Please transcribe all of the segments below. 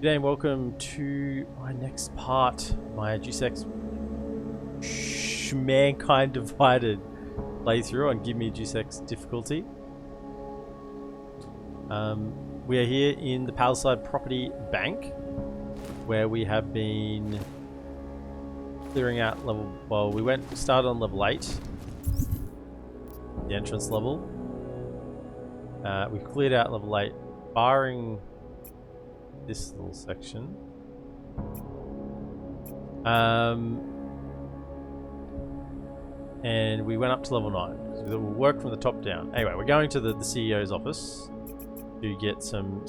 G'day and welcome to my next part, my DeusEx Mankind Divided playthrough on GiveMeDeusEx difficulty. We are here in the Palisade Property Bank, where we have been clearing out level. Well, we started on level 8, the entrance level. We cleared out level 8, barring this little section. And we went up to level 9. So we'll work from the top down. Anyway, we're going to the CEO's office to get some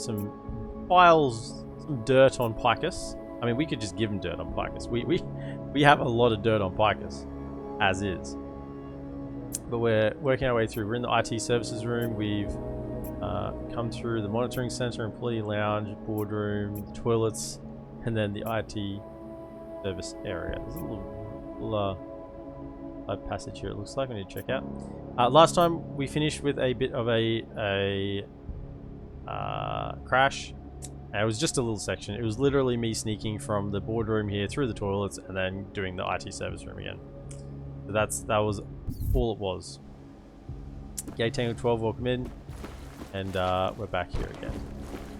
files, some dirt on Picus. I mean, we could just give him dirt on Picus. We have a lot of dirt on Picus, as is. But we're working our way through. We're in the IT services room. We've come through the monitoring center, employee lounge, boardroom, toilets, and then the IT service area. There's a little side passage here, it looks like. We need to check out. Last time we finished with a bit of a crash. It was just a little section. It was literally me sneaking from the boardroom here through the toilets and then doing the IT service room again. So that was all it was. Gate Tango 12, welcome in. And we're back here again.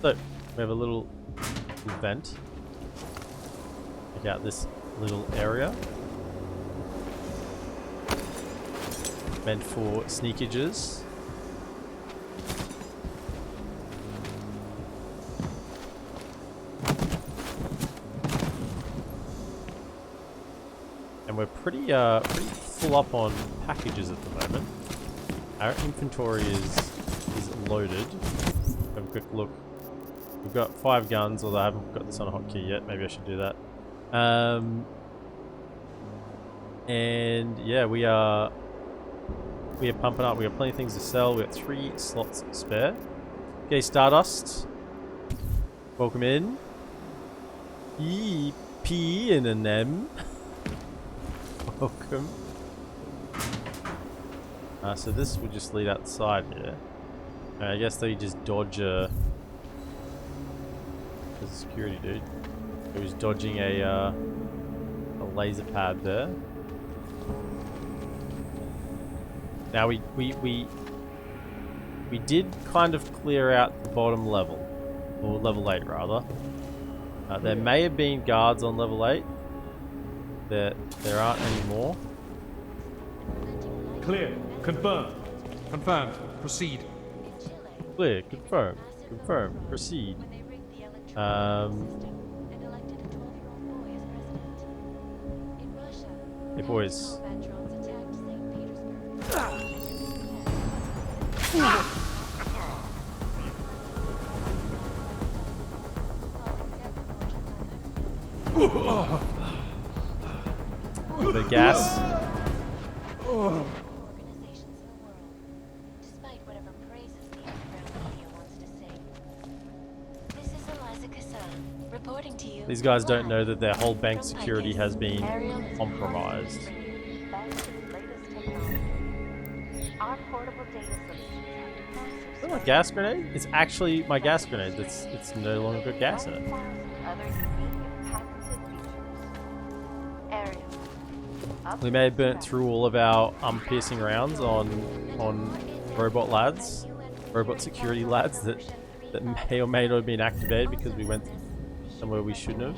So, we have a little vent. Check out this little area. Meant for sneakages. And we're pretty full up on packages at the moment. Our inventory is loaded. Have a quick look. We've got 5 guns, although I haven't got this on a hotkey yet. Maybe I should do that. And yeah, we are pumping up. We have plenty of things to sell. We got 3 slots spare. Okay, Stardust, welcome in. P and an M. Welcome. So this will just lead outside here. I guess they just dodge a security dude. He was dodging a laser pad there. Now we did kind of clear out the bottom level, or level 8 rather. There may have been guards on level 8. There aren't anymore. Clear. Confirmed. Confirmed. Proceed. Clear. Confirmed. Confirmed. Proceed. Hey boys. The gas. These guys don't know that their whole bank security has been compromised. Is that my gas grenade? It's actually my gas grenade. It's no longer got gas in it. We may have burnt through all of our piercing rounds on robot lads, robot security lads that may or may not have been activated because we went somewhere we shouldn't have.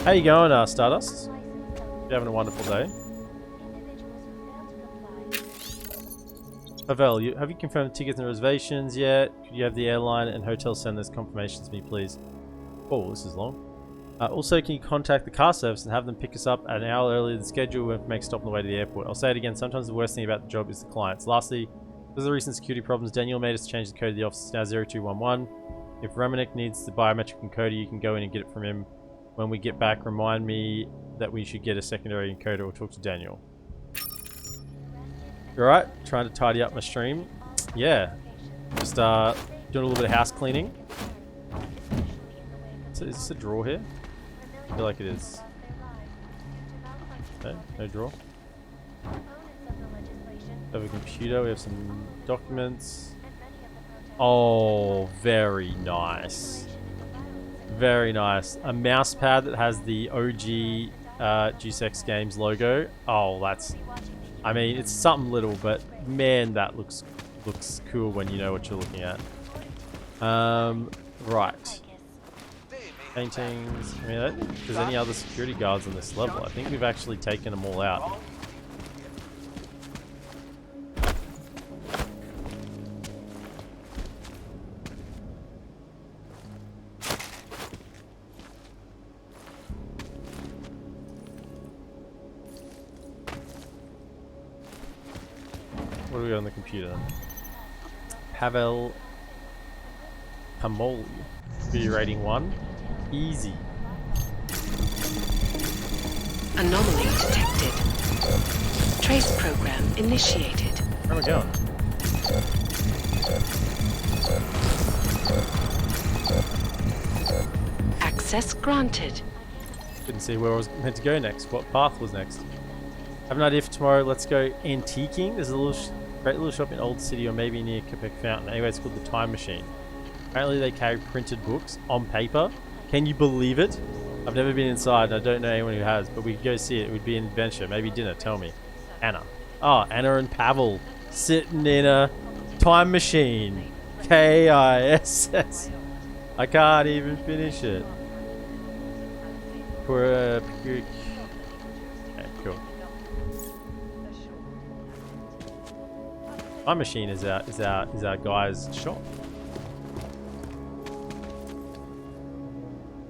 How you going, Stardust? You having a wonderful day? Pavel, have you confirmed tickets and reservations yet? Could you have the airline and hotel send those confirmations to me, please? Oh, this is long. Also, can you contact the car service and have them pick us up an hour earlier than scheduled when we make a stop on the way to the airport? I'll say it again, sometimes the worst thing about the job is the clients. Lastly, because of the recent security problems, Daniel made us change the code of the office. It's now 0211. If Ramanek needs the biometric encoder, you can go in and get it from him. When we get back, remind me that we should get a secondary encoder or talk to Daniel. Alright, trying to tidy up my stream. Yeah, just doing a little bit of house cleaning. So is this a drawer here? I feel like it is. Okay, no drawer. We have a computer, we have some documents. Oh, very nice. Very nice. A mouse pad that has the OG DeusEx Games logo. Oh, that's... I mean, it's something little, but man, that looks cool when you know what you're looking at. Right. Paintings. I mean, I don't think there's any other security guards on this level. I think we've actually taken them all out. What do we got on the computer? Pavel Pamoli. Security rating 1. Easy. Anomaly detected. Trace program initiated. Where am I going? Access granted. Couldn't see where I was meant to go next. What path was next? I have an idea for tomorrow. Let's go antiquing. There's a little great little shop in Old City or maybe near Quebec Fountain. Anyway, it's called the Time Machine. Apparently they carry printed books on paper. Can you believe it? I've never been inside and I don't know anyone who has, but we could go see it. It would be an adventure. Maybe dinner. Tell me. Anna. Oh, Anna and Pavel sitting in a time machine. K-I-S-S. I can't even finish it. Okay, cool. Time machine is our guy's shop.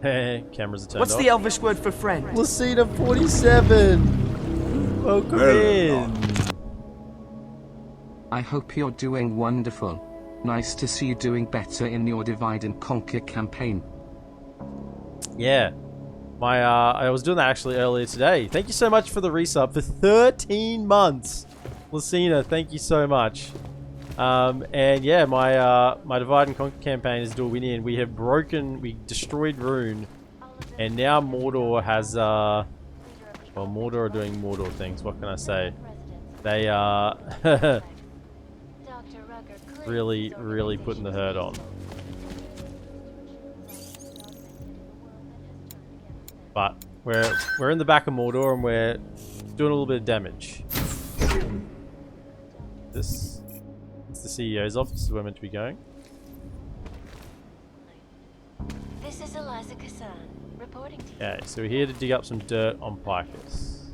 Hey, cameras are turned What's off. the Elvish word for friend? Lucina 47. Welcome in. I hope you're doing wonderful. Nice to see you doing better in your divide and conquer campaign. Yeah. I was doing that actually earlier today. Thank you so much for the resub for 13 months. Lucina, thank you so much. And yeah, my divide and conquer campaign is Dorwinian. We destroyed Rune, and now Mordor has well, Mordor are doing Mordor things. What can I say? They are really putting the hurt on. But we're in the back of Mordor and we're doing a little bit of damage. This is the CEO's office. Where we're meant to be going. This is Eliza Kassan, reporting to you. Okay, so we're here to dig up some dirt on Picus.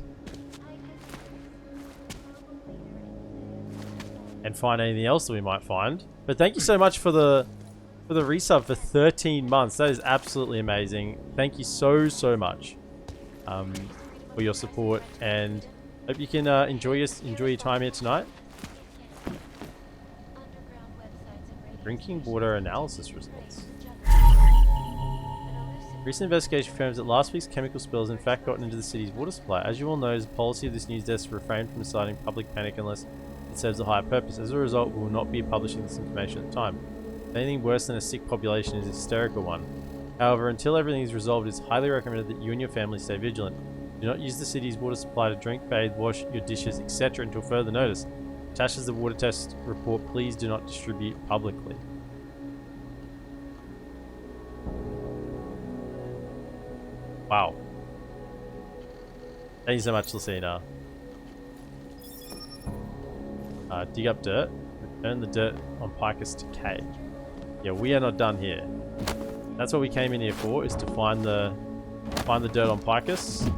And find anything else that we might find. But thank you so much for the resub for 13 months. That is absolutely amazing. Thank you so much for your support, and hope you can enjoy your time here tonight. Drinking water analysis results. Recent investigation confirms that last week's chemical spills in fact gotten into the city's water supply. As you all know, it's a policy of this news desk to refrain from inciting public panic unless it serves a higher purpose. As a result, we will not be publishing this information at the time. Anything worse than a sick population is a hysterical one. However, until everything is resolved, it is highly recommended that you and your family stay vigilant. Do not use the city's water supply to drink, bathe, wash your dishes, etc. until further notice. Attached as the water test report, please do not distribute publicly. Wow. Thank you so much, Lucina. Dig up dirt. Return the dirt on Picus to K. Yeah, we are not done here. That's what we came in here for, is to find the dirt on Picus.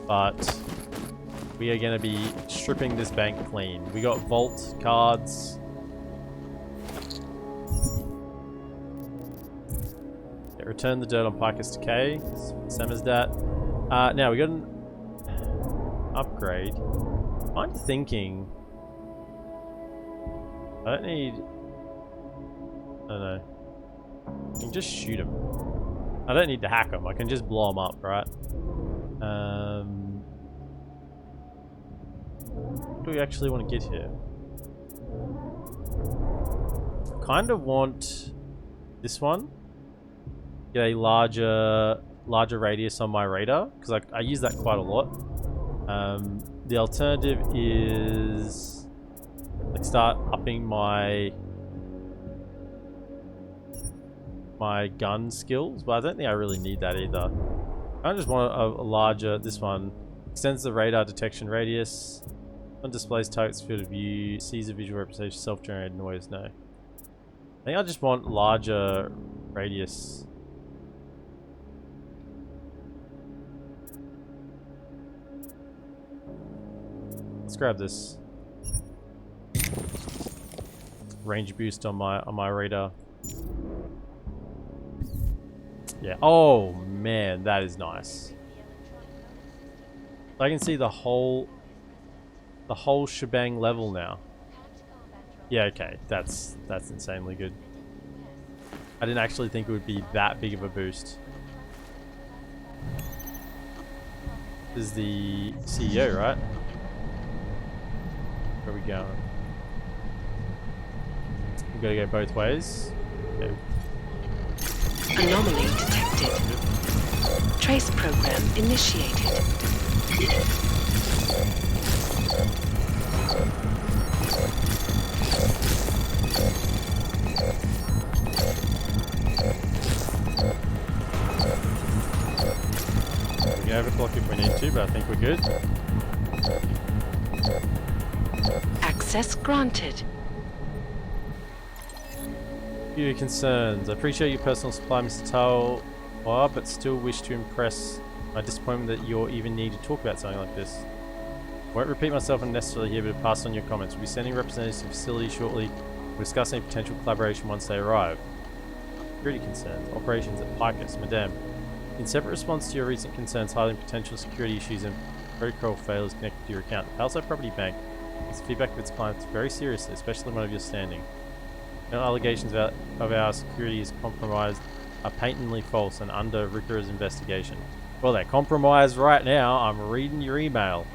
But we are going to be stripping this bank clean. We got vault cards. Yeah, return the dirt on Picus to K. Same as that. Now we got an upgrade. I'm thinking I don't know. I can just shoot him. I don't need to hack him. I can just blow him up, right? What do we actually want to get here? Kind of want this one. Get a larger radius on my radar, because I use that quite a lot. The alternative is start upping my gun skills, but I don't think I really need that either. I just want a larger, this one extends the radar detection radius, one displays target's field of view, sees a visual representation, self-generated noise. No, I think I just want larger radius. Let's grab this range boost on my radar. Yeah. Oh man, that is nice. I can see the whole shebang level now. Yeah, okay. That's insanely good. I didn't actually think it would be that big of a boost. This is the CEO, right? Where are we going? We've got to go both ways. Okay. Anomaly detected. Trace program initiated. We can overclock if we need to, but I think we're good. Access granted. Few concerns. I appreciate your personal supply, Mr. Tao, but still wish to impress my disappointment that you're even need to talk about something like this. I won't repeat myself unnecessarily here, but pass on your comments. We'll be sending representatives to the facility shortly. We'll discuss any potential collaboration once they arrive. Security concerns. Operations at Picus. Madame, in separate response to your recent concerns highlighting potential security issues and protocol failures connected to your account, the Palside Property Bank takes feedback of its clients very seriously, especially one of your standing. No allegations of our security is compromised are patently false and under rigorous investigation. Well, they're compromised right now. I'm reading your email.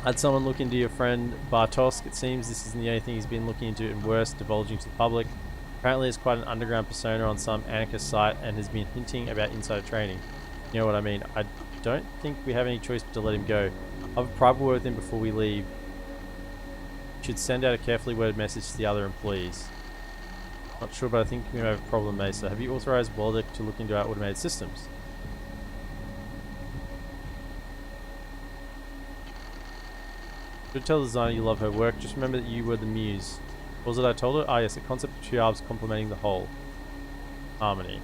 Had someone look into your friend Bartosk. It seems this isn't the only thing he's been looking into, and worse, divulging to the public. Apparently, it's quite an underground persona on some anarchist site and has been hinting about insider trading. You know what I mean? I don't think we have any choice but to let him go. I'll have a private word with him before we leave. Should send out a carefully worded message to the other employees. Not sure, but I think we may have a problem, Mesa. Have you authorized Waldeck to look into our automated systems? Should tell the designer you love her work. Just remember that you were the muse. What was it I told her? Ah, yes, a concept of two halves complementing the whole. Harmony.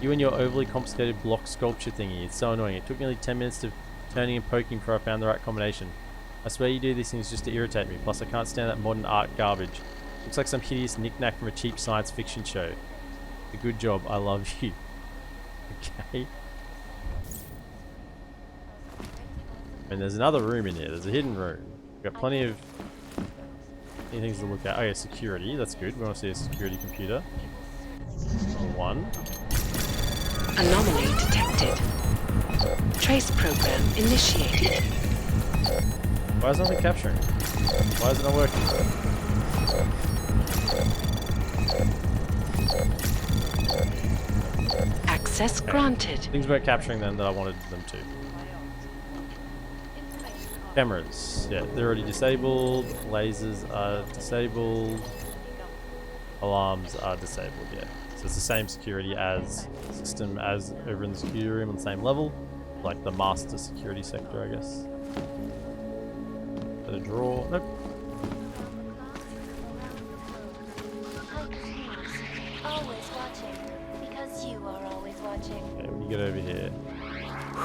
You and your overly complicated block sculpture thingy. It's so annoying. It took nearly 10 minutes of turning and poking before I found the right combination. I swear you do these things just to irritate me. Plus, I can't stand that modern art garbage. Looks like some hideous knick-knack from a cheap science fiction show. A good job. I love you. Okay. And there's another room in here. There's a hidden room. We've got plenty of things to look at. Oh yeah, security. That's good. We want to see a security computer. One. Anomaly detected. Trace program initiated. Why is nothing capturing? Why is it not working? Access granted. Things weren't capturing then that I wanted them to. Cameras. Yeah, they're already disabled. Lasers are disabled. Alarms are disabled, yeah. So it's the same security as system as over in the security room on the same level. Like the master security sector, I guess. A drawer. Nope. Always watching, because you are always watching. Okay, when you get over here.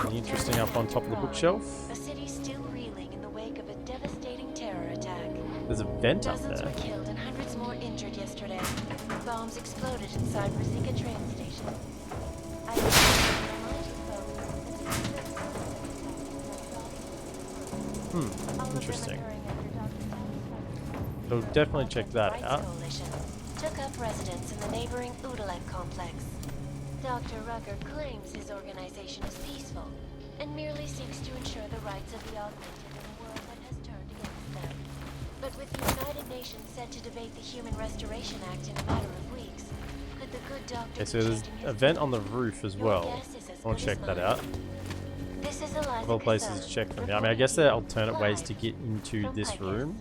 Anything interesting up on top of the bookshelf? A city still reeling in the wake of a devastating terror attack. There's a vent up Dozens there. were killed and hundreds more injured yesterday. Bombs exploded inside Rosika train station. I remind you folks, Interesting. So definitely check that out. Coalition took up residence in the neighboring Udalek complex. Dr. Rucker claims his organization is peaceful and merely seeks to ensure the rights of the augmented in a world that has turned against them. But with the United Nations set to debate the Human Restoration Act in a matter of weeks, could the good doctor Okay, so there's a vent on the roof as well. I want to check that out. This is Eliza Couple of places to check from here. I mean, I guess there are alternate ways to get into this room.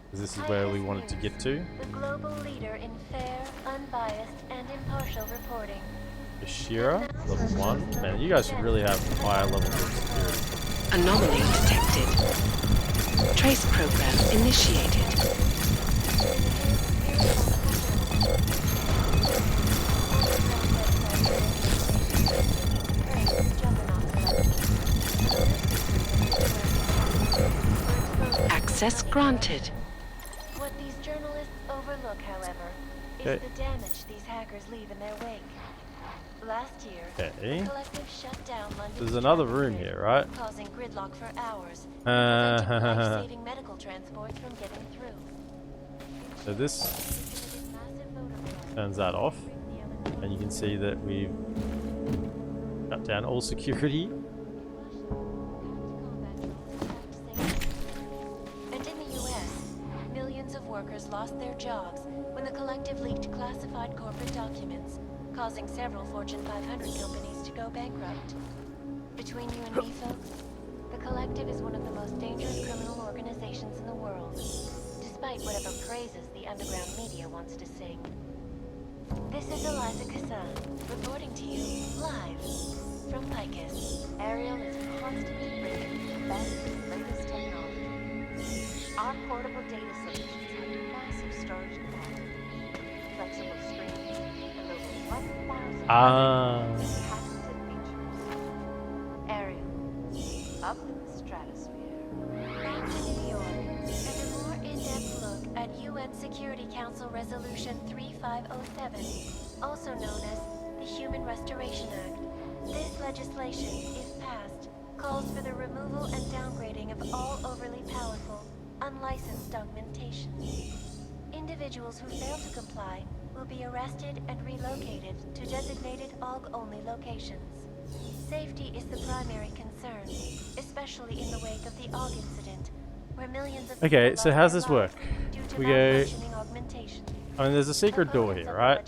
Because this is where we wanted to get to. The global leader in fair, unbiased, and impartial reporting. Ashira, level 1. Man, you guys should really have higher levels of security. Anomaly detected. Trace program initiated. Access granted. What these journalists overlook, however, is Okay. the damage these hackers leave in their wake. Last year, Okay. the collective shut down London's There's another transit room grid, here, right? causing gridlock for hours, and preventing Uh, life-saving medical transports from getting through. So this Distributed massive voter fraud, turns that off. bring the electronic And you can see that we've shut down all security. And in the US, millions of workers lost their jobs when the collective leaked classified corporate documents, causing several Fortune 500 companies to go bankrupt. Between you and me, folks, the collective is one of the most dangerous criminal organizations in the world, despite whatever praises the underground media wants to sing. This is Eliza Kassan, reporting to you live from Picus. Ariel is constantly bringing the best and latest technology. Our portable data solutions have massive storage capacity, flexible screens, and over 1,000 patented features. Ariel, up in the stratosphere. Back to New York, and a more in-depth look at UN Security Council Resolution 3507, also known as the Human Restoration Act. This legislation, if passed, calls for the removal and downgrading of all overly powerful, unlicensed augmentations. Individuals who fail to comply will be arrested and relocated to designated AUG-only locations. Safety is the primary concern, especially in the wake of the AUG incident, where millions of Okay, people so lost how's their this work? lives due to We go... malfunctioning augmentations. I mean, there's a secret door here, right?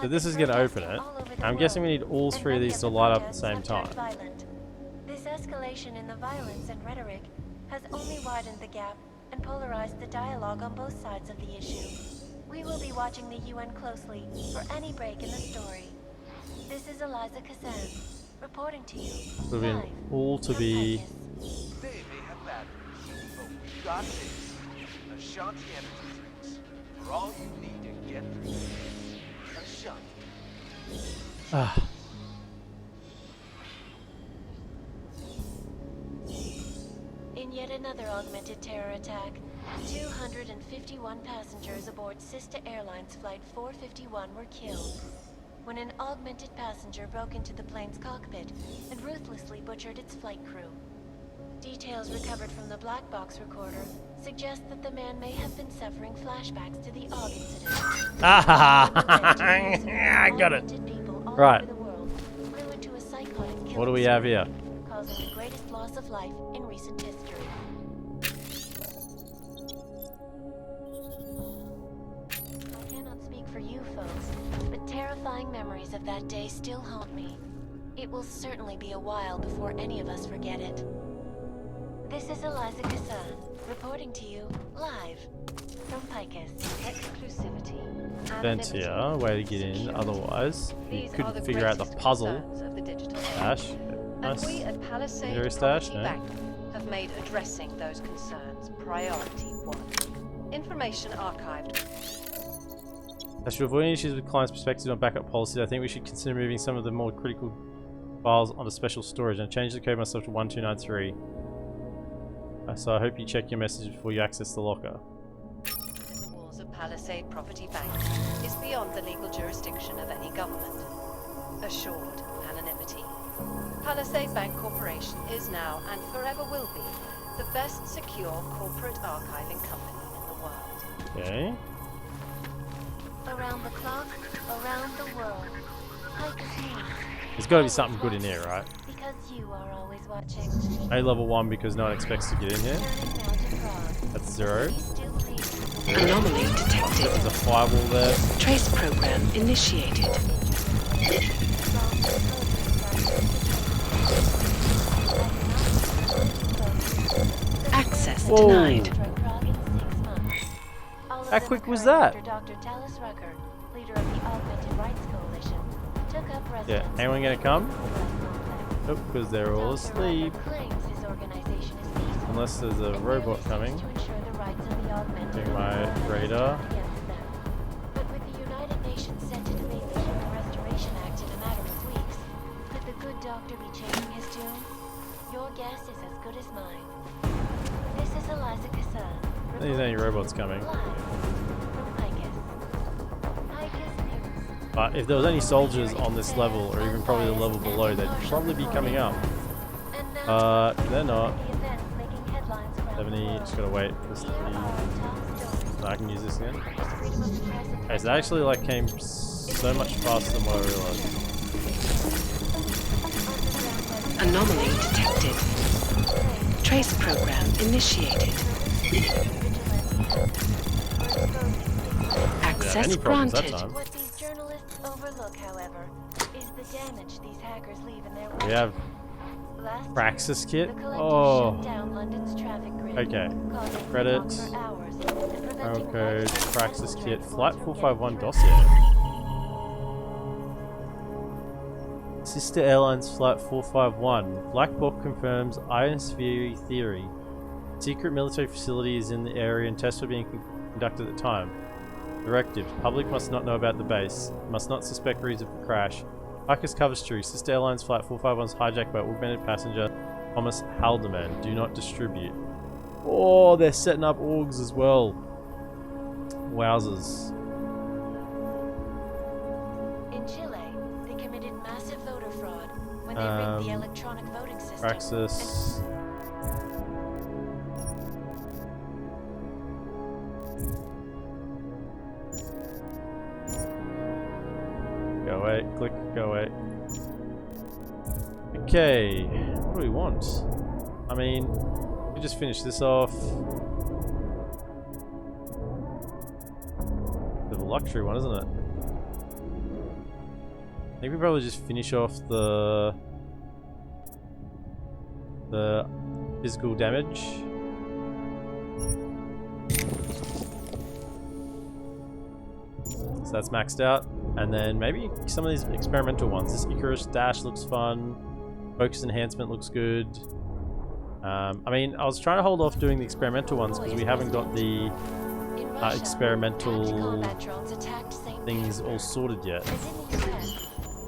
So this is going to open it. I'm guessing we need all three of these to light up at the same time. This escalation in the violence and rhetoric has only widened the gap and polarized the dialogue on both sides of the issue. We will be watching the UN closely for any break in the story. This is Eliza Kassan, reporting to you. So we live all to from be... Picus. They may have batteries, but we've got this. Ashanti energy drinks. For all you need to get through this. Ashanti. Ah. In yet another augmented terror attack, 251 passengers aboard Sister Airlines Flight 451 were killed when an augmented passenger broke into the plane's cockpit and ruthlessly butchered its flight crew. Details recovered from the black box recorder suggest that the man may have been suffering flashbacks to the AUG incident. I got it. Augmented people all Right. over the world flew into a psychotic killing What do we have spree, here? causing the greatest loss of life in recent history. I cannot speak for you folks, but terrifying memories of that day still haunt me. It will certainly be a while before any of us forget it. This is Eliza Kassan, reporting to you live from Picus. Exclusivity. Vent here, way to get in. Otherwise, you These are couldn't the figure out the greatest puzzle. concerns of the digital age. Dash. And Nice. we at Palisade Secondary stash, Property no? Bank have made addressing those concerns priority 1. Information archived. As to avoid any issues with clients' perspectives on backup policies, I think we should consider moving some of the more critical files onto special storage and change the code myself to 1293. So I hope you check your message before you access the locker. The walls of Palisade Property Bank is beyond the legal jurisdiction of any government. Assured anonymity. Palisade Bank Corporation is now and forever will be the best secure corporate archiving company in the world. Okay. Around the clock, around the world. Picus news. There's got to be something good in here, right? Because you are always watching. A level 1 because no one expects to get in here. Turning now to Prague. That's 0. Please still please. Anomaly detected. There's a firewall there. Trace program initiated. Access Whoa. denied. For Prague in 6 months. All of How them quick was occurring that? after Dr. Tallis Rucker, leader of the Augmented Rights Coalition, took up residence. Yeah, anyone gonna come? Complex. Nope, because they're all Dr. asleep. Rucker claims his organization is peaceful. Unless there's a and robot merely coming. seeks to ensure the rights of the augmented Doing my and all that is radar. turned against them. But with the United Nations set to debate the Human Restoration Act in a matter of weeks, could the good doctor be changing his tune? Your guess is as good as mine. This is Eliza Kassan. There's any robots coming. Live from ICAS. ICAS News. But if there was any soldiers on this level, or even probably the level below, they'd probably be coming up. And now They're not. the events making headlines around the 70, world. just gotta wait for this to Here are be... our top stories. So I can use this again. Is freedom of the press and Okay, so that actually like came so much faster than what I realized. Anomaly detected. Trace program initiated. Access any problems that granted. time. What these journalists overlook, however, is the damage these hackers leave in their wake. We have Last Praxis year, kit. the collective Oh, shut down London's traffic grid, okay. causing Credit. gridlock for hours and preventing Promo code widespread Praxis medical kit transport Flight from 451 getting dossier. Sister Airlines Flight 451. Black Book confirms ionosphere theory. Secret military facility is in the area and tests were being conducted at the time. Directive. Public must not know about the base. Must not suspect reason for crash. Marcus Coventry. Sister Airlines Flight 451 is hijacked by augmented passenger Thomas Haldeman. Do not distribute. Oh, they're setting up orgs as well. Wowzers. In Chile, they committed massive voter fraud when they rigged the electronic voting system. Praxis. Go away. Click. Go away. Okay. What do we want? I mean, we can just finish this off. Bit of a luxury one, isn't it? I think we probably just finish off the physical damage. So that's maxed out. And then maybe some of these experimental ones. This Icarus Dash looks fun. Focus enhancement looks good. I mean, I was trying to hold off doing the experimental ones because we haven't got the In Russia, experimental anti-combat drones attacked St. things all sorted yet. As in the US,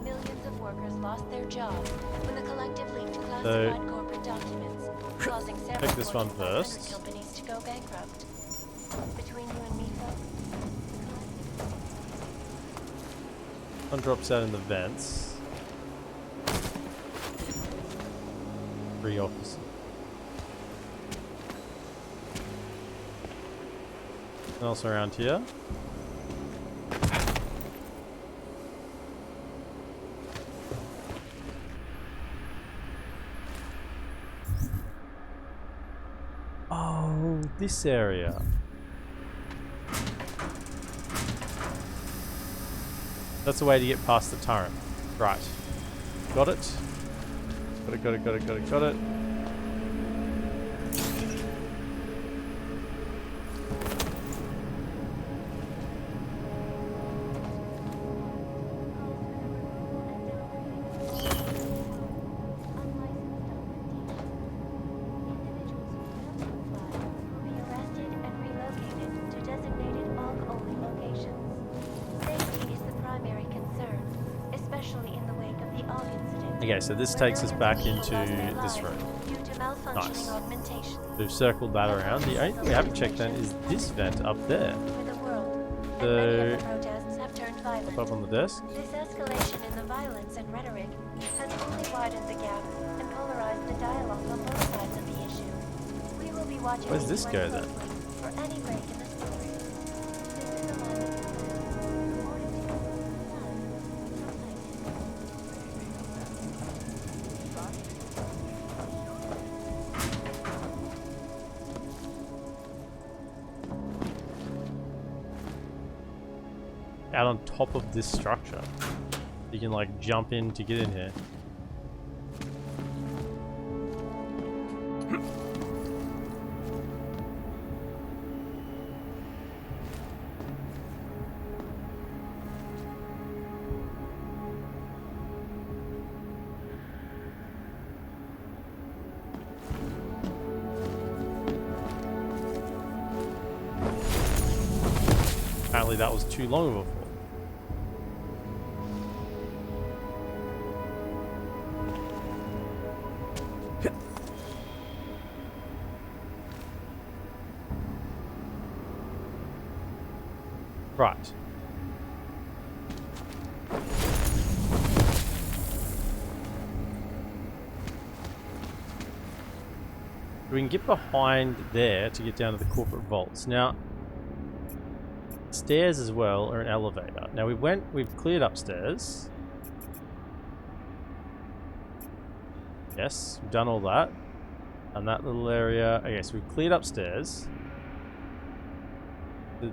millions of workers lost their jobs when the collective leaked classified So, corporate documents, causing several check this one Fortune 500 first. companies to go bankrupt. Between you and me, folks, One drops out in the vents. 3 officers. Nothing else around here. Oh, this area. That's the way to get past the turret. Right. Got it. Got it, got it, got it, got it, got it. Okay, so this takes us back into this room. Nice. We've circled that around. The only thing we haven't checked then is this vent up there. So, up on the desk. This escalation in the violence and rhetoric has only widened the gap and polarized the dialogue on both sides of the issue. We will be watching Where's this go then? for any break in the story. This is a live Out on top of this structure. You can like jump in to get in here. apparently that was too long of a fall. Right. We can get behind there to get down to the corporate vaults. Now, stairs as well, or an elevator. Now we've cleared upstairs. Yes, we've done all that. And that little area, okay, so we've cleared upstairs. The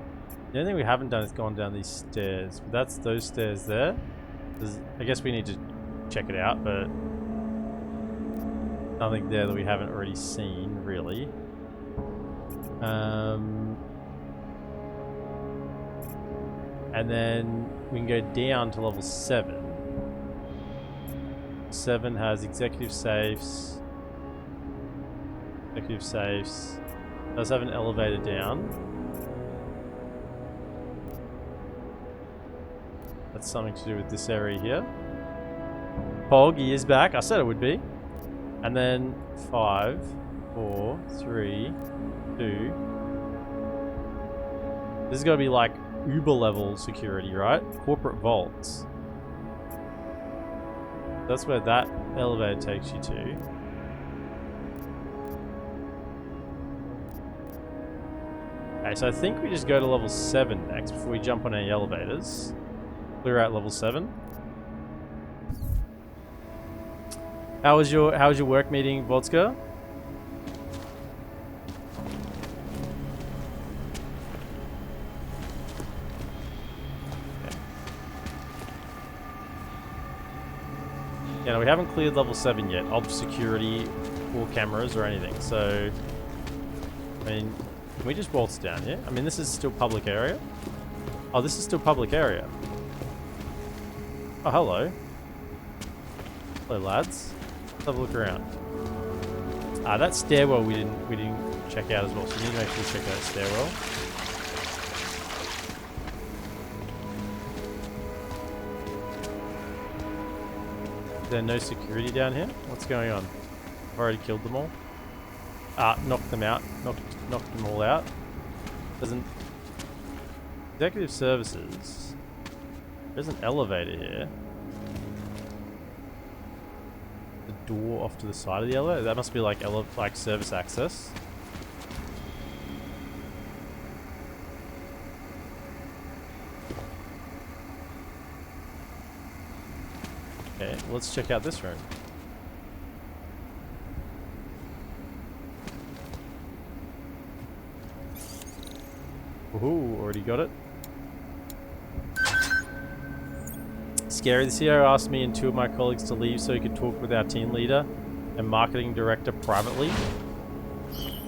only thing we haven't done is gone down these stairs. That's those stairs there. I guess we need to check it out, but nothing there that we haven't already seen, really. And then we can go down to level 7. 7 has executive safes. Executive safes. Does have an elevator down. That's something to do with this area here. Pog, he is back. I said it would be. And then 5, 4, 3, 2. This is going to be like Uber level security, right? Corporate vaults. That's where that elevator takes you to. Okay, so I think we just go to level 7 next before we jump on any elevators. Clear out level 7. How was your work meeting, Vodska? Yeah, no, we haven't cleared level 7 yet of security or cameras or anything. So, I mean, can we just waltz down here? I mean, this is still public area. Oh, this is still public area. Oh, hello. Hello, lads. Let's have a look around. That stairwell we didn't check out as well, so we need to make sure we check out that stairwell. Is there no security down here? What's going on? I've already killed them all. Knocked them out. Knocked them all out. Doesn't... Executive services. There's an elevator here. The door off to the side of the elevator? That must be like service access. Okay, let's check out this room. Ooh, already got it. Scary. The CEO asked me and 2 of my colleagues to leave so he could talk with our team leader and marketing director privately.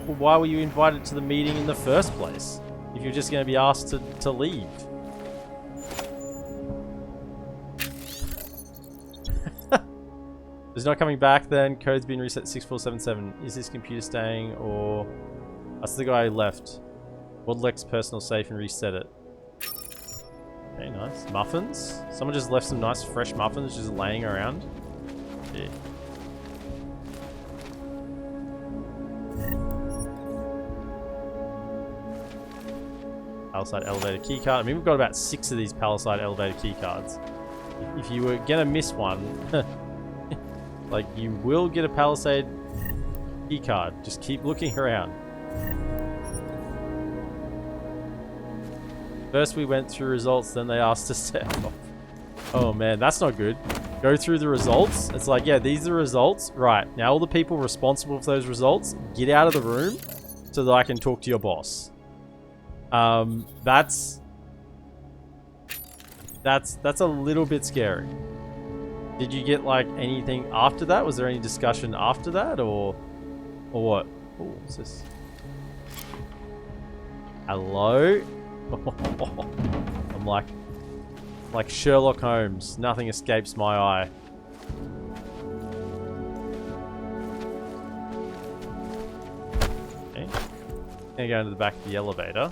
Well, why were you invited to the meeting in the first place if you're just going to be asked to leave? It's not coming back then. Code's been reset 6477. Is this computer staying or... That's the guy who left. Woodlex personal safe and reset it. Okay, nice. Muffins? Someone just left some nice fresh muffins just laying around. Yeah. Palisade elevator keycard. I mean, we've got about 6 of these Palisade elevator keycards. If you were gonna miss one, like, you will get a Palisade keycard. Just keep looking around. First we went through results, then they asked us to off. Oh man, that's not good. Go through the results. It's like, yeah, these are the results. Right, now all the people responsible for those results, get out of the room so that I can talk to your boss. That's a little bit scary. Did you get like anything after that? Was there any discussion after that or what? Oh, what's this? Hello? I'm like Sherlock Holmes. Nothing escapes my eye. Okay. Gonna go into the back of the elevator.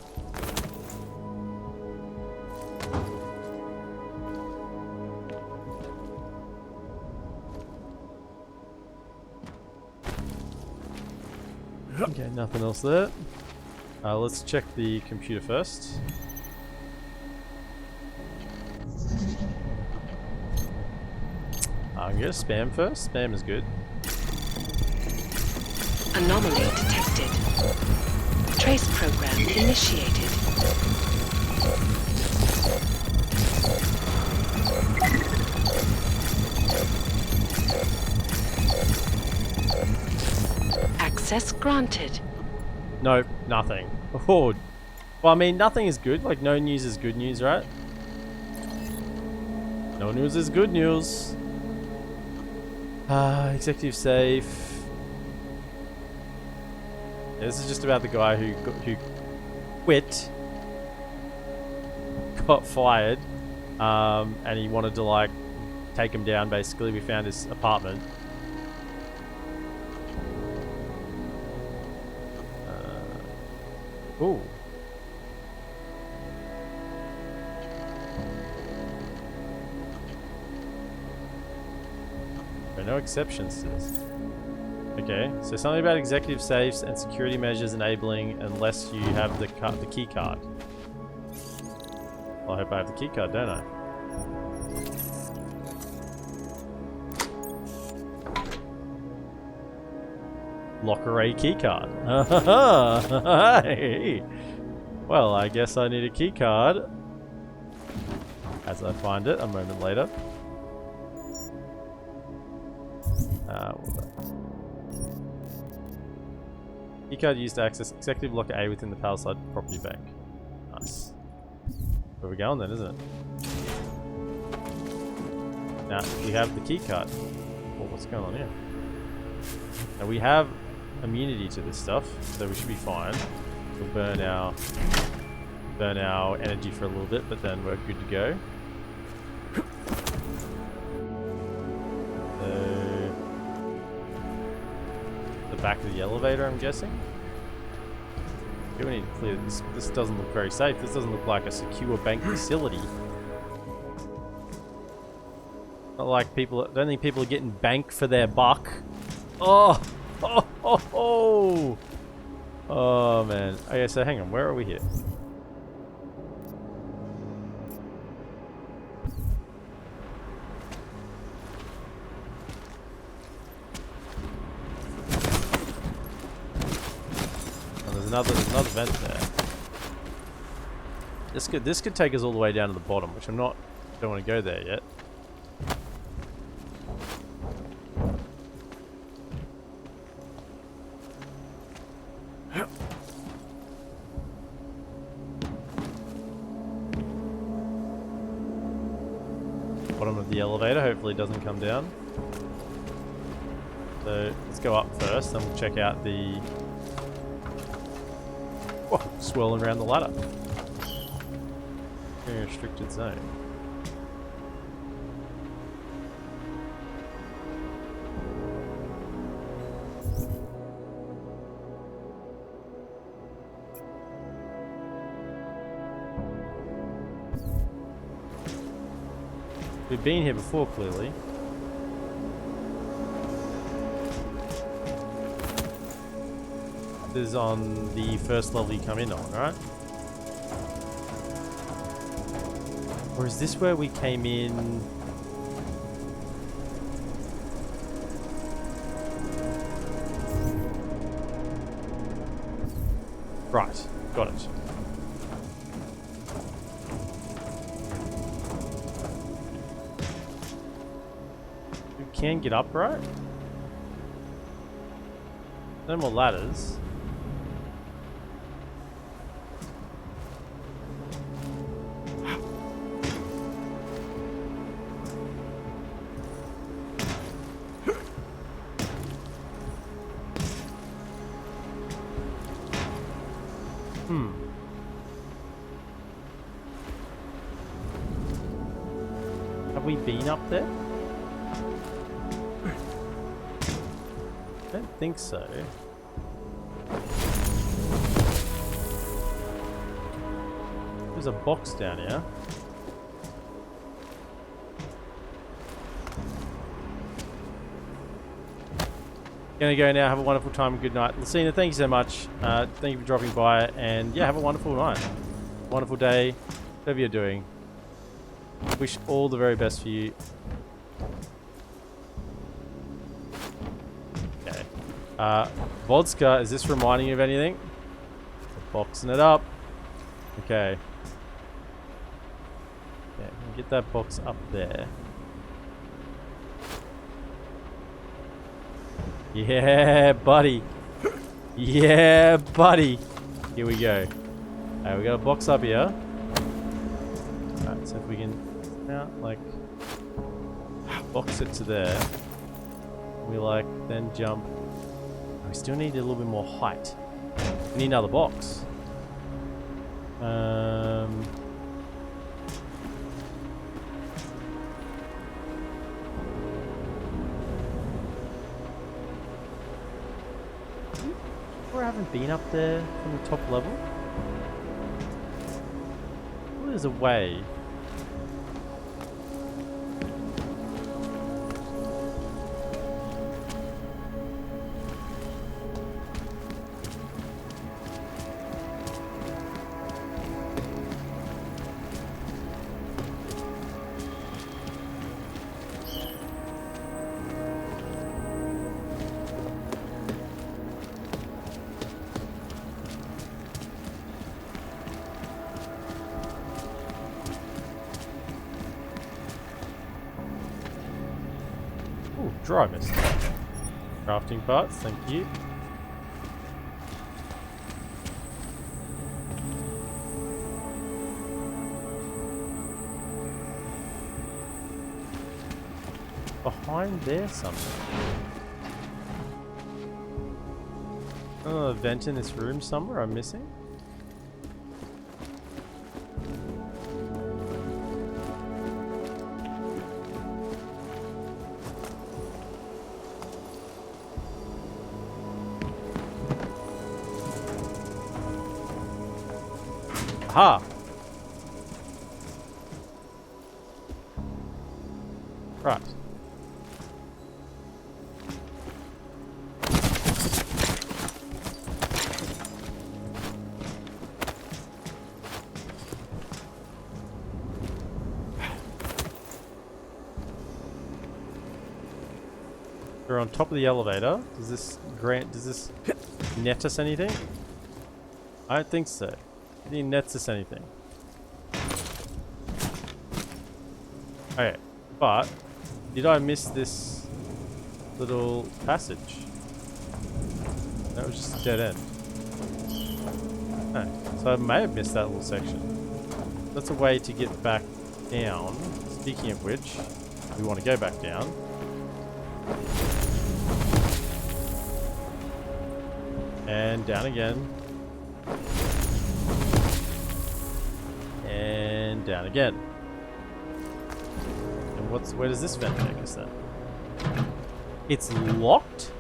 Okay, nothing else there. Let's check the computer first. I'm gonna spam first. Spam is good. Anomaly detected. Trace program initiated. Access granted. Nope, nothing. Oh, well, I mean, nothing is good. Like, no news is good news, right? No news is good news. Executive safe. Yeah, this is just about the guy who quit, got fired, and he wanted to like take him down. Basically, we found his apartment. Ooh. There are no exceptions to this. Okay, so something about executive safes and security measures enabling unless you have the key card. Well, I hope I have the key card, don't I? Locker A key card. Hey. Well, I guess I need a key card. As I find it a moment later. Key card used to access executive locker A within the Palisade property bank. Nice. Where we going then, isn't it? Now, we have the key card. Oh, what's going on here? Now we have immunity to this stuff, so we should be fine. We'll burn our energy for a little bit, but then we're good to go. So, the back of the elevator, I'm guessing. Okay, we need to clear this. This doesn't look very safe. This doesn't look like a secure bank facility. Not like people. I don't think people are getting bank for their buck. Oh, oh, oh, oh, oh, man. Okay, so hang on. Where are we here? Oh, there's another vent there. This could take us all the way down to the bottom, which don't want to go there yet. Bottom of the elevator, hopefully it doesn't come down. So let's go up first, then we'll check out the swirling around the ladder. Very restricted zone. We've been here before, clearly. This is on the first level you come in on, right? Or is this where we came in? Right, got it. Can get up, right? No more ladders. Have we been up there? I don't think so. There's a box down here. Gonna go now. Have a wonderful time and good night. Lucina, thank you so much. Thank you for dropping by, and yeah, have a wonderful night, wonderful day, whatever you're doing. Wish all the very best for you. Okay. Vodka, is this reminding you of anything? Boxing it up. Okay. Yeah, get that box up there. Yeah, buddy. Yeah, buddy. Here we go. Alright, we got a box up here. Alright, so if we can now, like, box it to there. We, like, then jump. We still need a little bit more height. We need another box. I haven't been up there from the top level. Well, there's a way. Dry mist. Crafting parts, thank you. Behind there somewhere. Oh, a vent in this room somewhere I'm missing? Aha! Right. We're on top of the elevator. Does this net us anything? I don't think so. It didn't net us anything. Okay, but did I miss this little passage? That was just a dead end. Oh, so I may have missed that little section. That's a way to get back down. Speaking of which, we want to go back down. And down again. And down again. And where does this vent take us then? It's locked?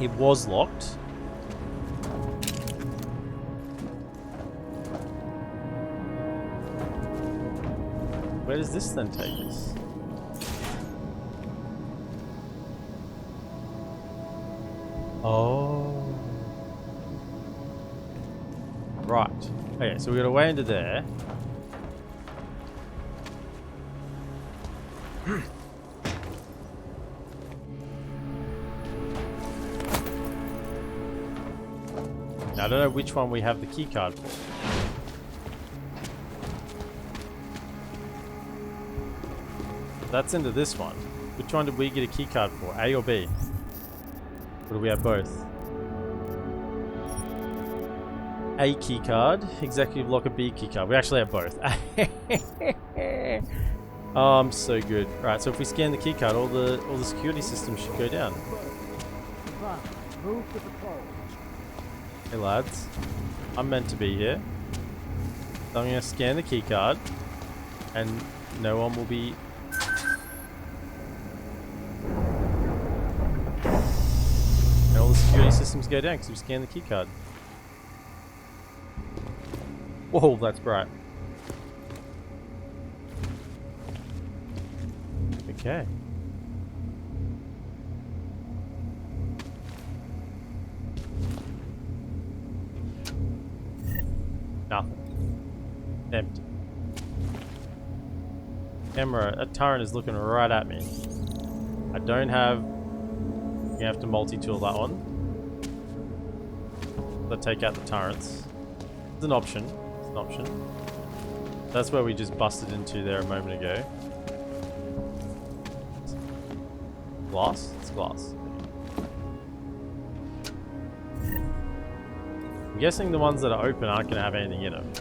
It was locked. Where does this then take us? Oh. Right. Okay, so we got a way into there. Now, I don't know which one we have the key card for. That's into this one. Which one did we get a key card for? A or B? Or do we have both? A key card, executive locker, B key card. We actually have both. Oh, I'm so good. Right, so if we scan the key card, all the security systems should go down. Hey lads, I'm meant to be here. So I'm gonna scan the key card, and no one will be security systems go down because we scanned the key card. Whoa, that's bright. Okay. Nothing. Empty. Camera, that turret is looking right at me. I don't have... You have to multi-tool that one. Let's take out the turrets. It's an option. It's an option. That's where we just busted into there a moment ago. Glass? It's glass. I'm guessing the ones that are open aren't going to have anything in them.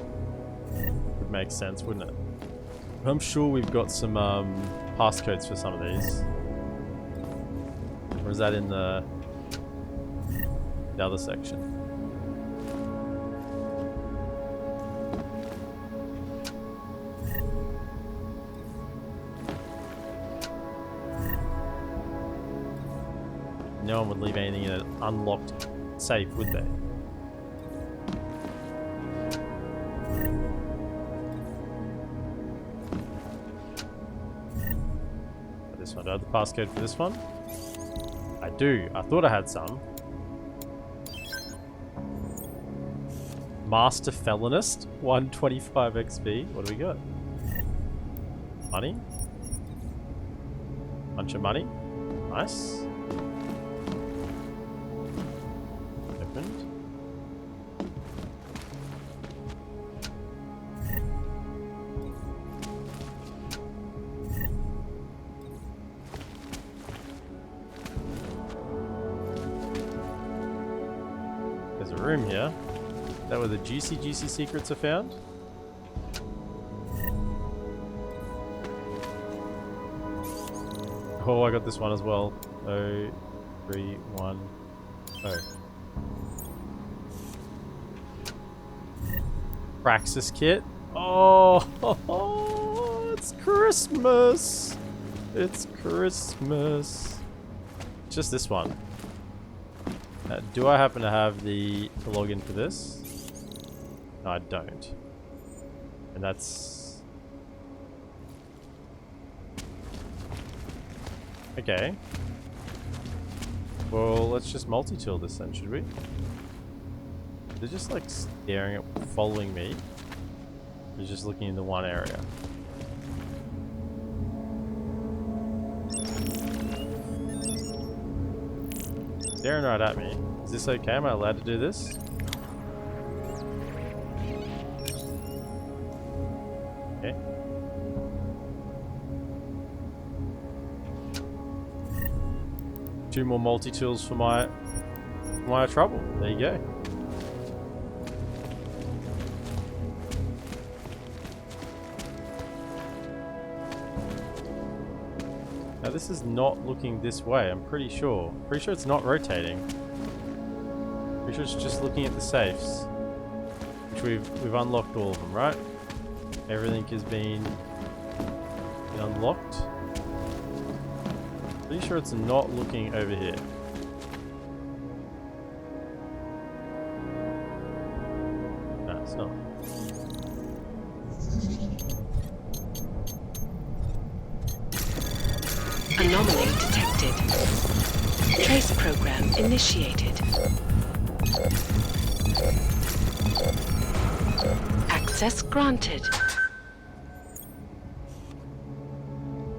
Would make sense, wouldn't it? I'm sure we've got some passcodes for some of these. Or is that in the other section? No one would leave anything in an unlocked safe, would they? This one. Do I have the passcode for this one? I do. I thought I had some. Master Felonist, 125 XP. What do we got? Money. Bunch of money. Nice. Opened. There's a room here. Is that where the juicy secrets are found? Oh, I got this one as well. 0310. Praxis kit. Oh, it's Christmas. It's Christmas. Just this one. Do I happen to have the login for this? No, I don't. And that's... Okay. Well, let's just multi-tool this then, should we? They're just like staring at, following me. They're just looking in the one area. Staring right at me. Is this okay? Am I allowed to do this? Okay. Two more multi-tools for my trouble. There you go. Now this is not looking this way, I'm pretty sure. Pretty sure it's not rotating. Pretty sure it's just looking at the safes. Which we've unlocked all of them, right? Everything has been unlocked. Pretty sure it's not looking over here. No, it's not. Anomaly detected. Trace program initiated. Access granted.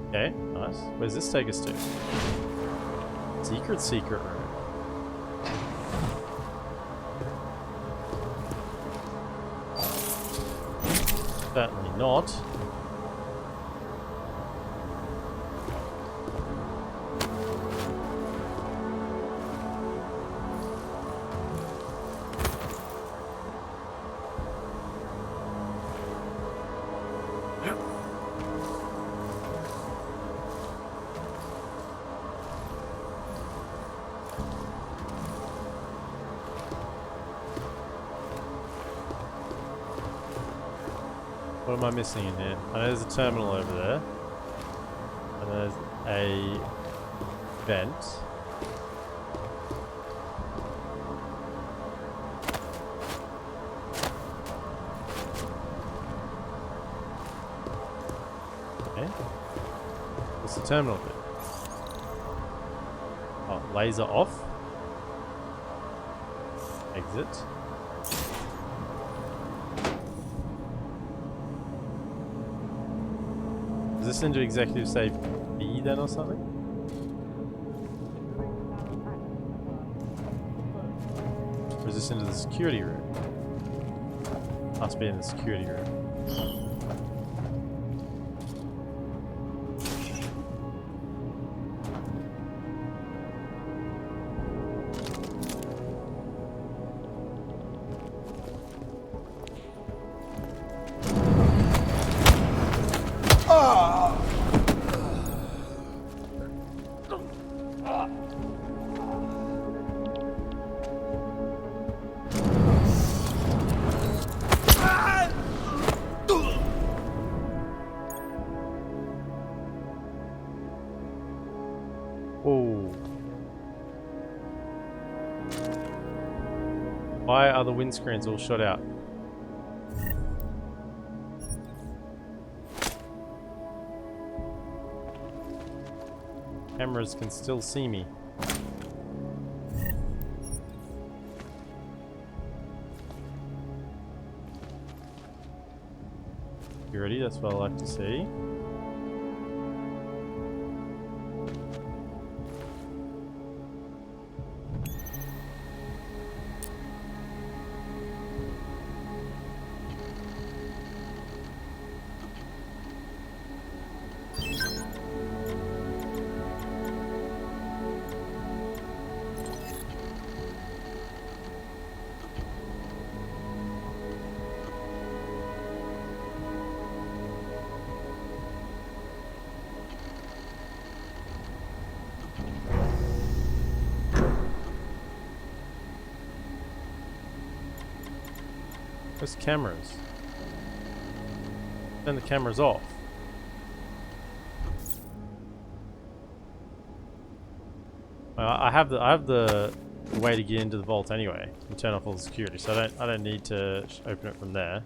Okay, nice. Where does this take us to? Secret room. Certainly not. What am I missing in here? I know there's a terminal over there. And there's a vent. terminal bit? Oh, laser off. Exit. Is this into executive say B then or something? Or is this into the security room? Must be in the security room. Why are the windscreens all shot out? Cameras can still see me. Security, that's what I like to see. Where's cameras? Turn the cameras off. I have the way to get into the vault anyway and turn off all the security, so I don't need to open it from there.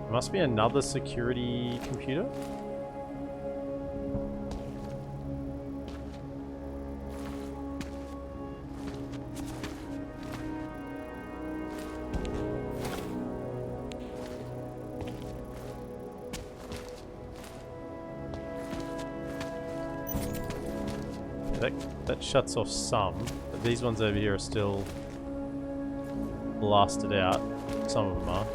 Must be another security computer. That shuts off some, but these ones over here are still blasted out. Some of them are.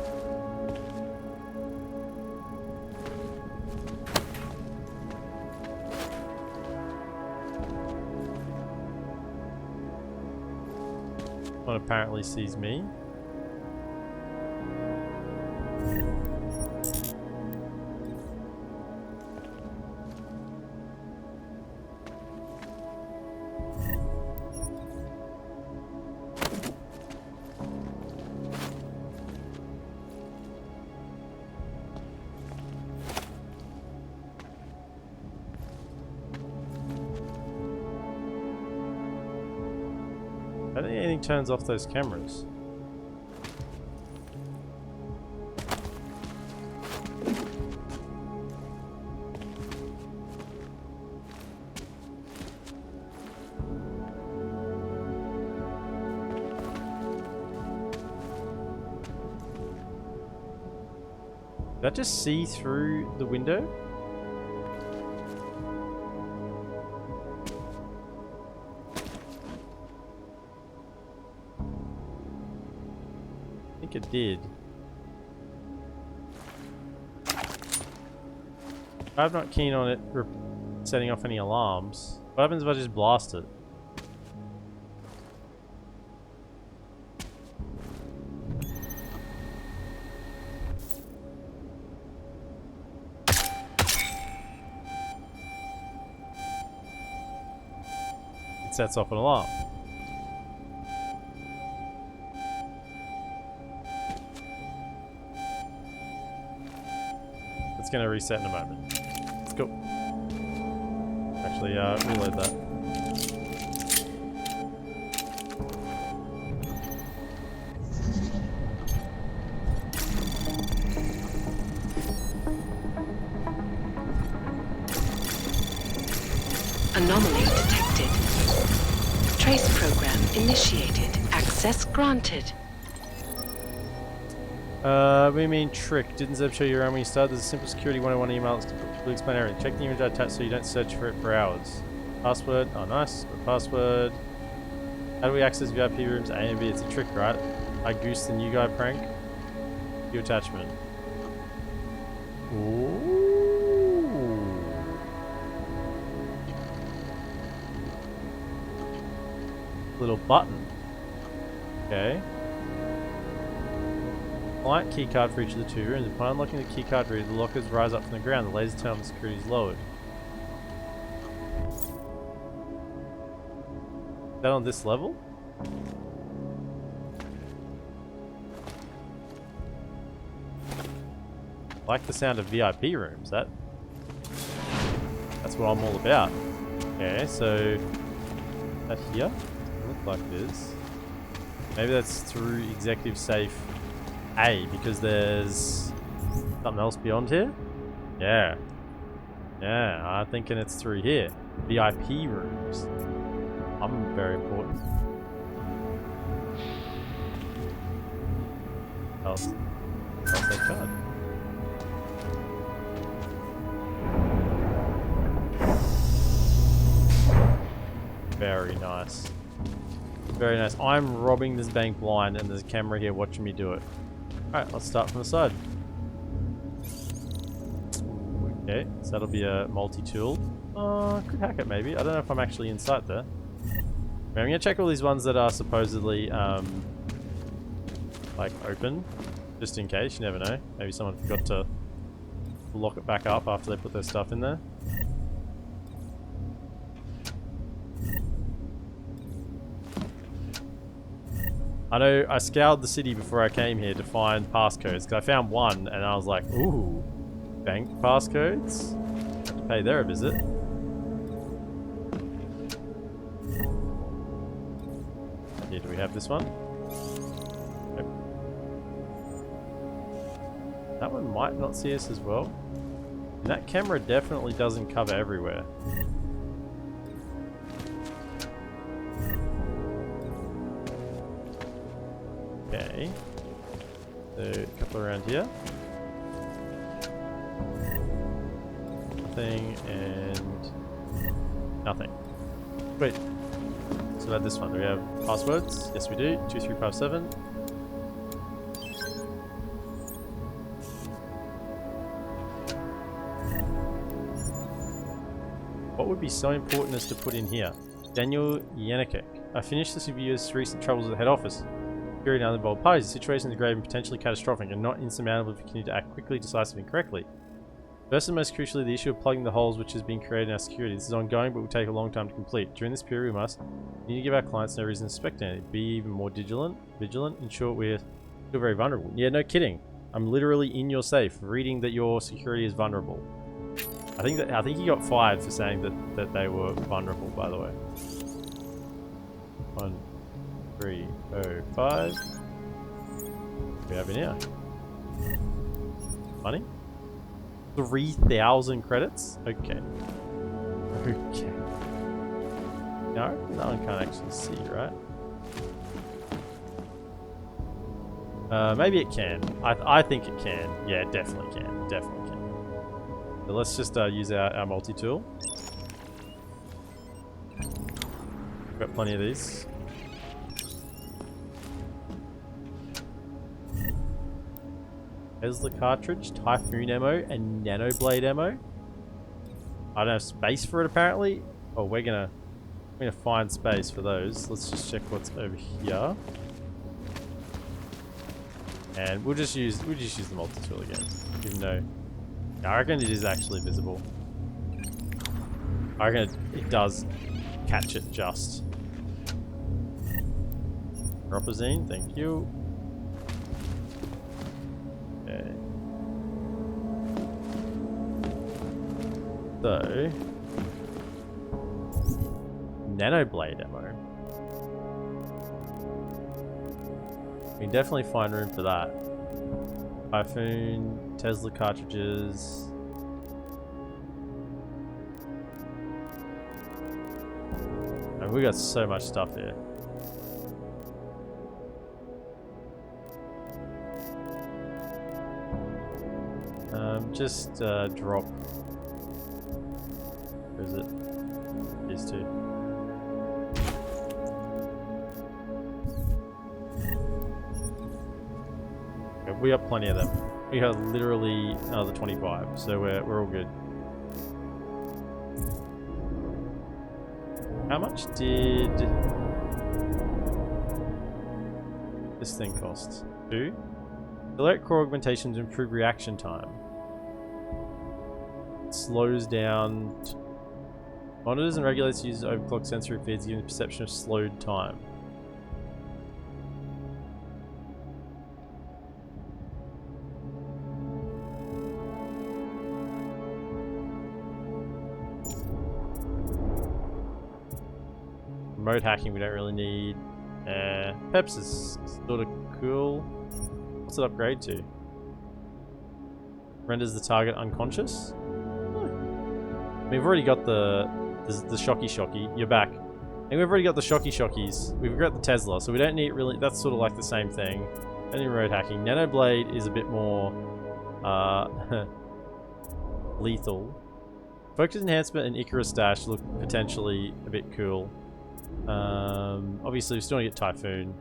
One apparently sees me. I don't think anything turns off those cameras. Did that just see through the window? I think it did. I'm not keen on it setting off any alarms. What happens if I just blast it? It sets off an alarm. going to reset in a moment. Let's go. Actually, reload that. Anomaly detected. Trace program initiated. Access granted. We mean trick. Didn't Zeb show you around when you started? There's a simple security 101 email that's completely explain everything. Check the image I attached so you don't search for it for hours. Password. Oh, nice. The password. How do we access VIP rooms A and B? It's a trick, right? I goose the new guy prank. New attachment. Ooh. Little button. Okay. Client keycard for each of the 2 rooms. Upon unlocking the keycard reader, the lockers rise up from the ground. The laser turn on the security is lowered. Is that on this level? I like the sound of VIP rooms. That's what I'm all about. Okay, so that here doesn't look like this. Maybe that's through executive safe A, because there's something else beyond here. Yeah, I'm thinking it's through here. VIP rooms. I'm very important. Else they can't. Very nice. Very nice. I'm robbing this bank blind and there's a camera here watching me do it. Alright, let's start from the side. Okay, so that'll be a multi-tool. Could hack it maybe. I don't know if I'm actually inside there. I'm gonna check all these ones that are supposedly, like open. Just in case, you never know. Maybe someone forgot to lock it back up after they put their stuff in there. I know I scoured the city before I came here to find passcodes, because I found one and I was like, ooh, bank passcodes? Have to pay there a visit. Here, do we have this one? Nope. That one might not see us as well. And that camera definitely doesn't cover everywhere. Okay, so a couple around here. Nothing and nothing. Wait, so about this one, do we have passwords? Yes we do, 2357. What would be so important as to put in here? Daniel Yannick. I finished this review's recent troubles at the head office. Security and other involved parties. The situation is grave and potentially catastrophic and not insurmountable if we continue to act quickly, decisively, and correctly. First and most crucially, the issue of plugging the holes which has been created in our security. This is ongoing but will take a long time to complete. During this period we must continue to give our clients no reason to suspect anything. Be even more vigilant, ensure we're still very vulnerable. Yeah, no kidding. I'm literally in your safe, reading that your security is vulnerable. I think he got fired for saying that they were vulnerable, by the way. 1305. What do we have in here? Money? 3,000 credits? Okay. Okay. No, that one can't actually see, right? Maybe it can. I think it can. Yeah, it definitely can. Definitely can. So let's just use our multi-tool. We've got plenty of these. Tesla cartridge, Typhoon ammo, and Nanoblade ammo. I don't have space for it apparently. Oh, we're gonna find space for those. Let's just check what's over here. And we'll just use the multi-tool again. Even though I reckon it is actually visible. I reckon it does catch it just. Dropazine, thank you. Okay. So, nanoblade ammo. We can definitely find room for that. Typhoon, Tesla cartridges. And we got so much stuff here. Just drop. Where is it? These two. Okay, we have plenty of them. We have literally another 25, so we're all good. How much did this thing cost? 2? Select core augmentations to improve reaction time. Slows down. Monitors and regulates users overclock sensory feeds, giving the perception of slowed time. Remote hacking we don't really need. Peps is sort of cool. What's it upgrade to? Renders the target unconscious? We've already got the shocky. You're back. And we've already got the shockies. We've got the Tesla, so we don't need really. That's sort of like the same thing. Only road hacking. Nanoblade is a bit more lethal. Focus enhancement and Icarus dash look potentially a bit cool. Obviously, we still want to get Typhoon.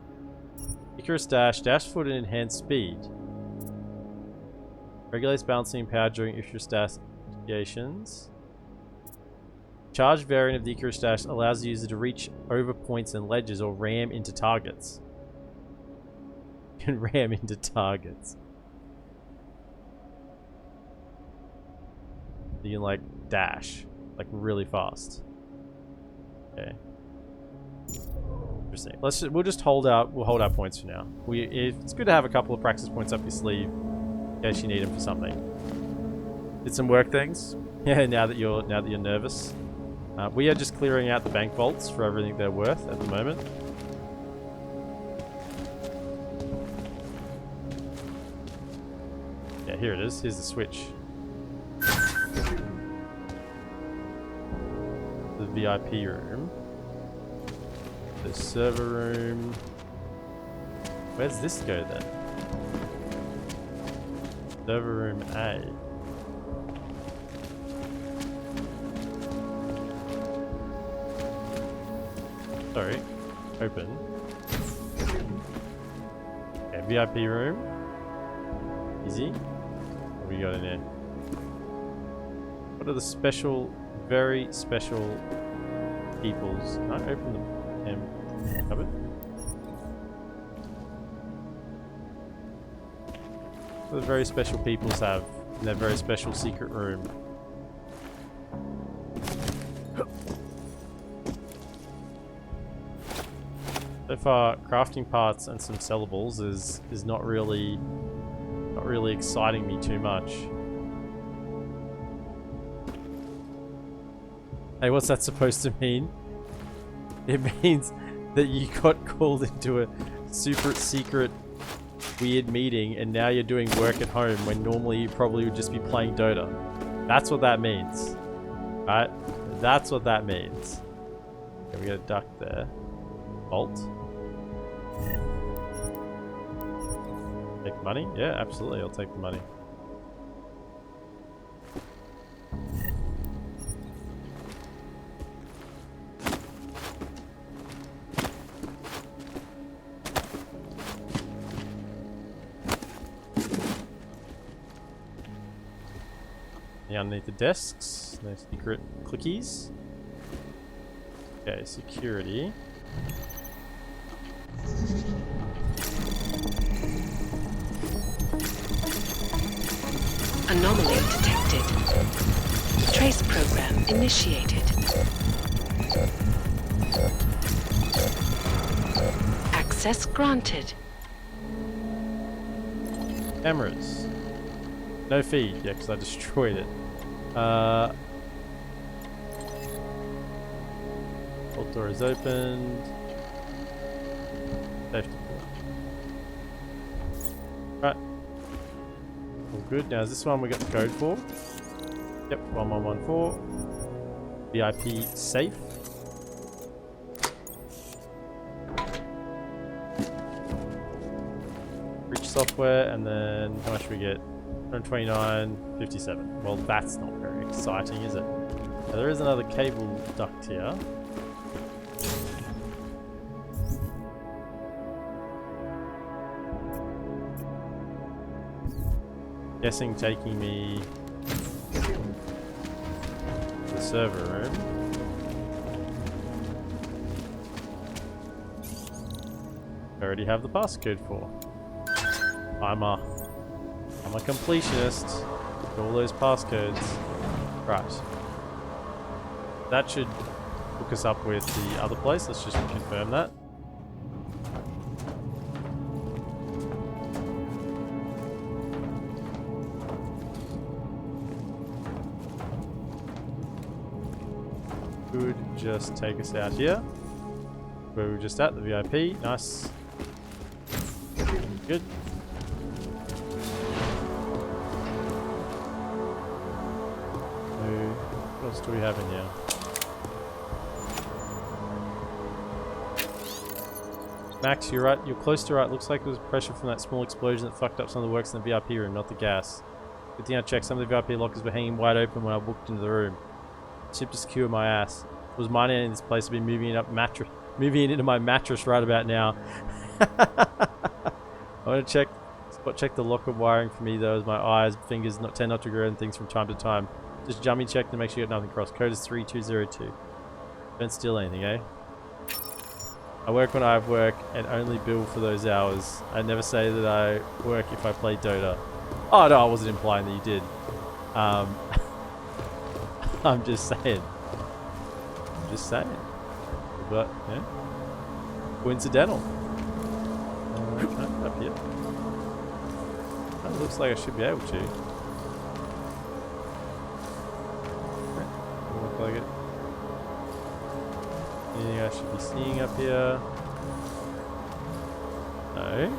Icarus dash foot and enhanced speed. Regulates balancing power during Icarus dash activations. Charged variant of the Icarus dash allows the user to reach over points and ledges or ram into targets. You can ram into targets. You can like dash, like really fast. Okay. Interesting. We'll just hold our points for now. It's good to have a couple of practice points up your sleeve in case you need them for something. Did some work things. Yeah. Now that you're nervous. We are just clearing out the bank vaults for everything they're worth at the moment. Yeah, here it is. Here's the switch. The VIP room. The server room. Where's this go then? Server room A. Sorry. Open. Okay, VIP room. Easy. What we got in there? What are the special, very special peoples? Can I open the cupboard? What do the very special peoples have in their very special secret room? So far, crafting parts and some sellables is not really exciting me too much. Hey, what's that supposed to mean? It means that you got called into a super secret weird meeting and now you're doing work at home when normally you probably would just be playing Dota. That's what that means. Right? That's what that means. Okay, we got a duck there. Vault. Take money? Yeah, absolutely. I'll take the money. Underneath the desks, no secret clickies. Okay, security. Anomaly detected. Trace program initiated. Access granted. Cameras. No feed, yeah, because I destroyed it. Vault door is opened. Safety door. Right. All good. Now is this one we got the code for? Yep, 1114. VIP safe. Breach software, and then how much we get? 129.57. Well, that's not very exciting, is it? Now, there is another cable duct here. Guessing taking me to the server room. I already have the passcode for. I'm a completionist. With all those passcodes. Right. That should hook us up with the other place. Let's just confirm that. Could just take us out here. Where we were just at, the VIP. Nice. Good. What else do we have in here? Max, you're right. You're close to right. Looks like it was pressure from that small explosion that fucked up some of the works in the VIP room, not the gas. Good thing I checked. Some of the VIP lockers were hanging wide open when I walked into the room. Chip to secure my ass. It was mining in this place. I've been moving it into my mattress right about now. I want to check the locker wiring for me though, as my eyes, fingers tend not to grow and things from time to time. Just jumping check to make sure you got nothing crossed. Code is 3202. Don't steal anything, eh? I work when I have work and only bill for those hours. I never say that I work if I play Dota. Oh no, I wasn't implying that you did. I'm just saying. But, yeah. Coincidental. Up here. That looks like I should be able to. Look like it. Anything I should be seeing up here? No.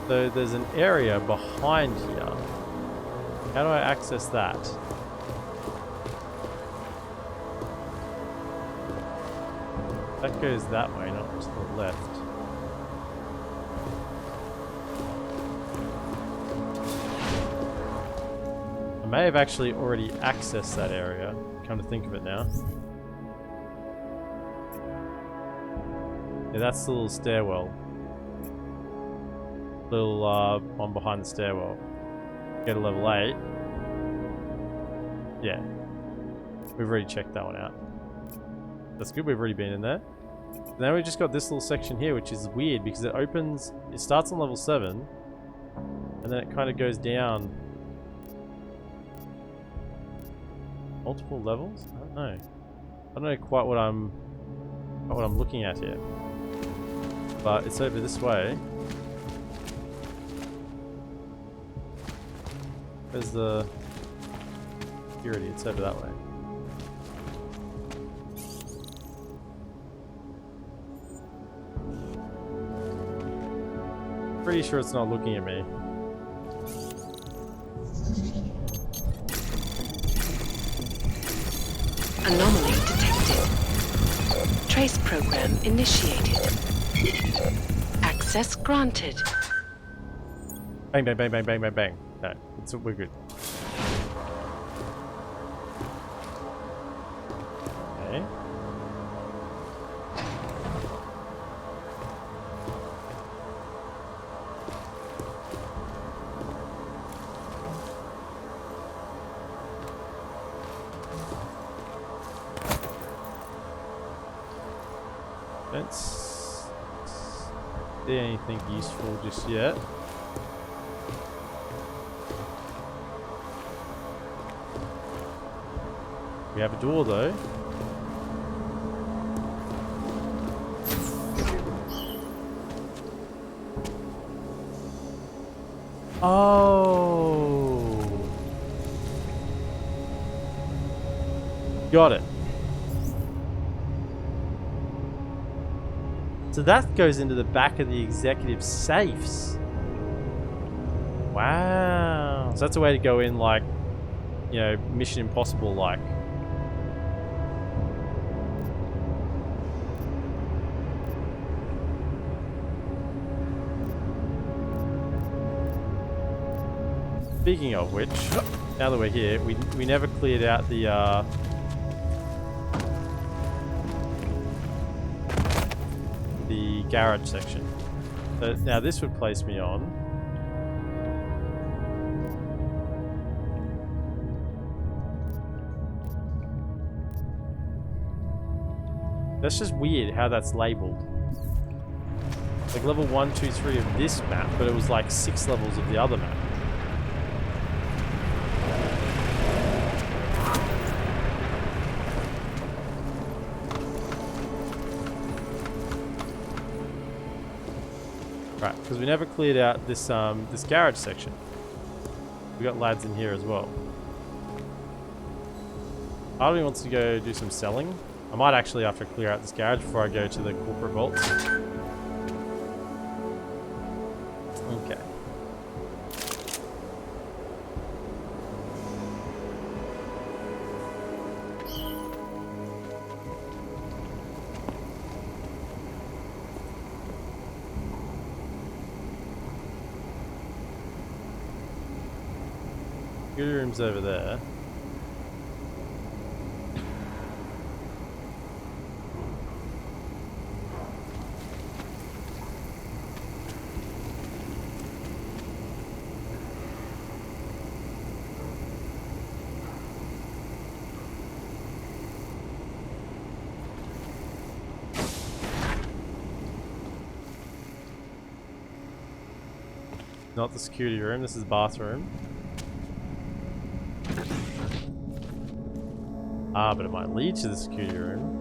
So there's an area behind here. How do I access that? That goes that way, not to the left. I may have actually already accessed that area, come to think of it now. Yeah, that's the little stairwell. Little one behind the stairwell. Go to level 8. Yeah. We've already checked that one out. That's good, we've already been in there. Now we've just got this little section here, which is weird because it opens, it starts on level 7, and then it kind of goes down multiple levels? I don't know. I don't know quite what I'm looking at here. But it's over this way. Where's the security? It's over that way. Pretty sure it's not looking at me. Anomaly detected. Trace program initiated. Access granted. Bang, bang, bang, bang, bang, bang, bang. No, we're good. Okay. Don't see anything useful just yet. We have a door though. Oh. Got it. So that goes into the back of the executive safes. Wow. So that's a way to go in like, you know, Mission Impossible like. Speaking of which, now that we're here, we never cleared out the garage section. So now this would place me on. That's just weird how that's labeled. Like level 1, 2, 3 of this map, but it was like 6 levels of the other map. Right, because we never cleared out this this garage section. We got lads in here as well. Part of me wants to go do some selling. I might actually have to clear out this garage before I go to the corporate vaults. Okay. Security room's over there. Not the security room, this is the bathroom. Ah, but it might lead to the security room.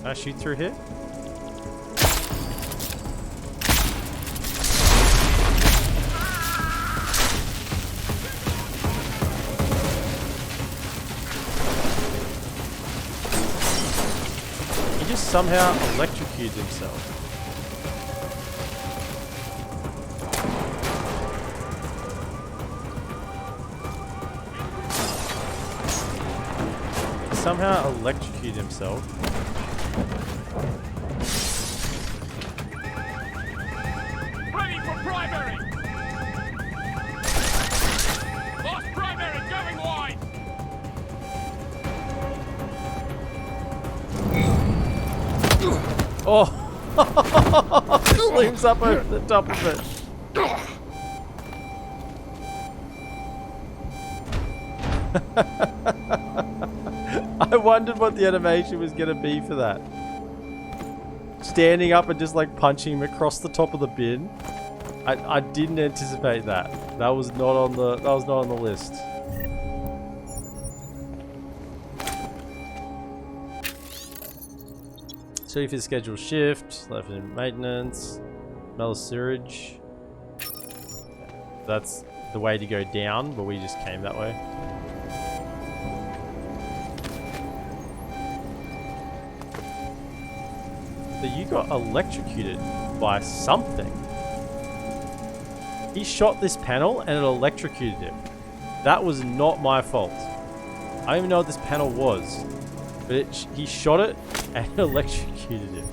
Can I shoot through here? He just somehow electrocuted himself. He somehow electrocuted himself. Oh! Slims up over the top of it. I wondered what the animation was going to be for that. Standing up and just like punching him across the top of the bin. I didn't anticipate that. That was not on the list. So for the scheduled shift, left in maintenance, smell of sewage. That's the way to go down, but we just came that way. So you got electrocuted by something. He shot this panel and it electrocuted him. That was not my fault. I don't even know what this panel was. But he shot it and electrocuted him.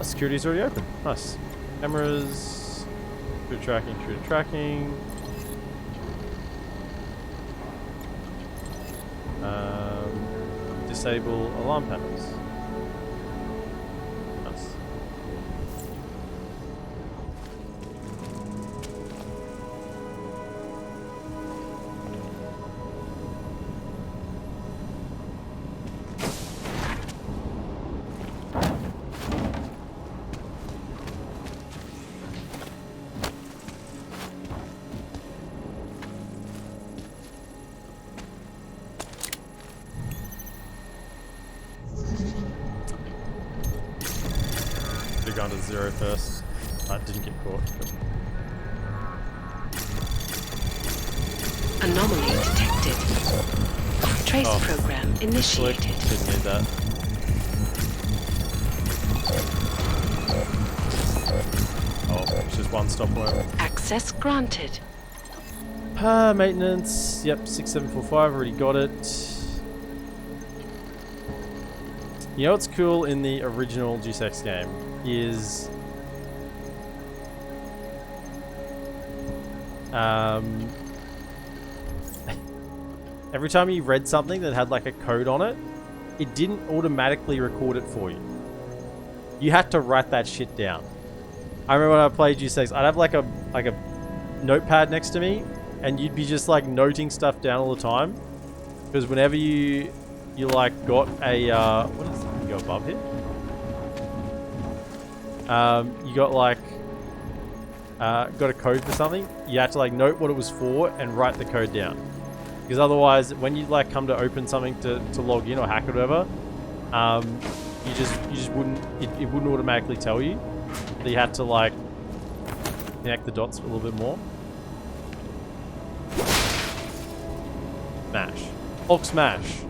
security's already open. Nice. Cameras. True tracking, true tracking. Disable alarm panels. Nice. Should've gone to 0 first. I didn't get caught. Anomaly detected. Trace program initiated. Didn't need that. Oh, it's just one stop away. Access granted. Maintenance. Yep, 6745. Already got it. You know what's cool in the original Deus Ex game is every time you read something that had like a code on it, it didn't automatically record it for you. You had to write that shit down. I remember when I played Deus Ex, I'd have like a notepad next to me, and you'd be just like noting stuff down all the time, because whenever you like got a what is it? You go above here. You got like got a code for something. You had to like note what it was for and write the code down, because otherwise, when you like come to open something to log in or hack it or whatever, you just wouldn't it wouldn't automatically tell you. So you had to like connect the dots a little bit more. Smash. Hulk smash.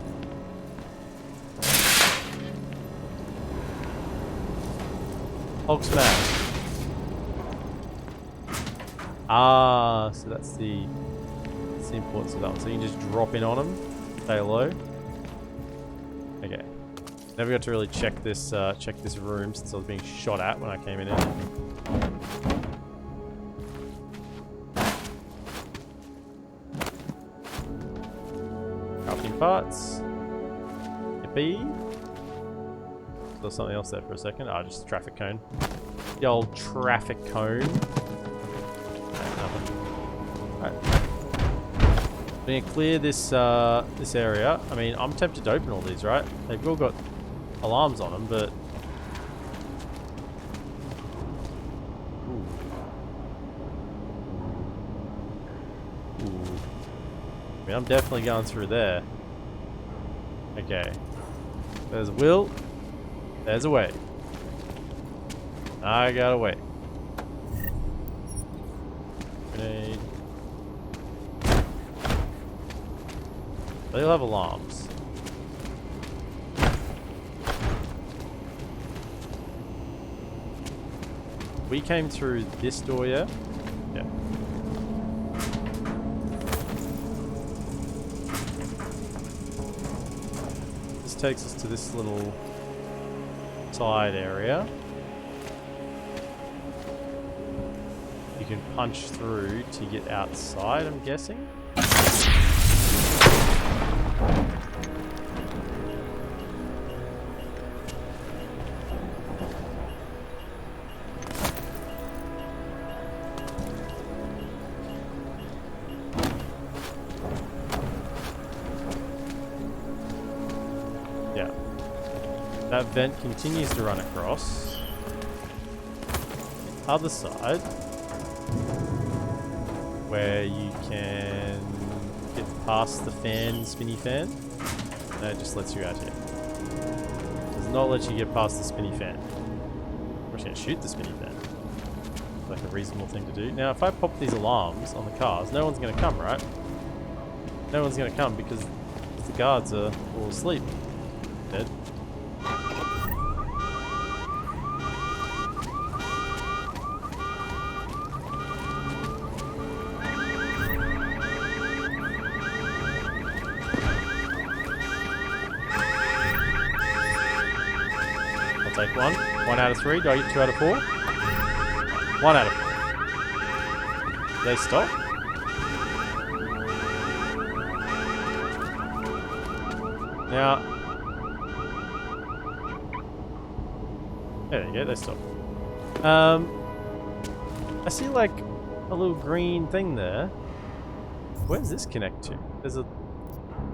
Hulk smash. Ah, so that's the importance of that one. So you can just drop in on them, stay low. Okay. Never got to really check this room since I was being shot at when I came in here. Crafting parts. Yippee. There's something else there for a second. Ah, just a traffic cone. The old traffic cone. Nothing. Alright. I'm gonna clear this this area. I mean, I'm tempted to open all these, right? They've all got alarms on them, but ooh. Ooh. I mean, I'm definitely going through there. Okay. There's a will. There's a way. I gotta wait. Grenade. They'll have alarms. We came through this door, yeah? Yeah. This takes us to this little side area. You can punch through to get outside, I'm guessing. Yeah. That vent continues to run across. The other side, where you can get past the fan, spinny fan. No, it just lets you out here. Does not let you get past the spinny fan. I'm just going to shoot the spinny fan. Like a reasonable thing to do. Now, if I pop these alarms on the cars, no one's going to come, right? No one's going to come because the guards are all asleep. Dead. Take one. 1 out of 3. Do I get 2 out of 4? 1 out of 4. They stop? Now... There you go, they stop. I see like a little green thing there. Where does this connect to? There's a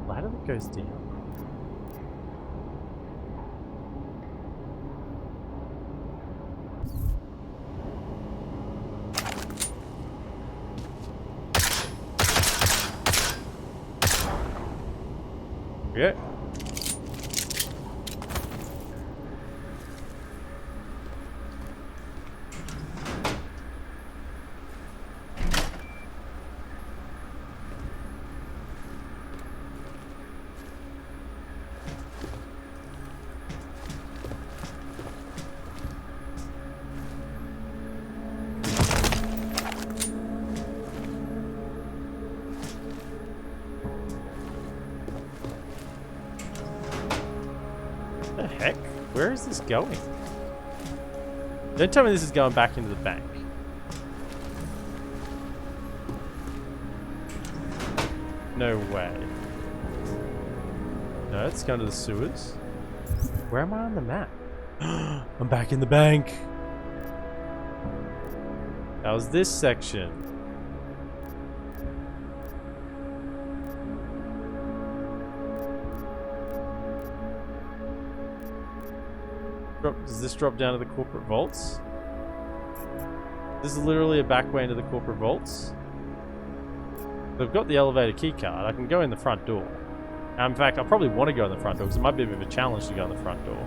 ladder that goes down. Yeah. The heck? Where is this going? Don't tell me this is going back into the bank. No way. No, it's going to the sewers. Where am I on the map? I'm back in the bank. That was this section. Does this drop down to the corporate vaults? This is literally a back way into the corporate vaults. I've got the elevator keycard. I can go in the front door. In fact, I probably want to go in the front door because it might be a bit of a challenge to go in the front door.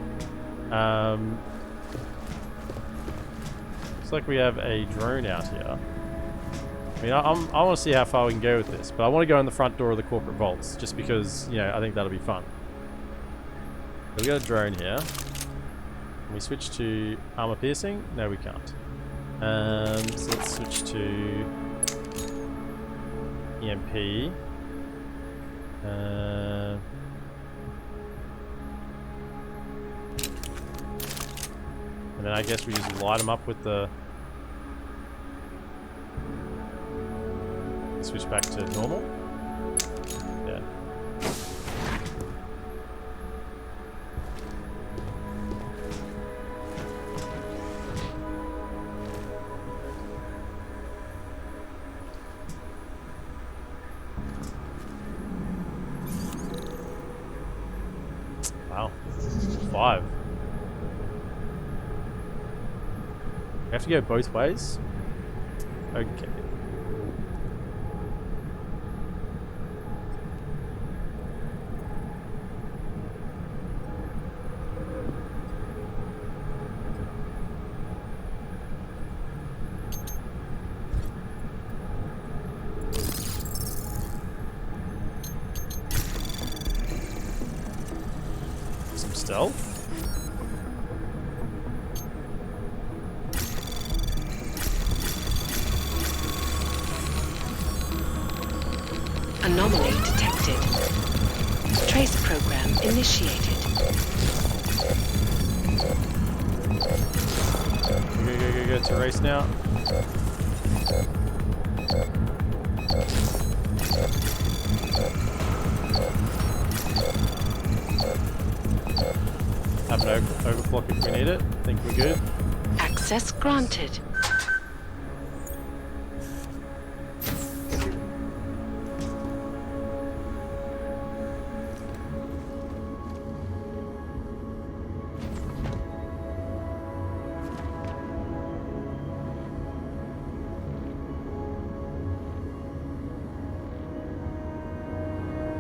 Looks like we have a drone out here. I mean, I want to see how far we can go with this, but I want to go in the front door of the corporate vaults just because, you know, I think that'll be fun. So we got a drone here. Can we switch to armor piercing? No, we can't. So let's switch to EMP. And then I guess we just light them up with the... Switch back to normal. Yeah. Wow. 5. We have to go both ways? Okay. Some stealth. Anomaly detected. Trace program initiated. Go to race now. Have an overclock if we need it. I think we're good. Access granted.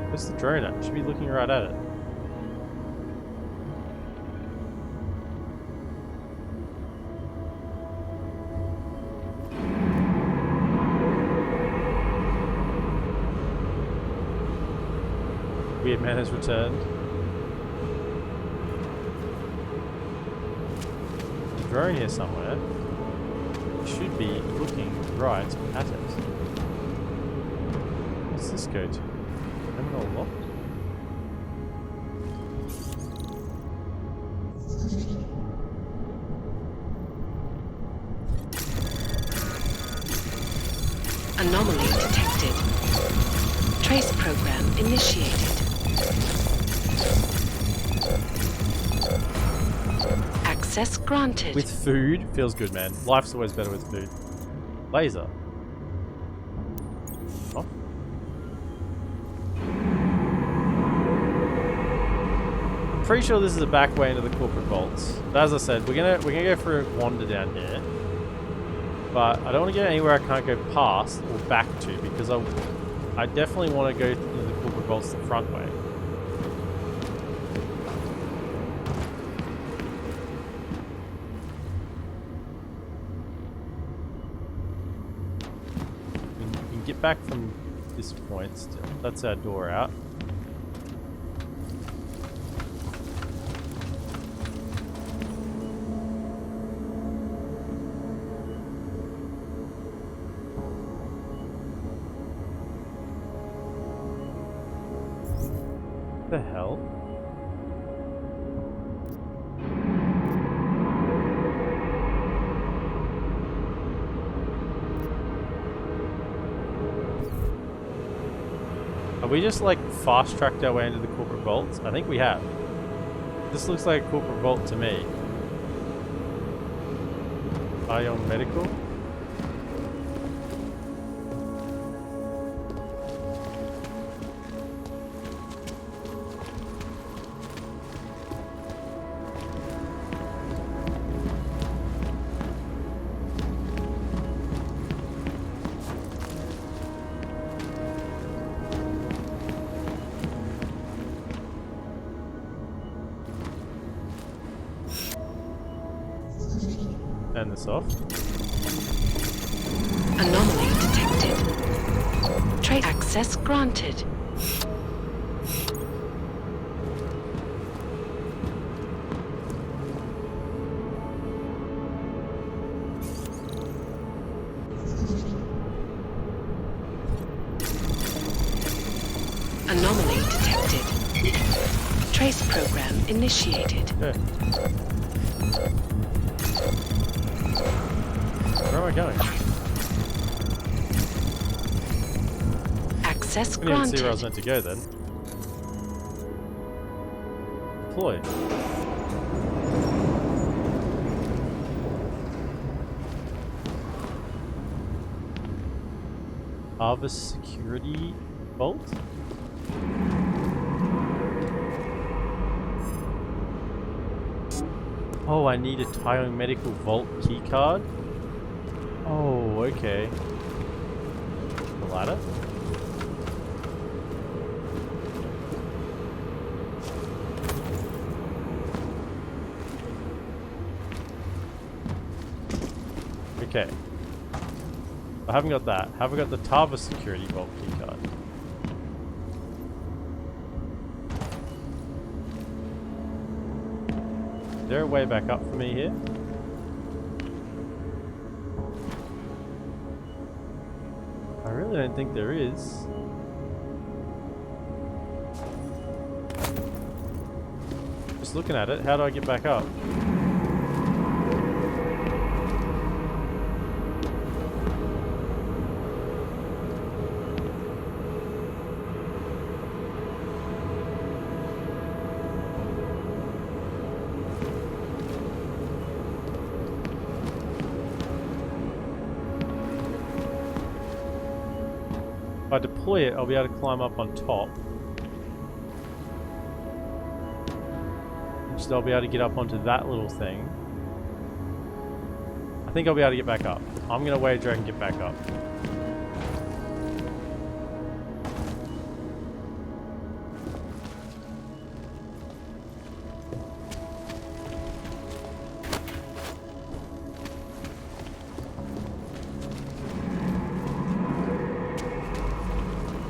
Where's the drone at? Should be looking right at it. Weird man has returned. There's a drone here somewhere. It should be looking right at it. What's this go to? Terminal locked? Anomaly detected. Trace program initiated. Access granted. With food? Feels good, man. Life's always better with food. Laser. Oh. Pretty sure this is a back way into the corporate vaults. But as I said, we're gonna go for a wander down here. But I don't want to go anywhere I can't go past or back to, because I definitely want to go into the corporate vaults the front way. We can get back from this point still. That's our door out. The hell? Have we just like fast tracked our way into the corporate vaults? I think we have. This looks like a corporate vault to me. Ion Medical? Turn this off. Anomaly detected. Trace access granted. Anomaly detected. Trace program initiated. Okay. Where am I going? Access I didn't even see where I granted. was meant to go then. Deploy. Harvest security vault? Oh, I need a Tyone Medical Vault keycard? Oh, okay. The ladder? Okay. I haven't got that. Have I got the Tava Security Vault keycard? Is there a way back up for me here? I really don't think there is. Just looking at it, how do I get back up? If I deploy it, I'll be able to climb up on top. Which I'll be able to get up onto that little thing. I think I'll be able to get back up. I'm going to wager I can get back up.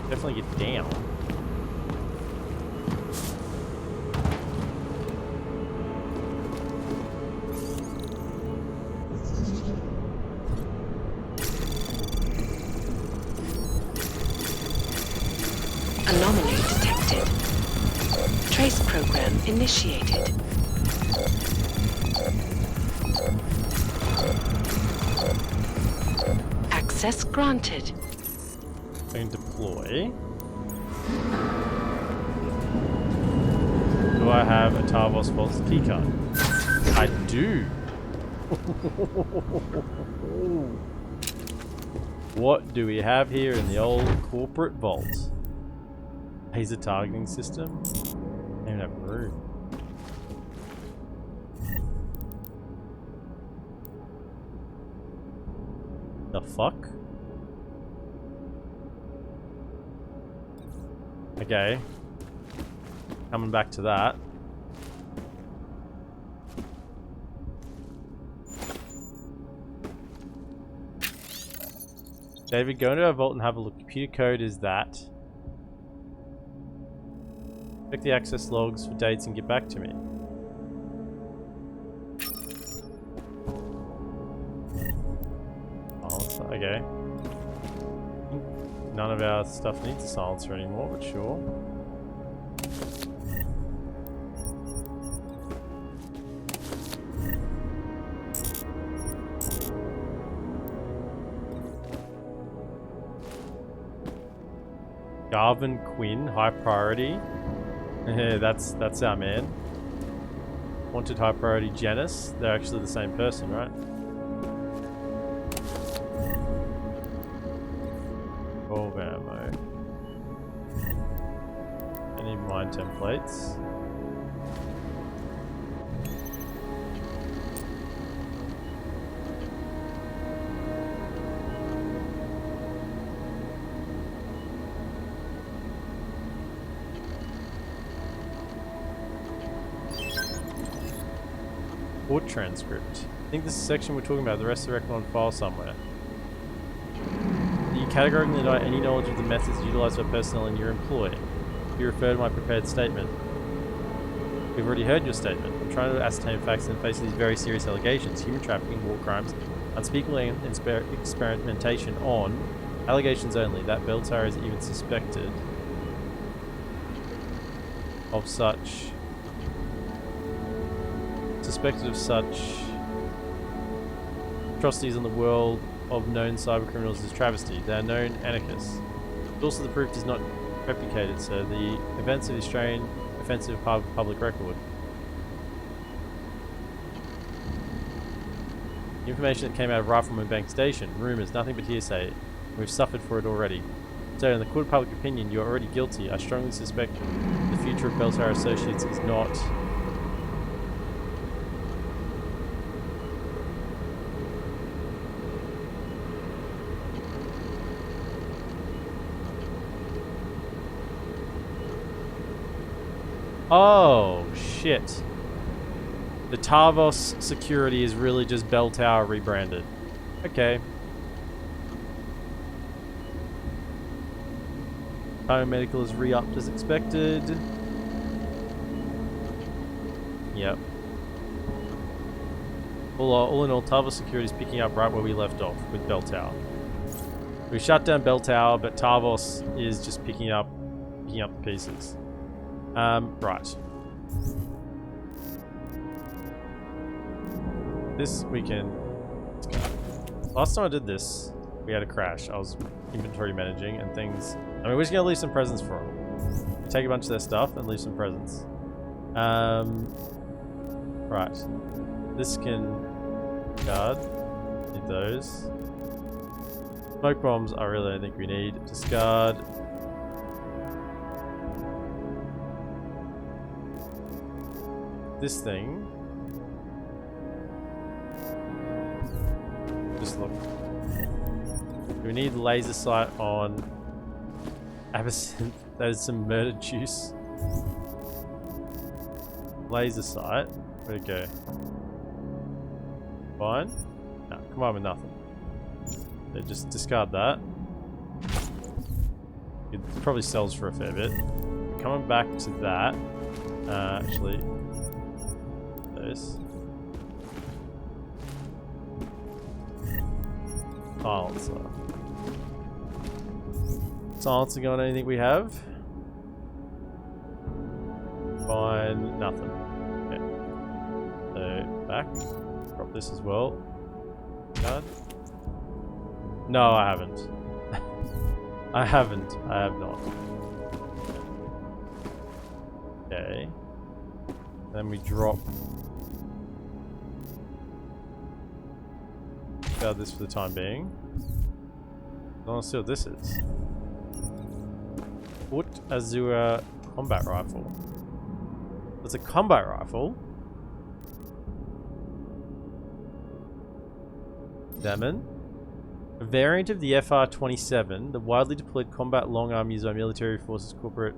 Definitely get down. Anomaly detected. Trace program initiated. Access granted. I can deploy. Do I have a Tarvos Vault's keycard? I do. What do we have here in the old corporate vault? Laser targeting system? I don't even have room. The fuck? Okay. Coming back to that. David, go into our vault and have a look. Computer code is that. Check the access logs for dates and get back to me. Silencer, okay. None of our stuff needs a silencer anymore, but sure. Garvin Quinn, high priority. that's our man. Wanted high priority Janice. They're actually the same person, right? Revolver ammo. Any mine templates? Court transcript. I think this is the section we're talking about. The rest of the record on file somewhere. You categorically deny any knowledge of the methods utilized by personnel in your employ. You refer to my prepared statement. We've already heard your statement. I'm trying to ascertain facts in the face of these very serious allegations. Human trafficking, war crimes, unspeakable experimentation on allegations only. That bell tower is even suspected of such atrocities on the world of known cybercriminals as travesty. They are known anarchists. Also, the proof is not replicated, so the events of the Australian offensive public record. The information that came out of Rifleman Bank Station, rumours, nothing but hearsay. We've suffered for it already. So, in the court of public opinion, you are already guilty. I strongly suspect the future of Bell Tower Associates is not. Oh, shit. The Tarvos security is really just Bell Tower rebranded. Okay. Biomedical is re-upped as expected. Yep. All in all, Tarvos security is picking up right where we left off with Bell Tower. We shut down Bell Tower, but Tarvos is just picking up the pieces. Right. This we can... Last time I did this, we had a crash. I was inventory managing and things... I mean, we're just gonna leave some presents for them. Take a bunch of their stuff and leave some presents. Right. This can... guard. Need those. Smoke bombs I really don't think we need. Discard. This thing. Just look. We need laser sight on absinthe. That is some murdered juice. Laser sight. Where'd it go? Fine. No, come on with nothing. So just discard that. It probably sells for a fair bit. Coming back to that. Actually. This. Silencer. Silencer got anything we have? Fine, nothing. Okay. So, back. Drop this as well. Card. No, I haven't. I haven't. I have not. Okay. Then we drop. Discard this for the time being. I want to see what this is. Foot Azura combat rifle. It's a combat rifle. Examine. A variant of the FR-27, the widely deployed combat long arm used by military forces corporate.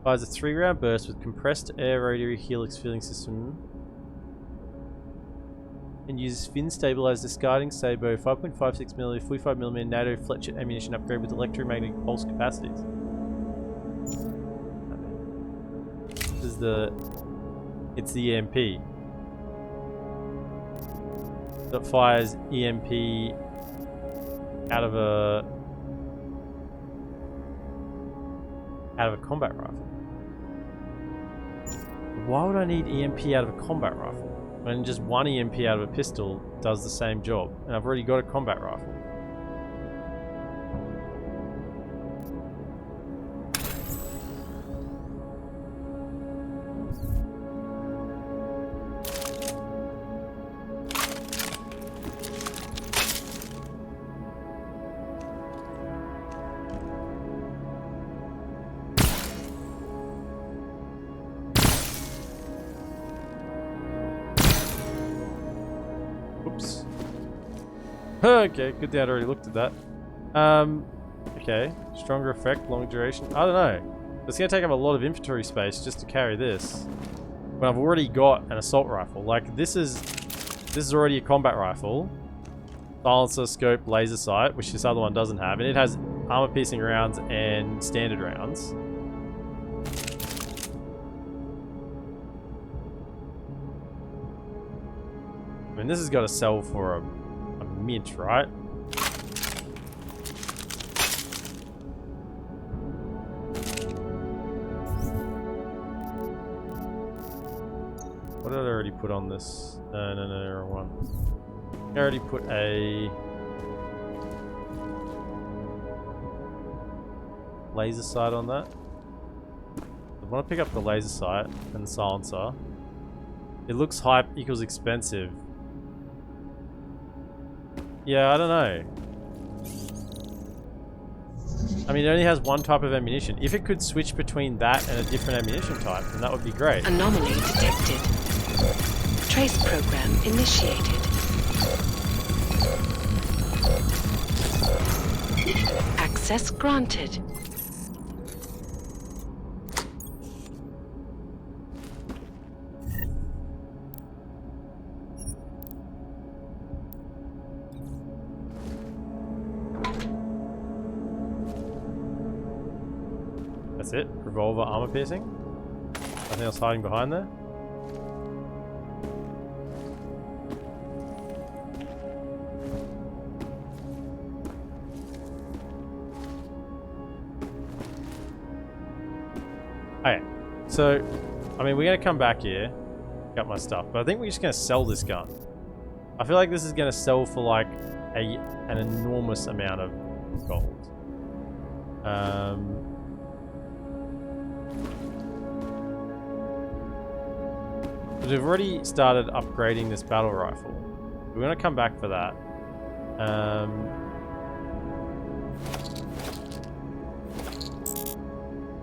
Fires a 3-round burst with compressed air rotary helix filling system. And uses fin stabilized discarding sabot 5.56mm 45mm NATO Fletcher ammunition upgrade with electromagnetic pulse capacities. This is it's the EMP. That fires EMP out of a combat rifle. Why would I need EMP out of a combat rifle when just one EMP out of a pistol does the same job and I've already got a combat rifle? Oops. Okay, good thing I'd already looked at that. Okay. Stronger effect, long duration. I don't know. It's going to take up a lot of inventory space just to carry this. When I've already got an assault rifle. Like, this is already a combat rifle. Silencer, scope, laser sight, which this other one doesn't have. And it has armor-piercing rounds and standard rounds. I mean, this has got to sell for a mint, right? What did I already put on this? No, wrong one. I already put a laser sight on that. I want to pick up the laser sight and the silencer. It looks hype equals expensive. Yeah, I don't know. I mean, it only has one type of ammunition. If it could switch between that and a different ammunition type, then that would be great. Anomaly detected. Trace program initiated. Access granted. That's it. Revolver armor piercing. Nothing else hiding behind there. Okay, so I mean, we're gonna come back here, pick up my stuff, but I think we're just gonna sell this gun. I feel like this is gonna sell for like an enormous amount of gold. But we've already started upgrading this battle rifle. We're gonna come back for that.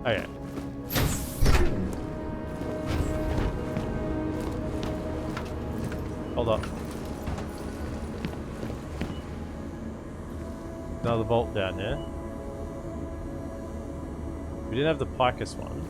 Okay. Hold up. Another bolt down here. We didn't have the Picus one.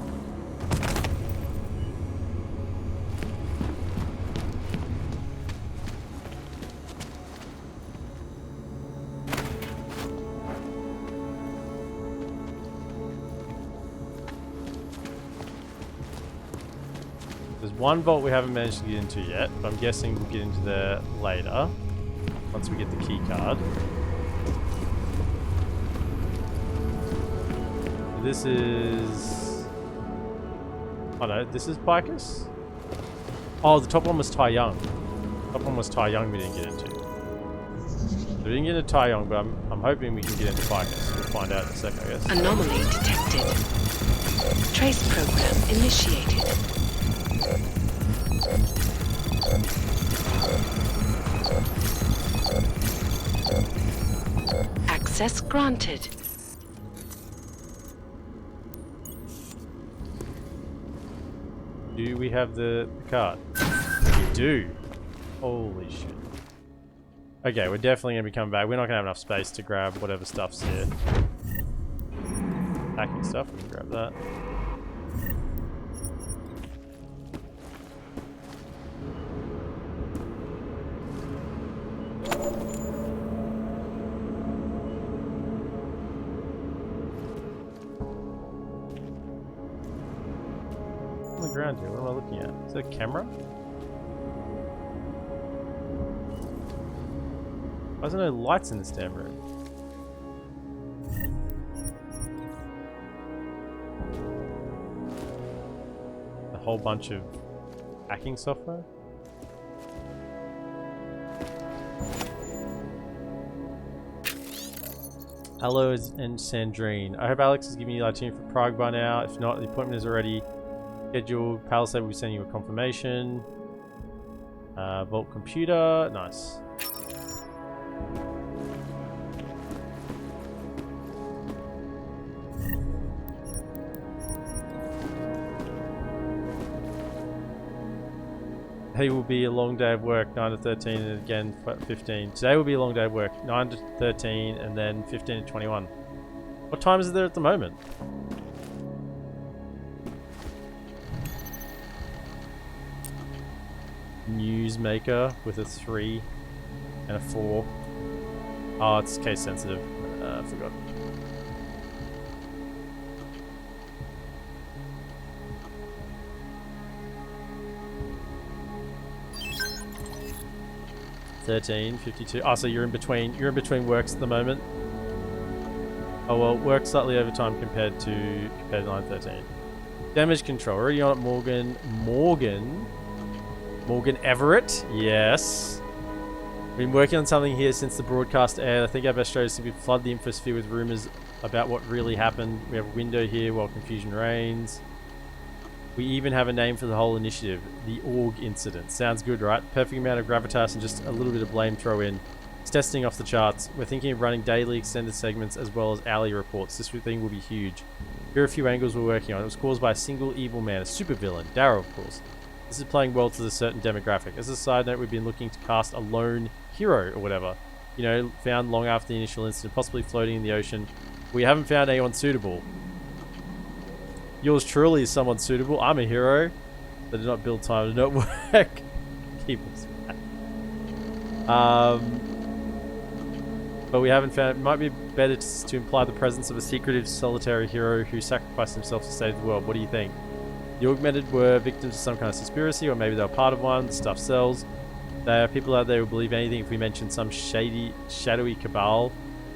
There's one vault we haven't managed to get into yet, but I'm guessing we'll get into there later, once we get the key card. This is... Oh no, this is Picus? Oh, the top one was Tai Young. The top one was Tai Young we didn't get into. We didn't get into Taeyong, but I'm hoping we can get into Ficus. We'll find out in a second, I guess. Anomaly detected. Trace program initiated. Access granted. Do we have the card? We do. Holy shit. Okay, we're definitely going to be coming back. We're not going to have enough space to grab whatever stuff's here. Hacking stuff, we can grab that. On the ground here, what am I looking at? Is that a camera? Why is there no lights in this damn room? A whole bunch of hacking software? Hello and Sandrine. I hope Alex is giving you the itinerary for Prague by now. If not, the appointment is already scheduled. Palisade will be sending you a confirmation. Vault computer. Nice. Today will be a long day of work, 9 to 13 and again 15. Today will be a long day of work, 9 to 13 and then 15 to 21. What time is it there at the moment? Newsmaker with a 3 and a 4. Oh, it's case sensitive. I forgot. $13.52. Oh, so you're in between works at the moment. Oh well, work slightly overtime compared to 9:13. Damage control. Already on it, Morgan Everett. Yes. Been working on something here since the broadcast aired. I think our best strategy is to flood the infosphere with rumors about what really happened. We have a window here while confusion reigns. We even have a name for the whole initiative, the Org Incident. Sounds good, right? Perfect amount of gravitas and just a little bit of blame throw in. It's testing off the charts. We're thinking of running daily extended segments as well as hourly reports. This thing will be huge. Here are a few angles we're working on. It was caused by a single evil man, a supervillain, Darrow of course. This is playing well to a certain demographic. As a side note, we've been looking to cast a lone hero or whatever. You know, found long after the initial incident, possibly floating in the ocean. We haven't found anyone suitable. Yours truly is someone suitable. I'm a hero. They did not build time, did not work. Keep us but we haven't found. It might be better to imply the presence of a secretive, solitary hero who sacrificed himself to save the world. What do you think? The augmented were victims of some kind of conspiracy, or maybe they were part of one. The stuff sells. There are people out there who believe anything if we mention some shadowy cabal.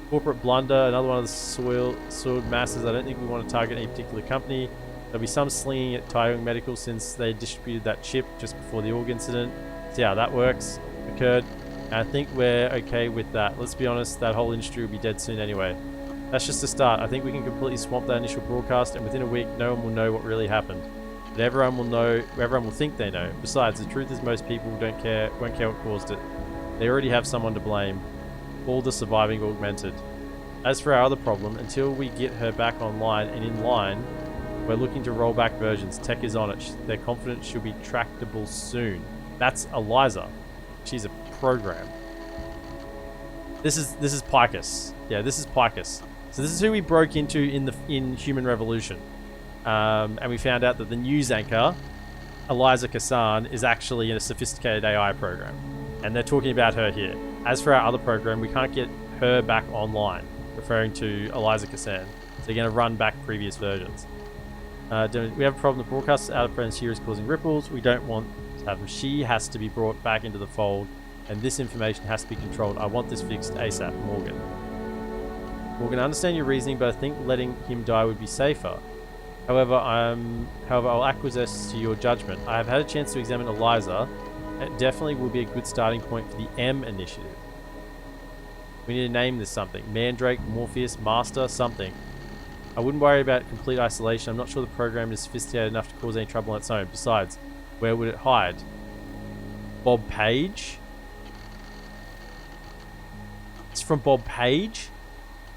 Corporate blunder, another one of the soiled masses. I don't think we want to target any particular company. There'll be some slinging at Taeyong Medical since they distributed that chip just before the org incident. See how that works. Occurred. And I think we're okay with that. Let's be honest, that whole industry will be dead soon anyway. That's just a start. I think we can completely swamp that initial broadcast, and within a week, no one will know what really happened. But everyone will know. Everyone will think they know. Besides, the truth is most people won't care what caused it. They already have someone to blame. All the surviving augmented. As for our other problem, until we get her back online and in line, we're looking to roll back versions. Tech is on it. They're confident she'll be tractable soon. That's Eliza. She's a program. This is Picus. Yeah, this is Picus. So this is who we broke into in Human Revolution, and we found out that the news anchor, Eliza Kassan, is actually in a sophisticated AI program, and they're talking about her here. As for our other program, we can't get her back online, referring to Eliza Kassan. So they're going to run back previous versions. We have a problem. The broadcast out of friends here is causing ripples. We don't want to have them. She has to be brought back into the fold, and this information has to be controlled. I want this fixed ASAP, Morgan. Morgan, I understand your reasoning, but I think letting him die would be safer. However, I'll acquiesce to your judgment. I have had a chance to examine Eliza. It definitely will be a good starting point for the M initiative. We need to name this something. Mandrake, Morpheus, Master, something. I wouldn't worry about complete isolation. I'm not sure the program is sophisticated enough to cause any trouble on its own. Besides, where would it hide? Bob Page? It's from Bob Page?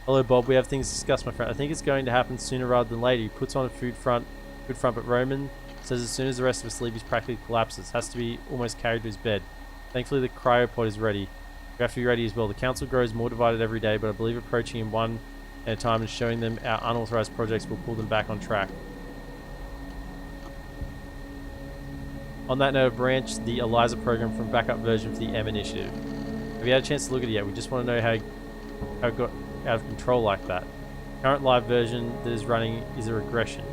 Hello Bob, we have things to discuss, my friend. I think it's going to happen sooner rather than later. He puts on a food front, but Roman says as soon as the rest of us leave, he practically collapses. Has to be almost carried to his bed. Thankfully, the cryopod is ready. We have to be ready as well. The council grows more divided every day, but I believe approaching him one at a time and showing them our unauthorized projects will pull them back on track. On that note, branch the ELIZA program from backup version for the M initiative. Have you had a chance to look at it yet? We just want to know how it got out of control like that. Current live version that is running is a regression.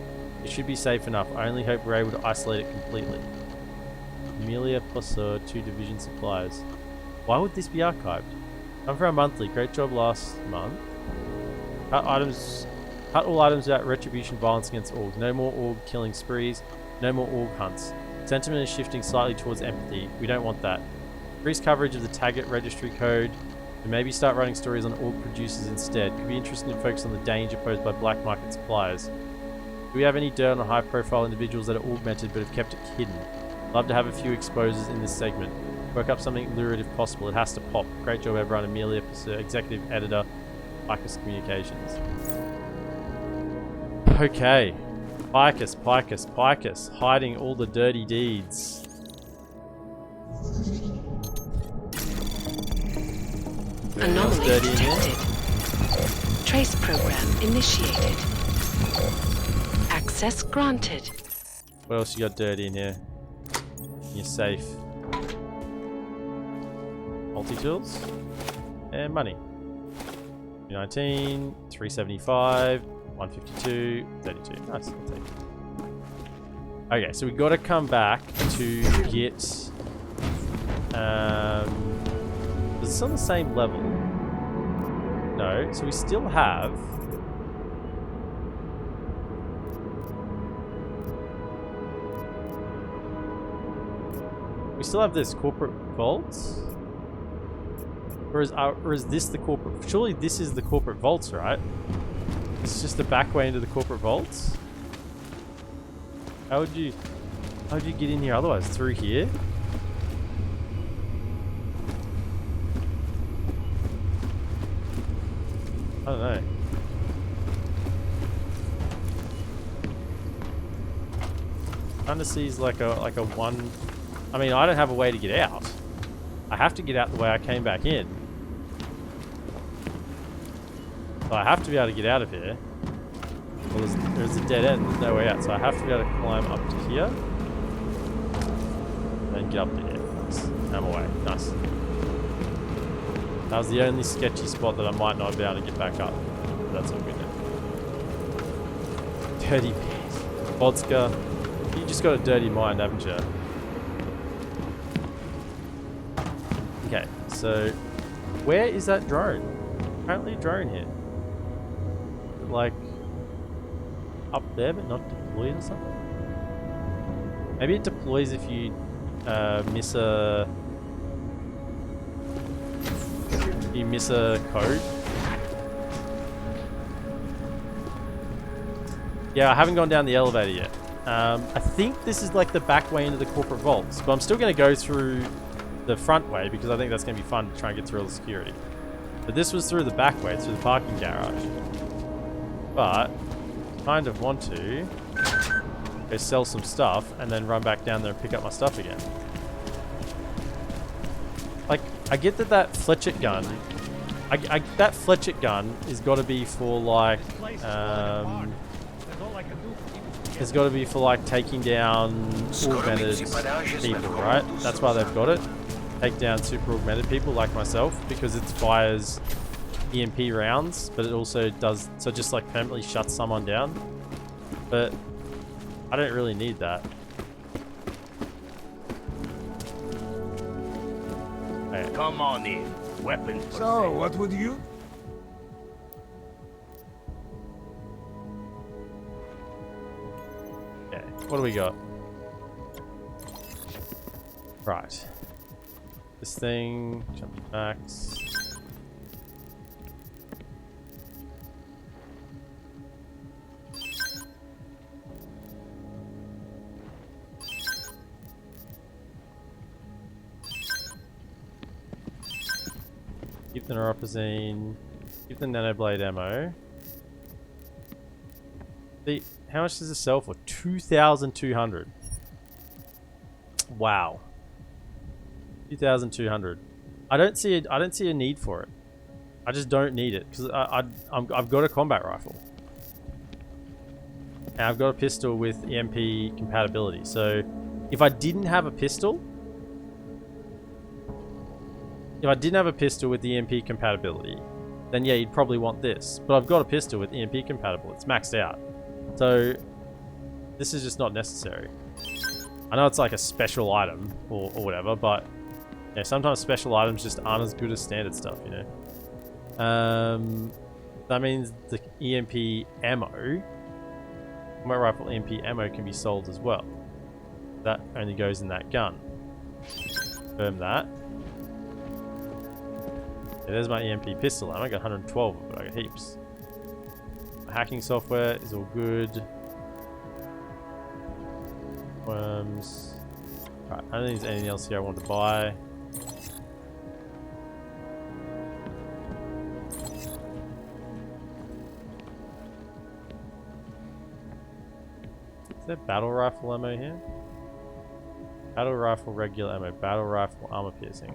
It should be safe enough. I only hope we're able to isolate it completely. Amelia Posseur, 2 division supplies. Why would this be archived? Come for our monthly. Great job last month. Cut all items without retribution, violence against org. No more org killing sprees. No more org hunts. Sentiment is shifting slightly towards empathy. We don't want that. Increase coverage of the Taggart registry code. And maybe start writing stories on org producers instead. Could be interested in focus on the danger posed by black market suppliers. Do we have any dirt on high profile individuals that are augmented but have kept it hidden? Love to have a few exposures in this segment. Work up something lurid if possible. It has to pop. Great job everyone. Amelia, executive editor, Picus Communications. Okay. Picus. Hiding all the dirty deeds. Anomaly detected. Trace program initiated. Access granted. What else you got dirty in here? You're safe. Multi-tools. And money. 219, 375, 152, 32. Nice, I'll take it. Okay, so we got to come back to get... is this on the same level? No, so we still have... We still have this corporate vaults? Or is this the corporate... Surely this is the corporate vaults, right? It's just the back way into the corporate vaults? How would you get in here otherwise? Through here? I don't know. Kinda sees like a one... I mean, I don't have a way to get out. I have to get out the way I came back in. So I have to be able to get out of here. Well, there's a dead end, there's no way out. So I have to be able to climb up to here. And get up to here. Nice. I'm away. Nice. That was the only sketchy spot that I might not be able to get back up. But that's all good now. Dirty vodka. You just got a dirty mind, haven't you? Okay, so where is that drone? Apparently a drone here. Like up there but not deployed or something? Maybe it deploys if you miss a code. Yeah, I haven't gone down the elevator yet. I think this is like the back way into the corporate vaults, but I'm still going to go through the front way because I think that's going to be fun to try and get through all the security. But this was through the back way, through the parking garage. But I kind of want to go sell some stuff and then run back down there and pick up my stuff again. Like, I get that Fletcher gun. That Fletcher gun has got to be for like, it's got to be for like taking down augmented people, right? That's why they've got it. Take down super augmented people like myself because it fires EMP rounds, but it also does, so it just like permanently shuts someone down. But I don't really need that. Okay. Come on in. Weapons. So, what would you? Okay, what do we got? Right. This thing, jump to max. the neuropozyne. Give the nanoblade ammo. How much does this sell for? 2,200. Wow. 2,200. I don't see a need for it. I just don't need it because I've got a combat rifle. And I've got a pistol with EMP compatibility. So if I didn't have a pistol, with EMP compatibility, then yeah, you'd probably want this. But I've got a pistol with EMP compatible. It's maxed out. So this is just not necessary. I know it's like a special item or whatever, but yeah, sometimes special items just aren't as good as standard stuff, you know. That means the EMP ammo, combat rifle EMP ammo can be sold as well. That only goes in that gun. Confirm that. Yeah, there's my EMP pistol ammo. I got 112 of it. I got heaps. My hacking software is all good. Worms. Right, I don't think there's anything else here I want to buy. Is there battle rifle ammo here? Battle rifle regular ammo, battle rifle armor piercing.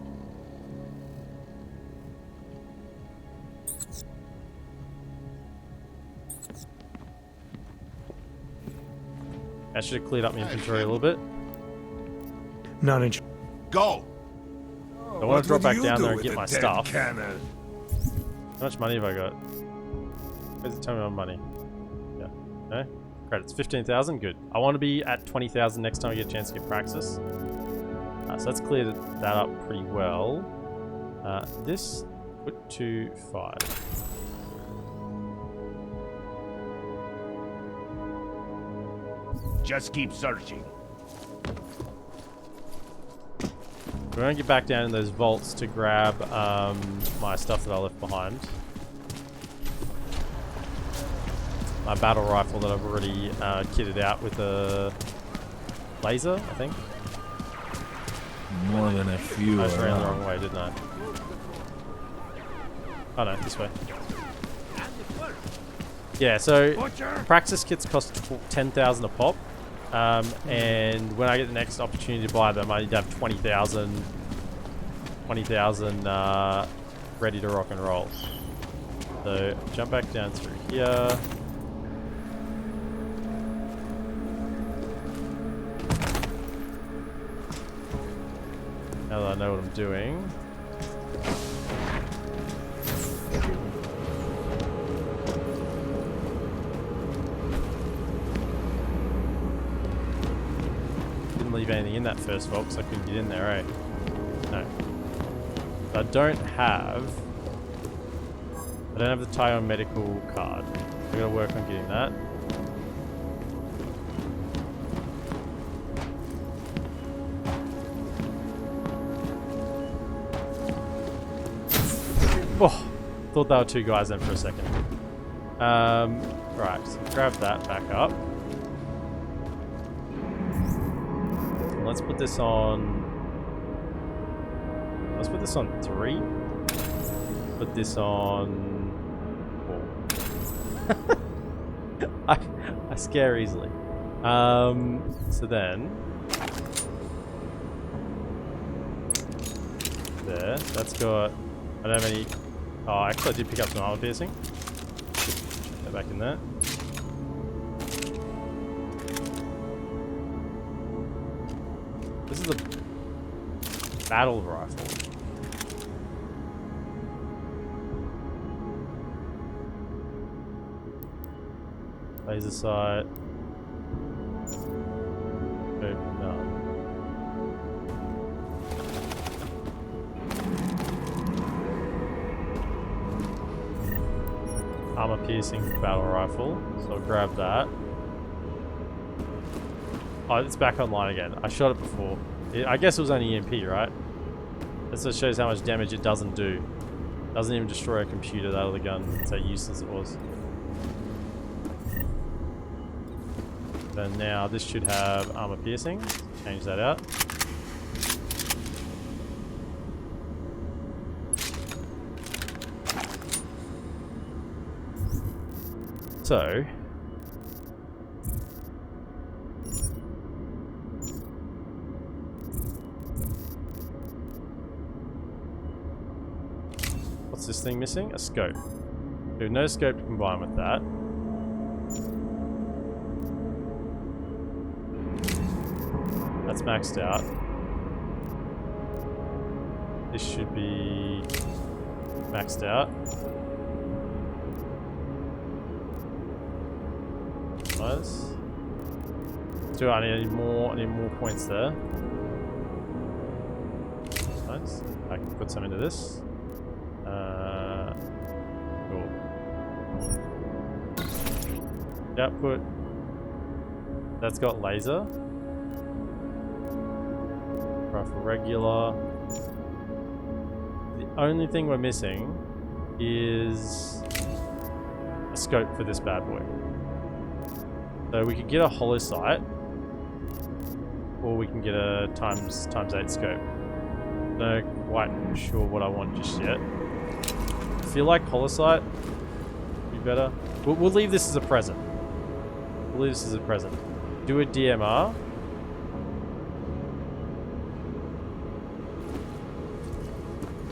That should have cleared up my inventory a little bit. Not in. Go! I want to drop back down there and get my stuff. Cannon? How much money have I got? Where's it telling me my money? Yeah. No? Credits. 15,000? Good. I want to be at 20,000 next time I get a chance to get praxis. So that's cleared that up pretty well. This, put to 5. Just keep searching. We're going to get back down in those vaults to grab my stuff that I left behind. My battle rifle that I've already kitted out with a laser, I think. More than a few. I just ran the wrong way, didn't I? Oh no, this way. Yeah, so praxis kits cost 10,000 a pop. And when I get the next opportunity to buy them, I need to have 20,000 ready to rock and roll. So jump back down through here. Now that I know what I'm doing. Leave anything in that first vault because I couldn't get in there, right? No. I don't have the Taiwan medical card. I gotta work on getting that. Oh, thought there were two guys then for a second. Right, so grab that back up. Let's put this on. Let's put this on 3. Put this on 4. I scare easily. So then there. That's got. I don't have any. Oh, actually, I did pick up some armor piercing. Go back in there. This is a battle rifle. Laser sight. No. Armor piercing battle rifle. So I'll grab that. Oh, it's back online again. I shot it before. I guess it was only EMP, right? This just shows how much damage it doesn't do. Doesn't even destroy a computer, that other gun. That's how useless it was. Then now this should have armor piercing. Change that out. So, what's this thing missing? A scope. We have no scope to combine with that. That's maxed out. This should be maxed out. Nice. So I need more points there. Nice. I can put some into this. Cool. Output. That's got laser. Rifle regular. The only thing we're missing is a scope for this bad boy. So we could get a hollow sight, or we can get a times 8 scope. No, quite sure what I want just yet. I feel like hollow sight would be better. We'll leave this as a present. We'll leave this as a present. Do a DMR.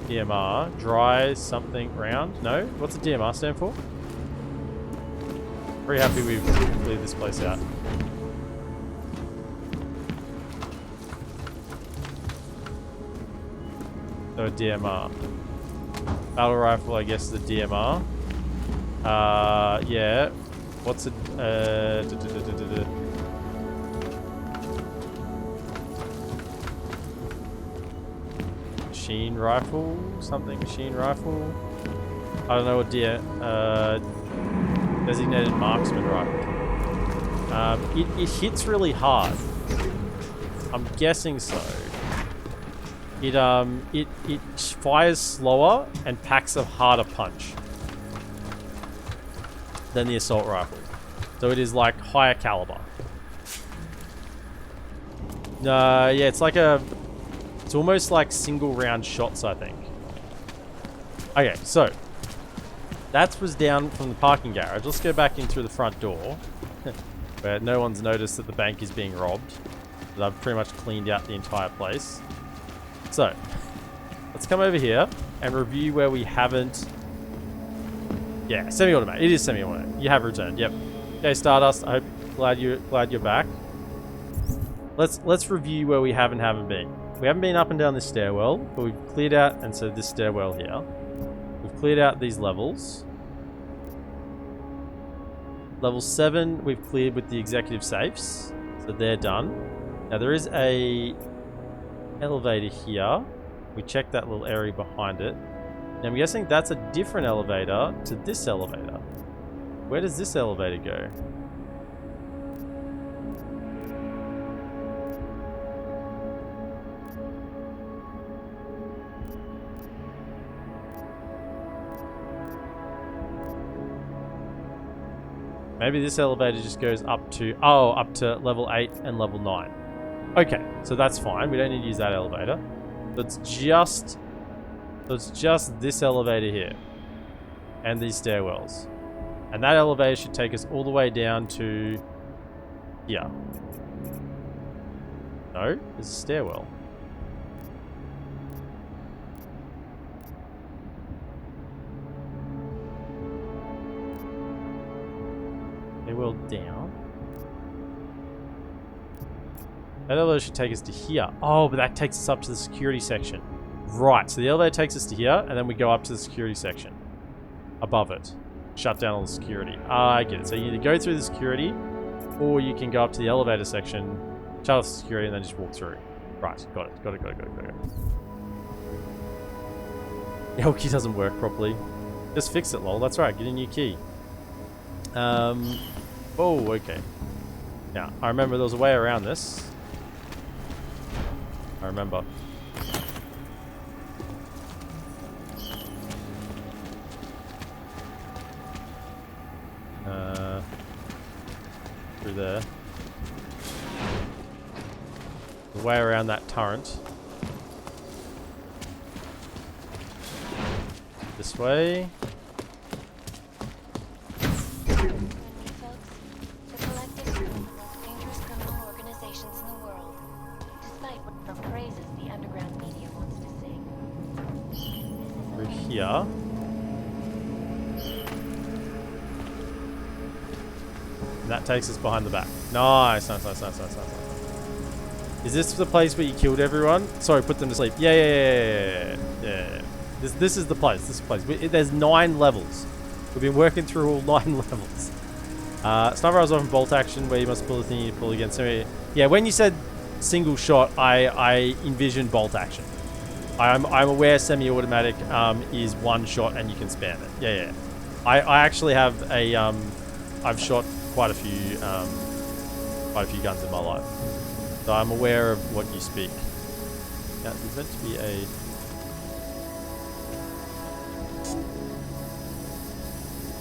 DMR. Dry something round. No? What's the DMR stand for? Very happy we've cleared this place out. So a DMR. Battle rifle, I guess, is a DMR. Yeah. What's a... machine rifle? Something machine rifle? I don't know what designated marksman rifle. It hits really hard. I'm guessing so. It fires slower and packs a harder punch than the assault rifle. So it is like higher caliber. Yeah, it's like it's almost like single round shots, I think. Okay, so that was down from the parking garage. Let's go back in through the front door where no one's noticed that the bank is being robbed. But I've pretty much cleaned out the entire place. So, let's come over here and review where we haven't... Yeah, semi-automatic. It is semi-automatic. You have returned. Yep. Okay, Stardust. I hope glad you're back. Let's review where we haven't been. We haven't been up and down this stairwell, but we've cleared out, and so this stairwell here. We've cleared out these levels. Level 7 we've cleared with the executive safes, so they're done. Now there is a elevator here. We checked that little area behind it. Now I'm guessing that's a different elevator to this elevator. Where does this elevator go? Maybe this elevator just goes up to level 8 and level 9. Okay, so that's fine. We don't need to use that elevator. It's just this elevator here and these stairwells. And that elevator should take us all the way down to here. No, there's a stairwell. Stairwell down. That elevator should take us to here. Oh, but that takes us up to the security section. Right, so the elevator takes us to here, and then we go up to the security section. Above it. Shut down all the security. I get it. So you either go through the security, or you can go up to the elevator section, shut off the security, and then just walk through. Right, got it. Got it. The old key doesn't work properly. Just fix it, lol. That's right, get a new key. Oh, okay. Now, I remember there was a way around this. I remember. Through there. The way around that turret. This way. augmentations in the world, despite what praises the underground media wants to sing. We're here. And that takes us behind the back. Nice, nice, nice, nice, nice, nice, nice. Is this the place where you killed everyone? Sorry, put them to sleep. Yeah. This is the place. This is the place. There's 9 levels. We've been working through all 9 levels. Sniper rifles often bolt action where you must pull the thing you pull against. So, yeah, when you said single shot, I envisioned bolt action. I'm aware semi-automatic is one shot and you can spam it. Yeah. I actually have a I've shot quite a few guns in my life, so I'm aware of what you speak. Now, there's meant to be a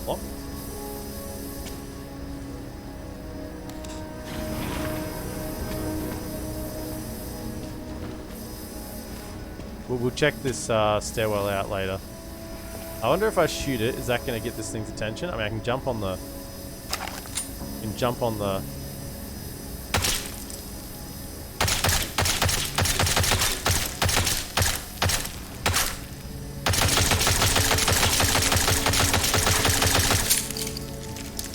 lock. We'll check this stairwell out later. I wonder if I shoot it, is that going to get this thing's attention? I mean, I can jump on the...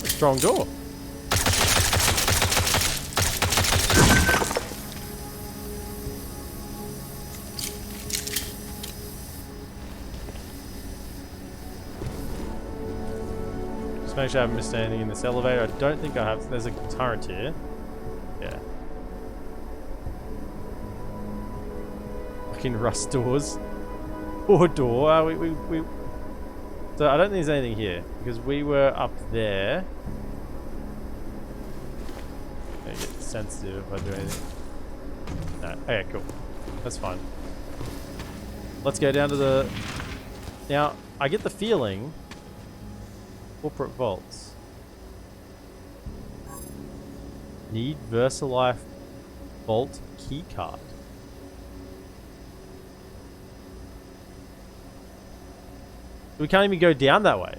A strong door. Make sure I haven't missed anything in this elevator. I don't think I have. There's a turret here. Yeah. Fucking rust doors. Or door. So I don't think there's anything here because we were up there. I get sensitive if I do anything. No. Okay, cool. That's fine. Let's go down to the. Now I get the feeling. Corporate vaults. Need VersaLife vault keycard. We can't even go down that way.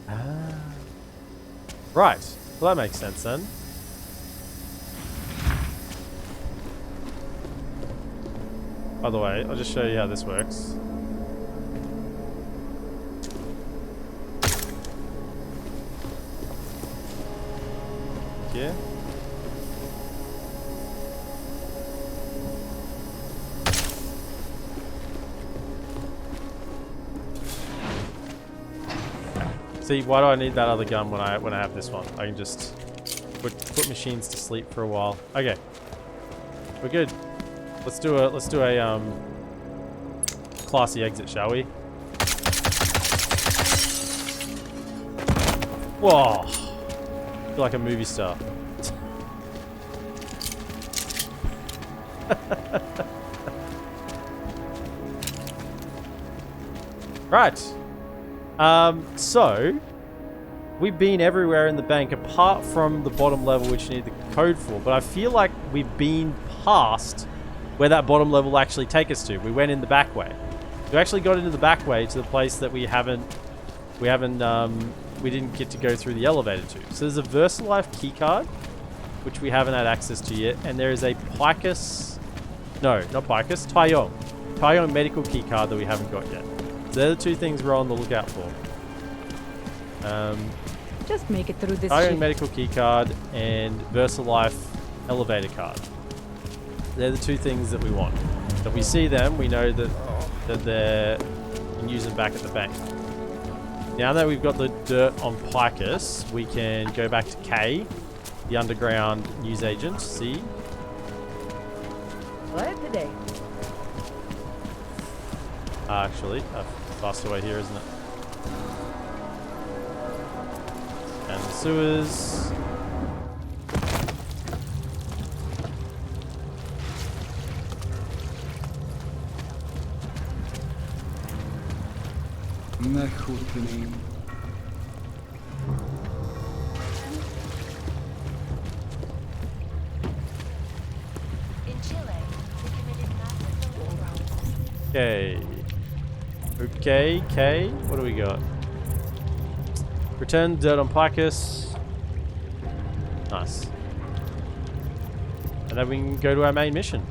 Ah. Right. Well, that makes sense then. By the way, I'll just show you how this works. Yeah. See, why do I need that other gun when I have this one? I can just put machines to sleep for a while. Okay, we're good. Let's do a classy exit, shall we? Whoa. I feel like a movie star. Right. So we've been everywhere in the bank apart from the bottom level, which you need the code for. But I feel like we've been past where that bottom level will actually take us to. We went in the back way. We actually got into the back way to the place that we didn't get to go through the elevator to. So there's a VersaLife keycard, which we haven't had access to yet, and there is a Tyong medical keycard that we haven't got yet. So they're the two things we're on the lookout for. Just make it through this Tyong shift. medical keycard and VersaLife elevator card. They're the two things that we want. So if we see them, we know that we can use them back at the bank. Now that we've got the dirt on Picus, we can go back to K, the underground news agent, see? What today? Actually, faster way here, isn't it? And the sewers. Nechutný. In Chile, they committed massive crimes. Okay. Okay, K. What do we got? Return dirt on Picus. Nice. And then we can go to our main mission.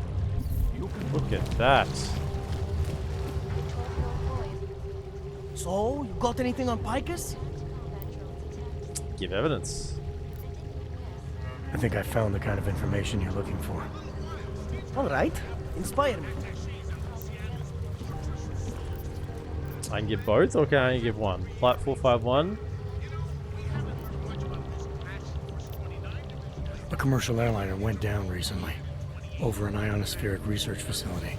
Look at that. So, you got anything on Picus? Give evidence. I think I found the kind of information you're looking for. Alright, inspire me. I can give both, or can I only give one? Flight 451. A commercial airliner went down recently, over an ionospheric research facility.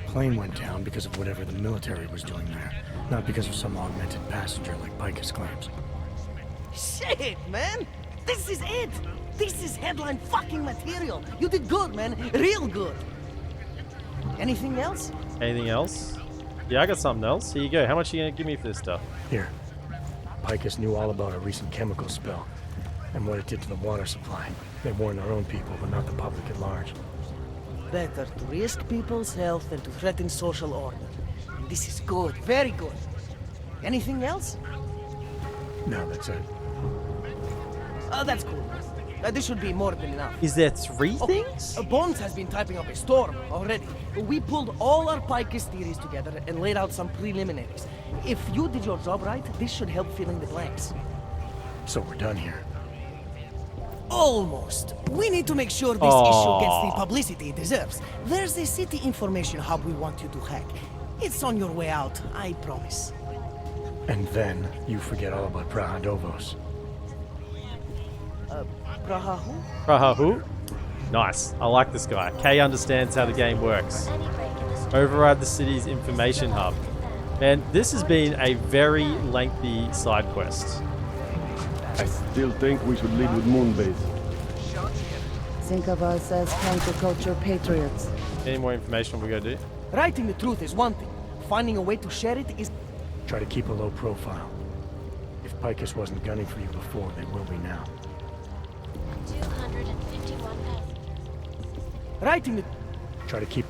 Plane went down because of whatever the military was doing there, not because of some augmented passenger like Picus claims. Shit, man! This is it! This is headline fucking material! You did good, man! Real good! Anything else? Anything else? Yeah, I got something else. Here you go. How much are you gonna give me for this stuff? Here. Picus knew all about a recent chemical spill, and what it did to the water supply. They warned our own people, but not the public at large. Better to risk people's health than to threaten social order. This is good, very good. Anything else? No, that's it. That's cool. This should be more than enough. Is there 3 things? Bones has been typing up a storm already. We pulled all our Picus theories together and laid out some preliminaries. If you did your job right, this should help fill in the blanks. So we're done here. Almost. We need to make sure this issue gets the publicity it deserves. There's a city information hub we want you to hack. It's on your way out, I promise. And then you forget all about Praha-Dovos. Praha who? Praha who? Nice. I like this guy. Kay understands how the game works. Override the city's information hub. Man, this has been a very lengthy side quest. I still think we should lead with Moonbase. Think of us as counterculture patriots. Any more information we gotta do? Writing the truth is one thing. Finding a way to share it is... Try to keep a low profile. If Picus wasn't gunning for you before, they will be now. 251 passengers. Writing the... Try to keep...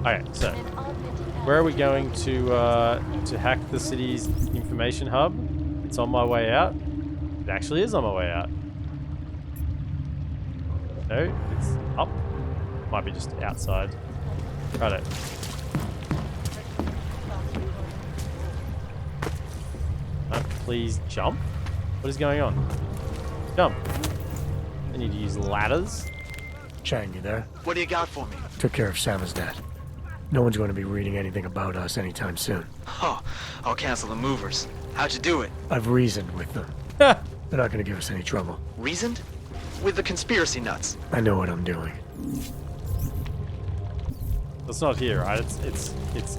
Okay, so... Where are we going to hack the city's information hub? It's on my way out. It actually is on my way out. No, it's up. Might be just outside. Righto. Please jump. What is going on? Jump. I need to use ladders. Chang, you there? What do you got for me? Took care of Samizdat. No one's going to be reading anything about us anytime soon. Oh, I'll cancel the movers. How'd you do it? I've reasoned with them. They're not going to give us any trouble. Reasoned? With the conspiracy nuts. I know what I'm doing. It's not here, right? It's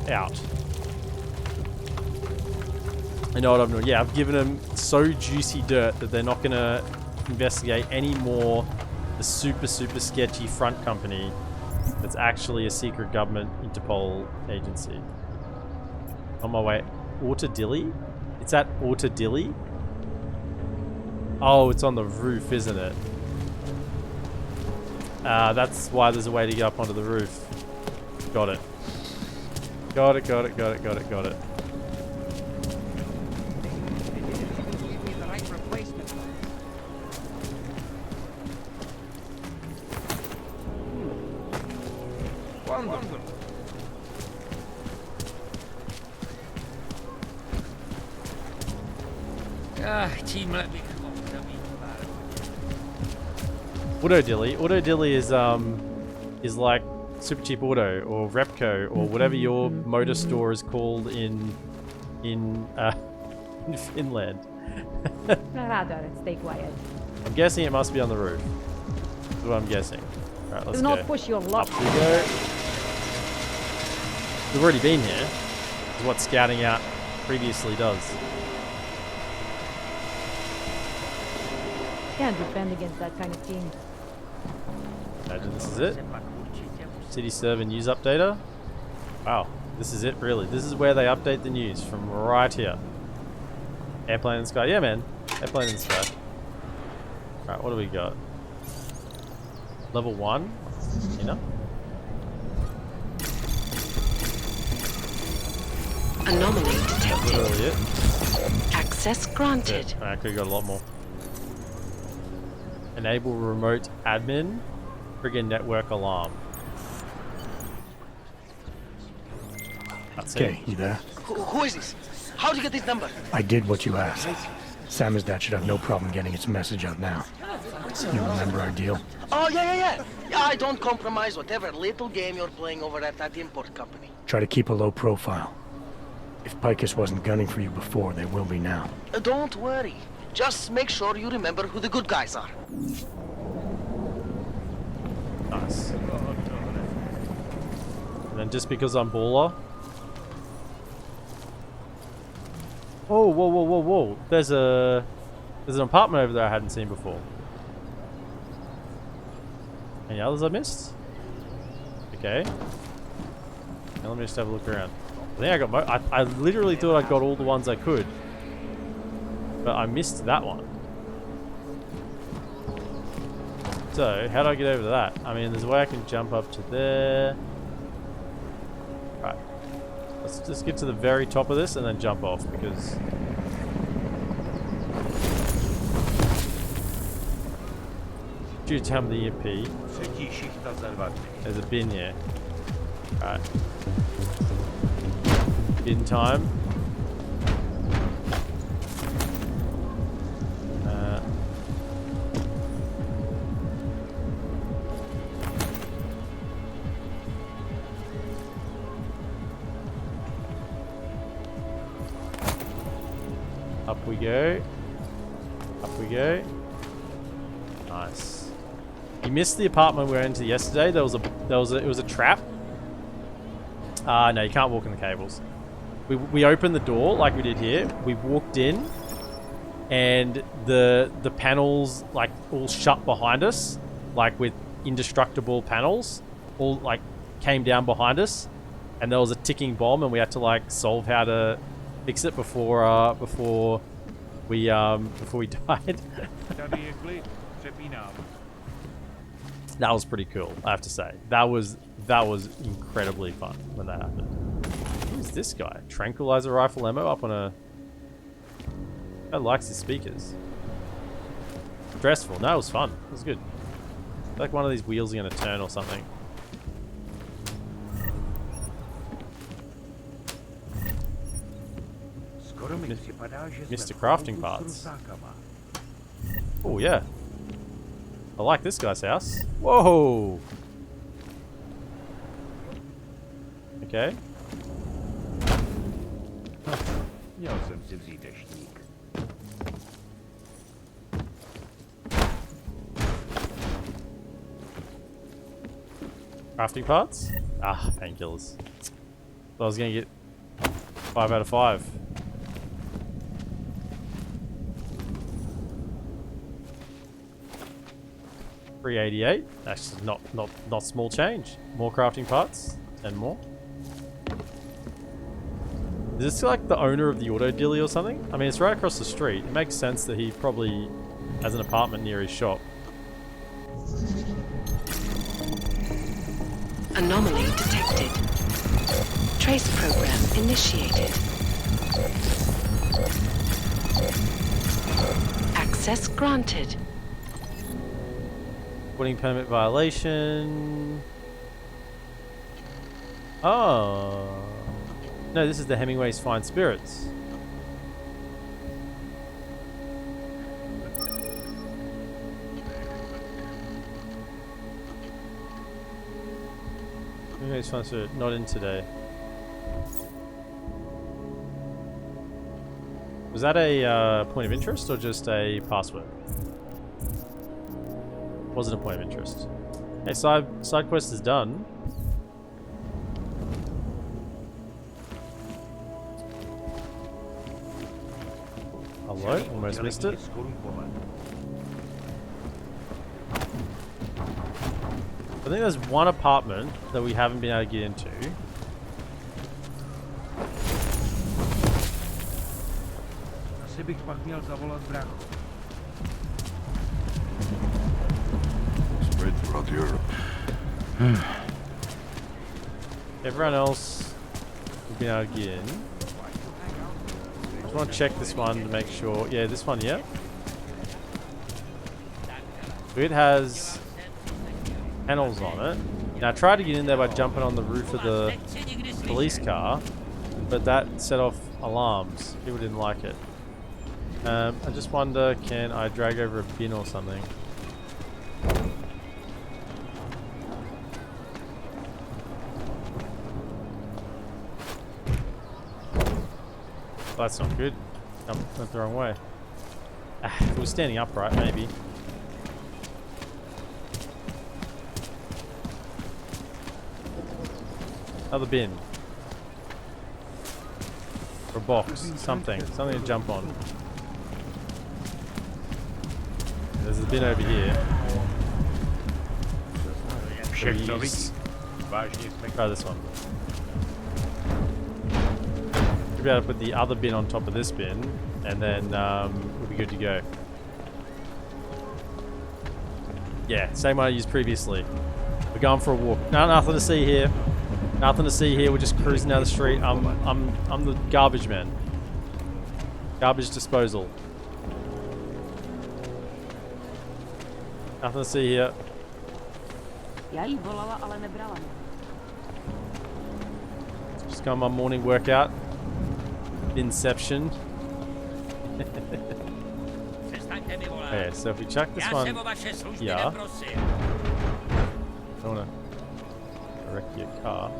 out. I know what I'm doing. Yeah, I've given them so juicy dirt that they're not going to investigate any more the super sketchy front company that's actually a secret government Interpol agency. On my way. Ortadilly? It's at Ortadilly? Oh, it's on the roof, isn't it? That's why there's a way to get up onto the roof. Got it. Got it. Autodilly is like Super Cheap Auto or Repco or whatever your motor store is called in Finland. Rather, stay quiet. I'm guessing it must be on the roof. That's what I'm guessing. Alright, let's Do go. not push your luck. Up we go. We've already been here. This is what scouting out previously does. Can't defend against that kind of team. Imagine this is it. City server news updater. Wow, this is it really. This is where they update the news from right here. Airplane in the sky. Yeah, man. Airplane in the sky. Alright, what do we got? Level 1. You know? Anomaly detected. Really it. Access granted. I could have got a lot more. Enable remote admin. Friggin' network alarm. That's it. Okay, you there? Who is this? How'd you get this number? I did what you asked. Samizdat should have no problem getting its message out now. You remember our deal? Oh, yeah. Yeah, I don't compromise whatever little game you're playing over at that import company. Try to keep a low profile. If Picus wasn't gunning for you before, they will be now. Don't worry. Just make sure you remember who the good guys are. Nice. And then just because I'm baller. Oh, whoa. There's an apartment over there I hadn't seen before. Any others I missed? Okay. Now let me just have a look around. I think I got I literally thought I got all the ones I could. But I missed that one. So, how do I get over to that? I mean, there's a way I can jump up to there. Right. Let's just get to the very top of this and then jump off, because... due to time of the EMP, there's a bin here. Right. Bin time. Up we go. Up we go. Nice. You missed the apartment we went into yesterday. It was a trap. No, you can't walk in the cables. We opened the door like we did here. We walked in, and the panels like all shut behind us, like with indestructible panels, all like came down behind us, and there was a ticking bomb, and we had to like solve how to fix it before we died. That was pretty cool, I have to say. That was incredibly fun when that happened. Who's this guy? Tranquilizer rifle ammo up on a... Guy likes his speakers. Stressful. No, it was fun. It was good. Like one of these wheels are gonna turn or something. Mr. Crafting Parts. Oh yeah. I like this guy's house. Whoa! Okay. Crafting parts? Ah, painkillers. So I was gonna get 5 out of 5. $388. That's not small change. More crafting parts and more. Is this like the owner of the auto dealie or something? I mean, it's right across the street. It makes sense that he probably has an apartment near his shop. Anomaly detected. Trace program initiated. Access granted. Winning permit violation. Oh. No, this is the Hemingway's Fine Spirits. Hemingway's Fine Spirits, not in today. Was that a point of interest or just a password? Wasn't a point of interest. Hey, side quest is done. Hello, almost missed it. I think there's one apartment that we haven't been able to get into. Spread throughout Europe. Everyone else we've been able to get in. Just want to check this one to make sure. Yeah, this one, yeah. So it has panels on it. Now I tried to get in there by jumping on the roof of the police car, but that set off alarms. People didn't like it. I just wonder, can I drag over a bin or something? That's not good. Went the wrong way. If it was standing upright, maybe. Another bin. Or a box. Something to jump on. There's a bin over here. Try this one. We'll be able to put the other bin on top of this bin, and then we'll be good to go. Yeah, same one I used previously. We're going for a walk. Nothing to see here. Nothing to see here. We're just cruising down the street. I'm the garbage man. Garbage disposal. Nothing to see here. Just got my morning workout. Inception. Okay, so if we chuck this one here, I don't want to wreck your car.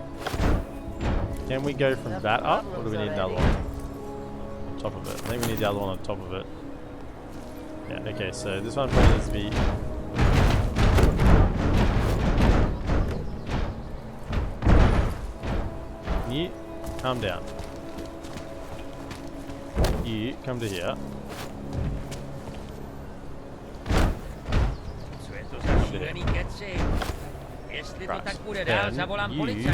Can we go from that up, or do we need another one on top of it? I think we need the other one on top of it. Yeah, okay, so this one probably needs to be... You calm down. You come to here. Right. Then you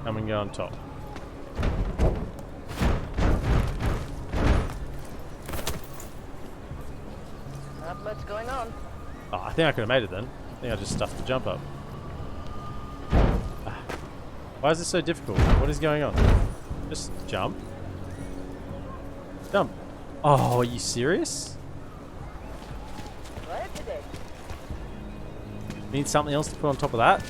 come and go on top. Not much going on. Oh, I think I could have made it then. I think I just stuffed the jump up. Why is this so difficult? What is going on? Just jump. Jump. Oh, are you serious? Need something else to put on top of that?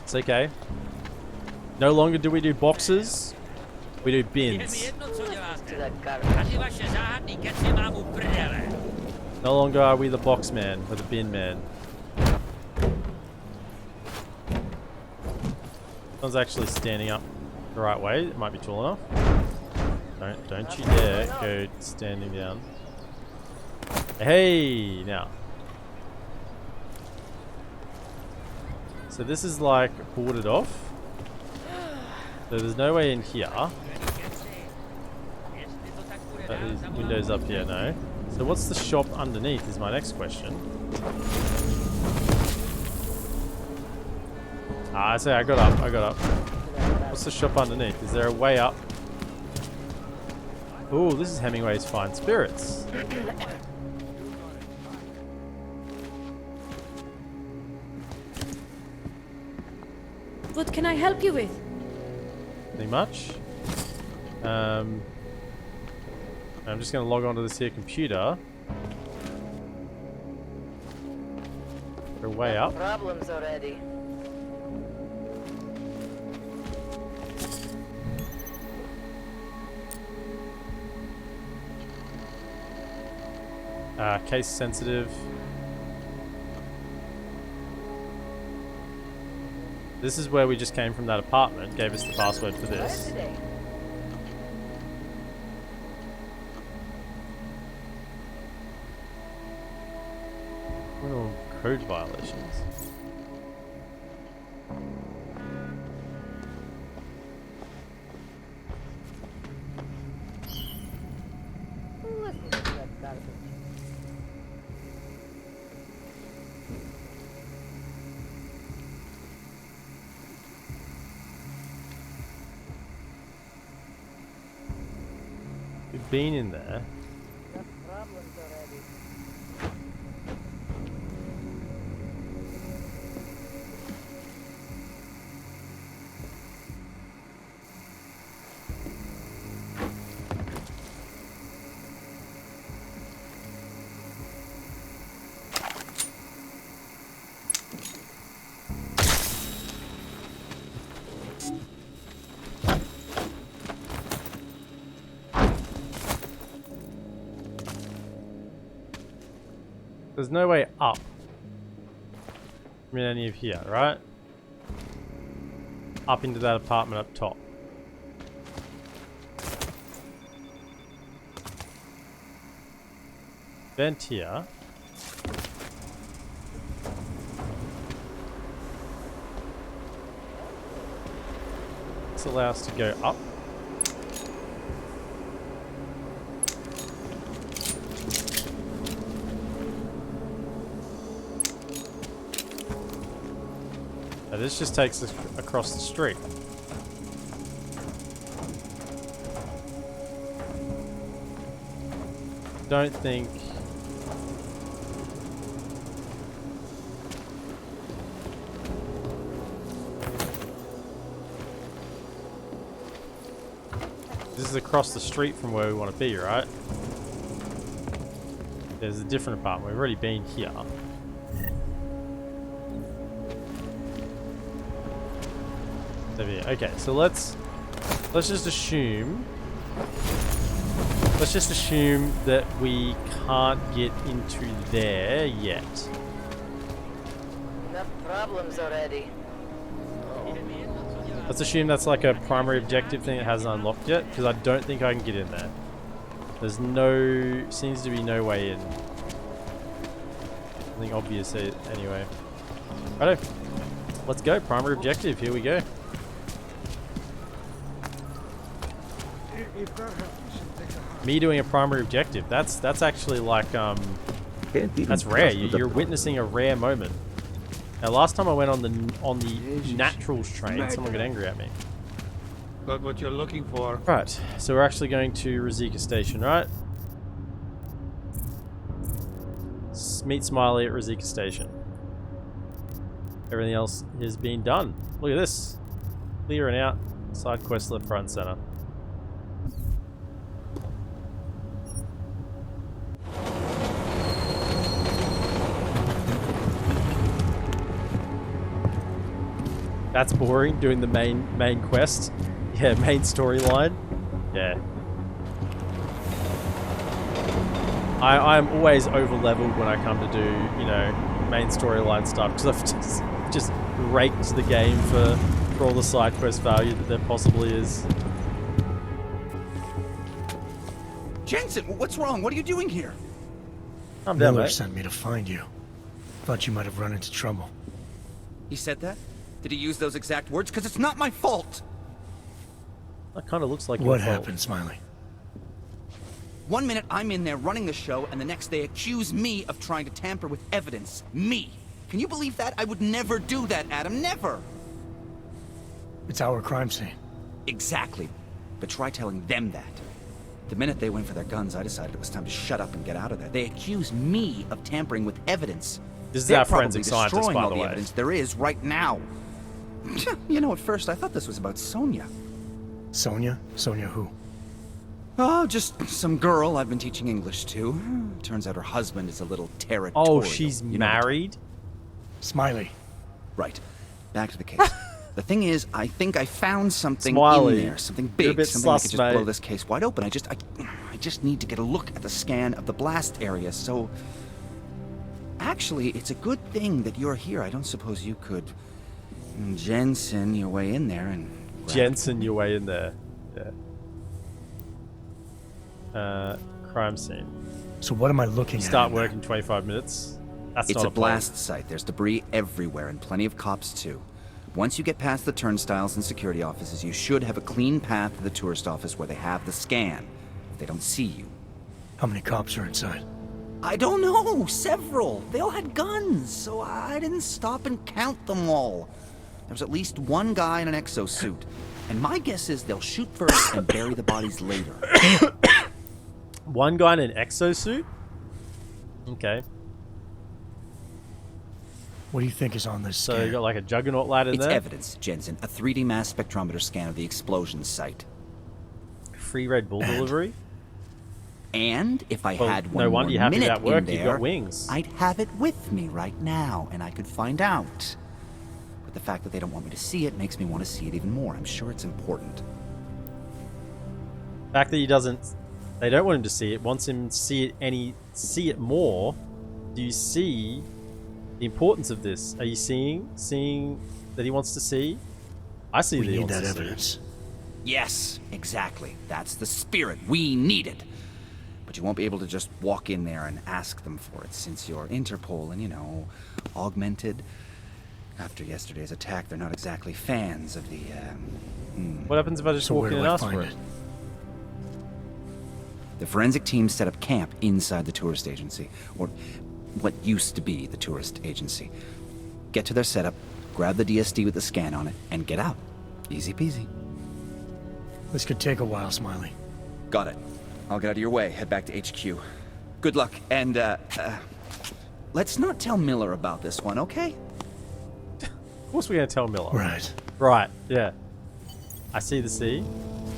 It's okay. No longer do we do boxes, we do bins. No longer are we the box man, we're the bin man. This one's actually standing up the right way. It might be tall enough. Don't you dare go standing down. Hey, now. So this is like boarded off. So there's no way in here. There's windows up here, no. So what's the shop underneath is my next question. I say I got up. What's the shop underneath? Is there a way up? Oh, this is Hemingway's Fine Spirits. What can I help you with? Nothing much. I'm just going to log onto this here computer. We're way up. Problems already. Case sensitive. This is where we just came from, that apartment. Gave us the password for this. Criminal code violations. We've been in there. There's no way up. I mean, any of here, right? Up into that apartment up top. Vent here. This allows us to go up. Now this just takes us across the street. Don't think... This is across the street from where we want to be, right? There's a different apartment. We've already been here. Okay, so let's just assume that we can't get into there yet. Enough problems already. Let's assume that's like a primary objective thing that hasn't unlocked yet, because I don't think I can get in there. Seems to be no way in. Something obvious anyway. Righto, let's go. Primary objective. Here we go. Me doing a primary objective. That's actually like that's rare. You're witnessing a rare moment. Now, last time I went on the naturals train, someone got angry at me. Got what you're looking for. Right, so we're actually going to Rosika Station, right? Meet Smiley at Rosika Station. Everything else has been done. Look at this. Clear and out. Side quest left, front, and center. That's boring, doing the main quest. Yeah, main storyline. Yeah. I'm always over leveled when I come to do, you know, main storyline stuff, because I've just raked the game for all the side quest value that there possibly is. Jensen, what's wrong? What are you doing here? Miller sent me to find you. Thought you might have run into trouble. He said that? Did he use those exact words? Because it's not my fault! That kind of looks like your What fault. happened, Smiley? 1 minute I'm in there running the show, and the next they accuse me of trying to tamper with evidence. Me! Can you believe that? I would never do that, Adam. Never! It's our crime scene. Exactly. But try telling them that. The minute they went for their guns, I decided it was time to shut up and get out of there. They accuse me of tampering with evidence. This is They're our probably forensic scientist, destroying by all the the way. evidence there is right now. You know, at first I thought this was about Sonia. Sonia? Sonia who? Oh, just some girl I've been teaching English to. Turns out her husband is a little territorial. Oh, she's married? Smiley. Right. Back to the case. The thing is, I think I found something Smiley. in there. Something You're a big. bit Something that sus, could just blow mate. this case wide open. I just need to get a look at the scan of the blast area, so... Actually, it's a good thing that you're here. I don't suppose you could... Jensen your way in there and... Jensen your way in there. Yeah. Crime scene. So what am I looking at? Start work in 25 minutes. That's It's not a blast site. There's debris everywhere and plenty of cops too. Once you get past the turnstiles and security offices, you should have a clean path to the tourist office where they have the scan. If they don't see you. How many cops are inside? I don't know. Several. They all had guns, so I didn't stop and count them all. There was at least one guy in an exosuit. And my guess is they'll shoot first and bury the bodies later. One guy in an exosuit? Okay. What do you think is on this So scan? you got like a juggernaut lad in It's there? evidence, Jensen. A 3D mass spectrometer scan of the explosion site. Free Red Bull delivery? And if I Well, had no one wonder more you're happy minute that work, in you've there, got wings. I'd have it with me right now, and I could find out. But the fact that they don't want me to see it makes me want to see it even more. I'm sure it's important. The fact that they don't want him to see it, wants him to see it more. do you see the importance of this? Are you seeing that he wants to see? I see that he wants to see. We need that evidence. Yes, exactly. That's the spirit we needed. But you won't be able to just walk in there and ask them for it, since you're Interpol and, you know, augmented. After yesterday's attack, they're not exactly fans of the, What happens if I just walk in and ask for it? The forensic team set up camp inside the tourist agency, or what used to be the tourist agency. Get to their setup, grab the DSD with the scan on it, and get out. Easy peasy. This could take a while, Smiley. Got it. I'll get out of your way, head back to HQ. Good luck, and, let's not tell Miller about this one, okay? Of course we're gonna tell Miller. Right. Right, yeah. I see the C.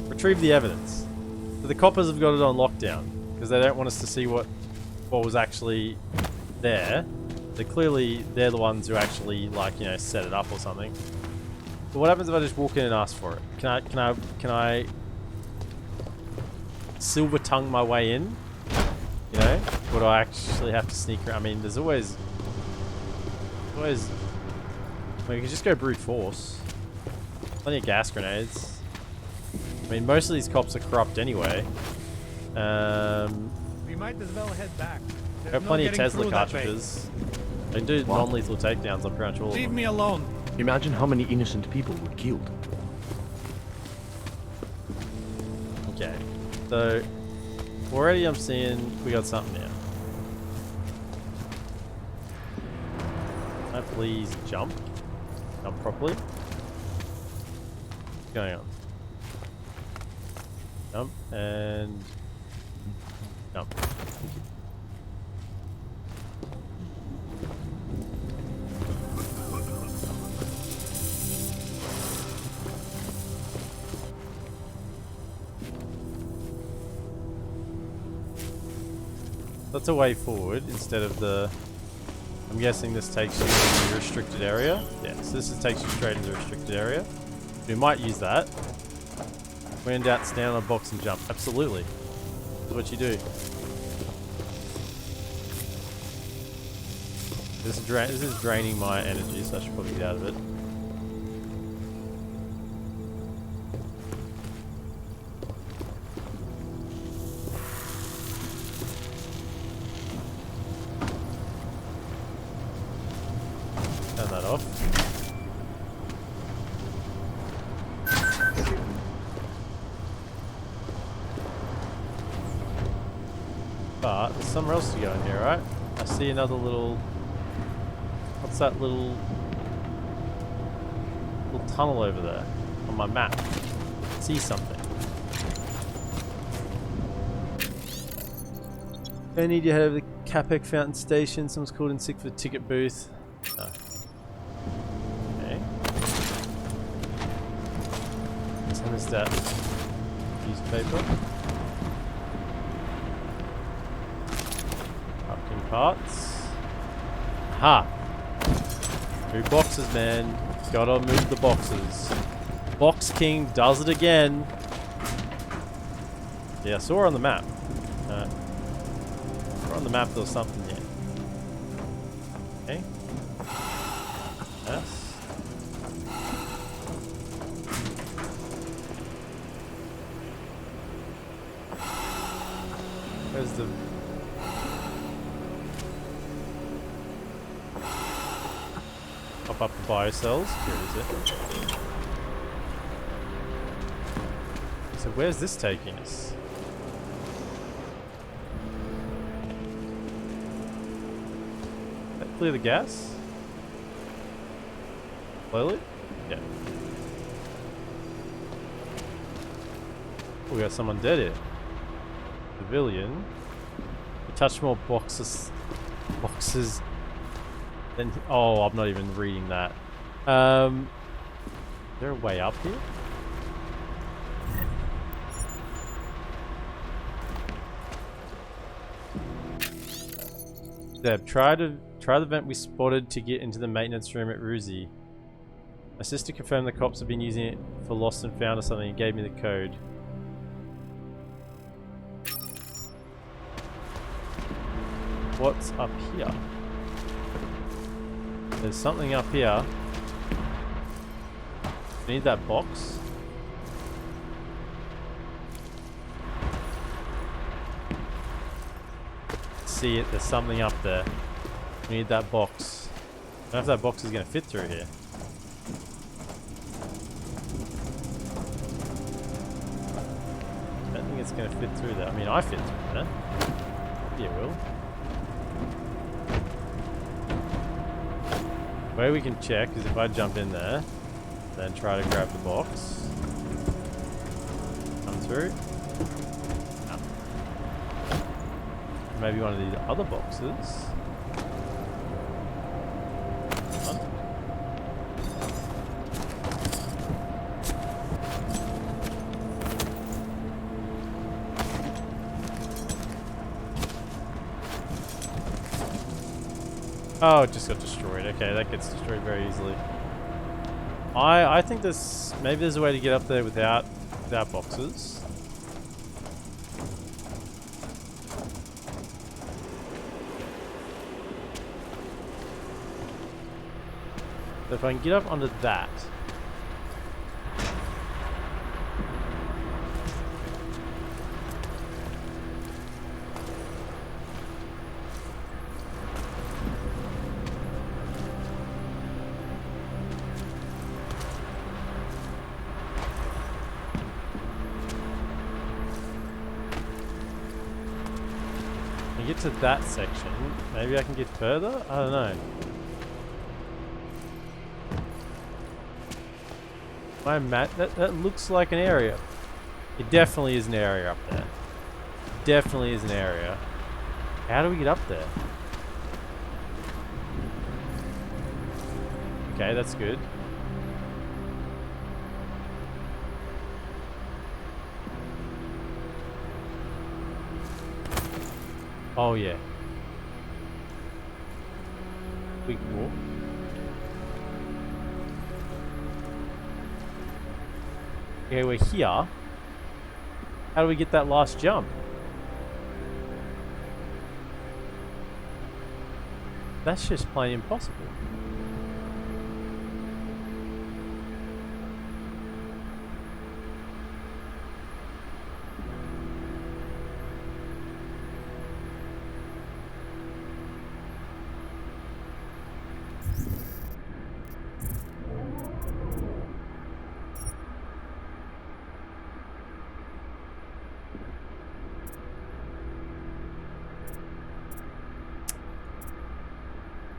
Retrieve the evidence. So the coppers have got it on lockdown, because they don't want us to see what was actually there. So clearly, they're the ones who actually, like, you know, set it up or something. But what happens if I just walk in and ask for it? Can I silver tongue my way in? You know? Or do I actually have to sneak around? I mean, there's always... I mean, you can just go brute force. Plenty of gas grenades. I mean, most of these cops are corrupt anyway. We might as well head back. There are plenty of Tesla cartridges. They can do non-lethal takedowns on pretty much all of them. Leave me alone. Imagine how many innocent people were killed. Okay, so already I'm seeing we got something here. Can I please jump? Jump properly? What's going on? Jump and jump. Thank you. That's a way forward instead of the... I'm guessing this takes you into the restricted area. Yeah, so this takes you straight into the restricted area. We might use that. When in doubt, stand on a box and jump. Absolutely. That's what you do. This is draining my energy, so I should probably get out of it. Turn that off. But there's somewhere else to go in here, right? I see another little... What's that little tunnel over there on my map? I see something. I need to head over to the Capek Fountain Station. Someone's called in sick for the ticket booth. Oh. Okay. What is that? Newspaper. Pumpkin parts. Aha! Move boxes, man. Gotta move the boxes. Box King does it again. Yeah, I saw her on the map. On the map there was something here. Okay. Yes. Where's the... Pop up the biocells. Here is it. So where's this taking us? Clear the gas? Slowly? Yeah. We got someone dead here. Civilian. We touch more boxes than... Oh, I'm not even reading that. Is there a way up here? Deb, try the vent we spotted to get into the maintenance room at Ruzi. My sister confirmed the cops have been using it for lost and found or something and gave me the code. what's up here. There's something up here. Need that box. See it, there's something up there. We need that box. I don't know if that box is going to fit through here. I don't think it's going to fit through there. I mean, I fit through there. Yeah, it will. The way we can check is if I jump in there, then try to grab the box. Come through. Maybe one of these other boxes. Oh, it just got destroyed. Okay, that gets destroyed very easily. I think there's maybe there's a way to get up there without boxes. So if I can get up onto that. I get to that section. Maybe I can get further? I don't know. My mat, that looks like an area. It definitely is an area up there. Definitely is an area. How do we get up there? Okay, that's good. Oh yeah. We can walk. Okay, we're here. How do we get that last jump? That's just plain impossible.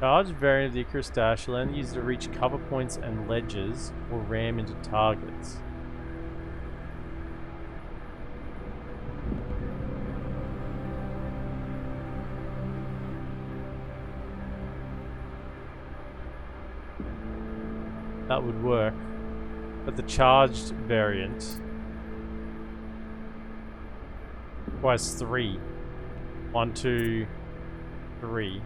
Charge variant of the Icarus Dash will only use to reach cover points and ledges or ram into targets. That would work, but the charged variant requires 3. 1, 2, 3.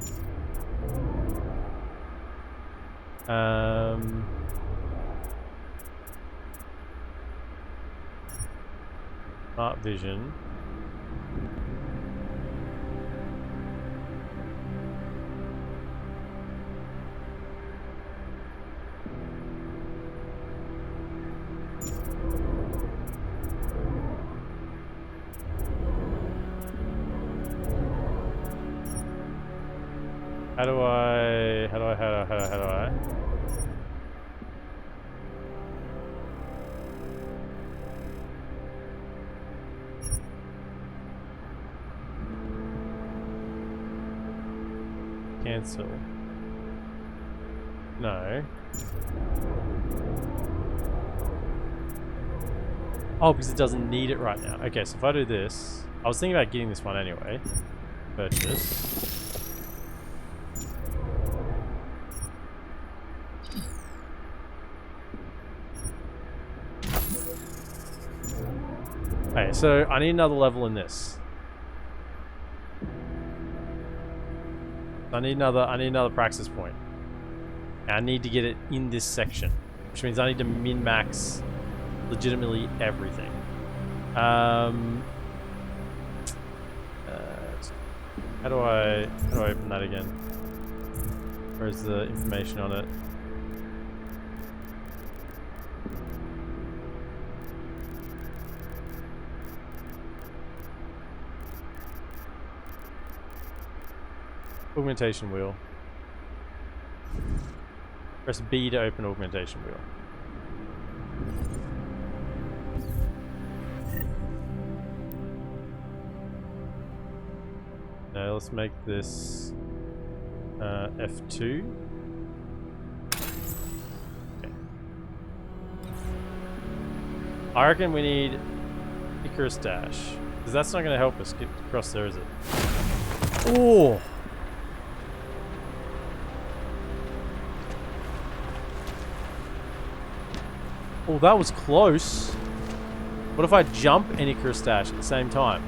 Smart vision. How do I cancel? No. Oh, because it doesn't need it right now. Okay, so if I do this, I was thinking about getting this one anyway. Purchase. Okay, so I need another level in this. I need another praxis point. And I need to get it in this section, which means I need to min-max legitimately everything. How do I open that again? Where's the information on it? Augmentation wheel. Press B to open augmentation wheel. Now let's make this F2. Okay. I reckon we need Icarus Dash, because that's not going to help us get across there, is it? Oh! Oh, that was close. What if I jump and Icarus Dash at the same time?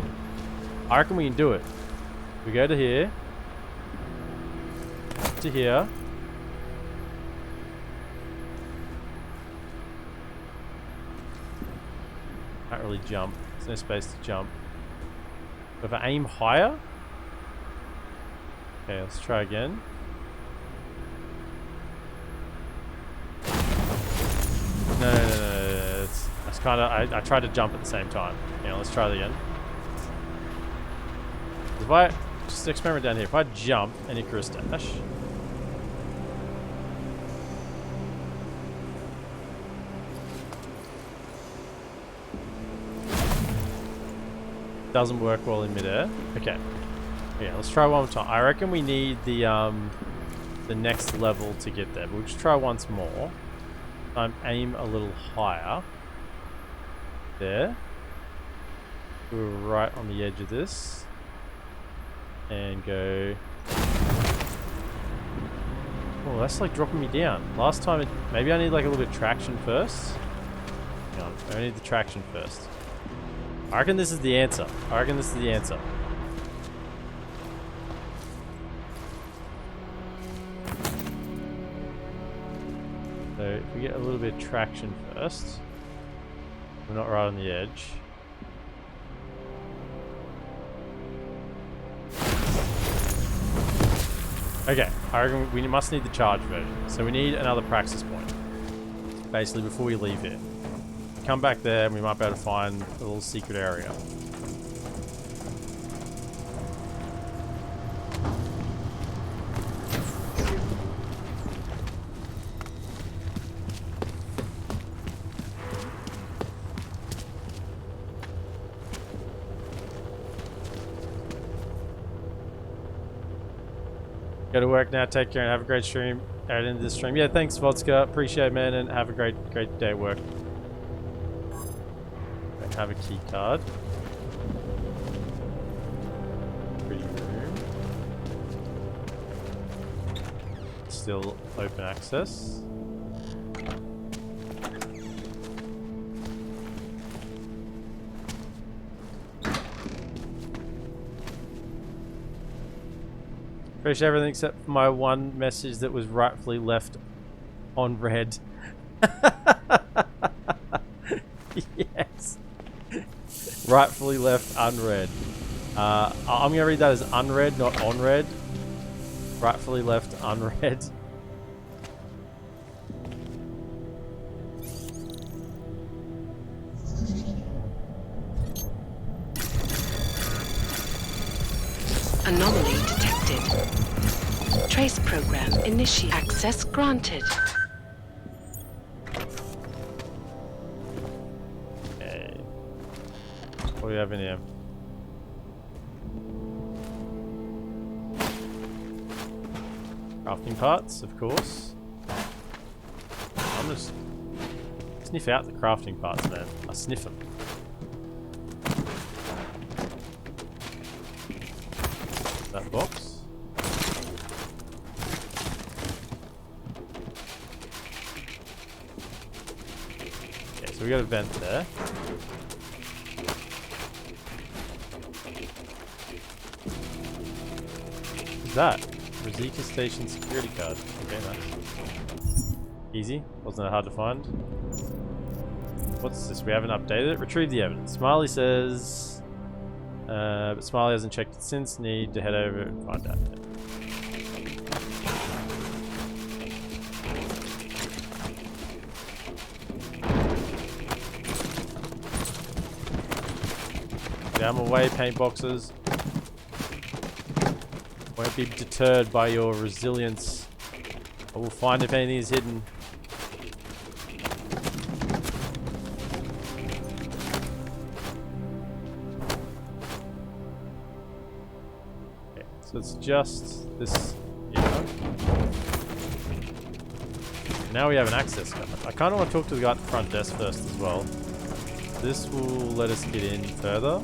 I reckon we can do it. We go to here. To here. Can't really jump. There's no space to jump. But if I aim higher. Okay, let's try again. No. It's kind of. I tried to jump at the same time. Yeah, let's try it again. If I just experiment down here, if I jump and Icarus Dash. Doesn't work well in midair. Okay. Yeah, let's try one more time. I reckon we need the next level to get there. We'll just try once more. Aim a little higher. There. We're right on the edge of this. And go. Oh, that's like dropping me down. Last time it. Maybe I need like a little bit of traction first. Hang on, I need the traction first. I reckon this is the answer. So if we get a little bit of traction first, we're not right on the edge. Okay, I reckon we must need the charge version. So we need another praxis point, basically before we leave here. Come back there and we might be able to find a little secret area. Go to work now, take care and have a great stream. Add into the stream. Yeah, thanks Vodka. Appreciate it, man, and have a great day at work. Have a key card. Pretty room. Still open access. Appreciate everything except for my one message that was rightfully left on red. Yes. Rightfully left unread. I'm gonna read that as unread, not on read. Rightfully left unread. Anomaly detected. Trace program initiated. Access granted. What do we have in here? Crafting parts, of course. I'm just sniff out the crafting parts, man. I sniff them. That box. Okay, so we got a vent there. That? Rosita Station security card. Okay, nice. Easy. Wasn't that hard to find. What's this? We haven't updated it. Retrieve the evidence. Smiley says... But Smiley hasn't checked it since. Need to head over and find out. Down my way, paint boxes. Won't be deterred by your resilience. I will find if anything is hidden. Okay, so it's just this here. Now we have an access card. I kind of want to talk to the guy at the front desk first as well. This will let us get in further.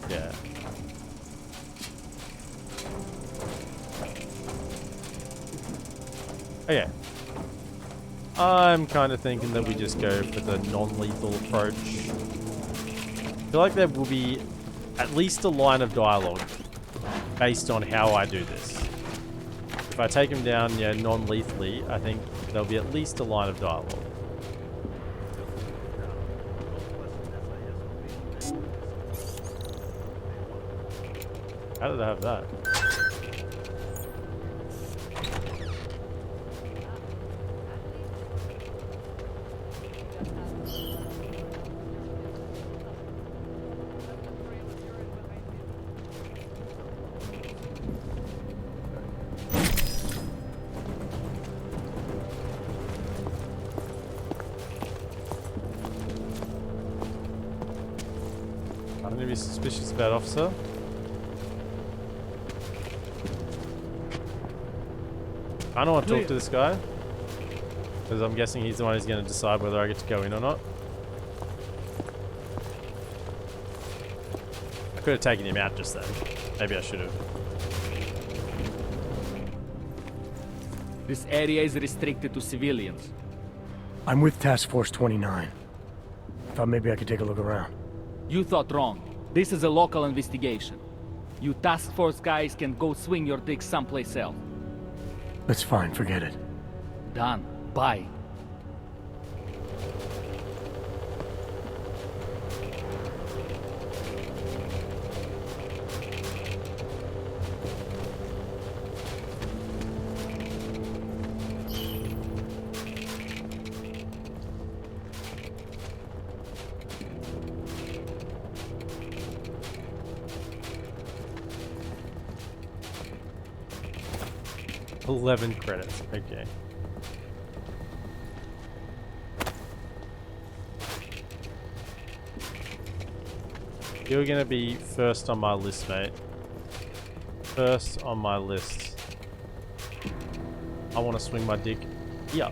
Yeah. Okay. I'm kind of thinking that we just go for the non-lethal approach. I feel like there will be at least a line of dialogue based on how I do this. If I take him down, yeah, non-lethally, I think there'll be at least a line of dialogue. How did I have that? I'm gonna be suspicious about officer. I don't want to talk to this guy, because I'm guessing he's the one who's going to decide whether I get to go in or not. I could have taken him out just then. Maybe I should have. This area is restricted to civilians. I'm with Task Force 29. Thought maybe I could take a look around. You thought wrong. This is a local investigation. You task force guys can go swing your dick someplace else. That's fine, forget it. Done. Bye. $11 credits. Okay. You're gonna be first on my list, mate. First on my list. I want to swing my dick. Yeah.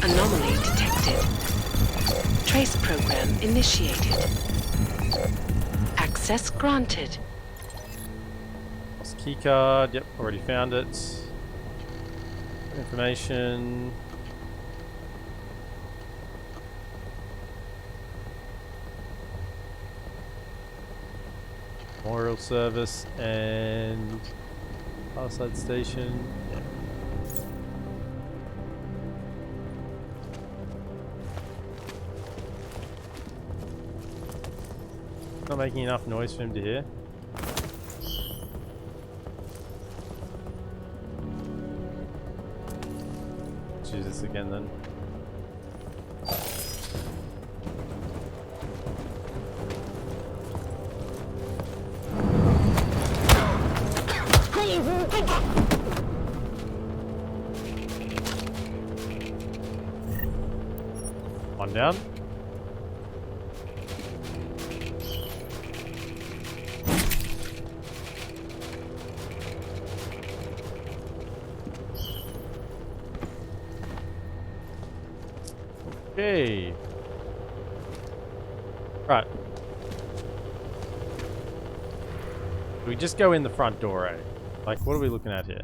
Anomaly detected. Trace program initiated. Access granted. Lost keycard. Yep, already found it. Information. Memorial service and outside station. Yeah. Not making enough noise for him to hear. Choose this again then. One down. Okay. Right. We just go in the front door, eh? Like, what are we looking at here?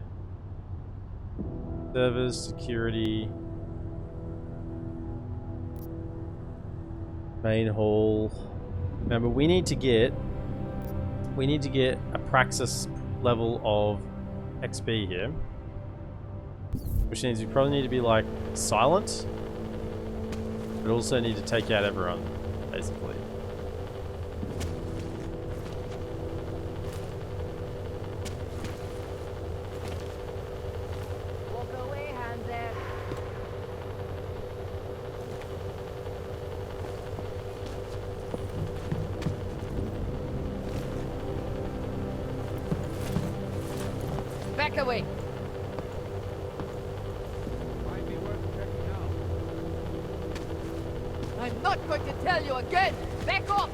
Servers, security. Main hall. Remember, we need to get a praxis level of XP here. Which means we probably need to be like silent. But also need to take out everyone, basically. Walk away, Hansen. Back away. I'm not going to tell you again! Back off!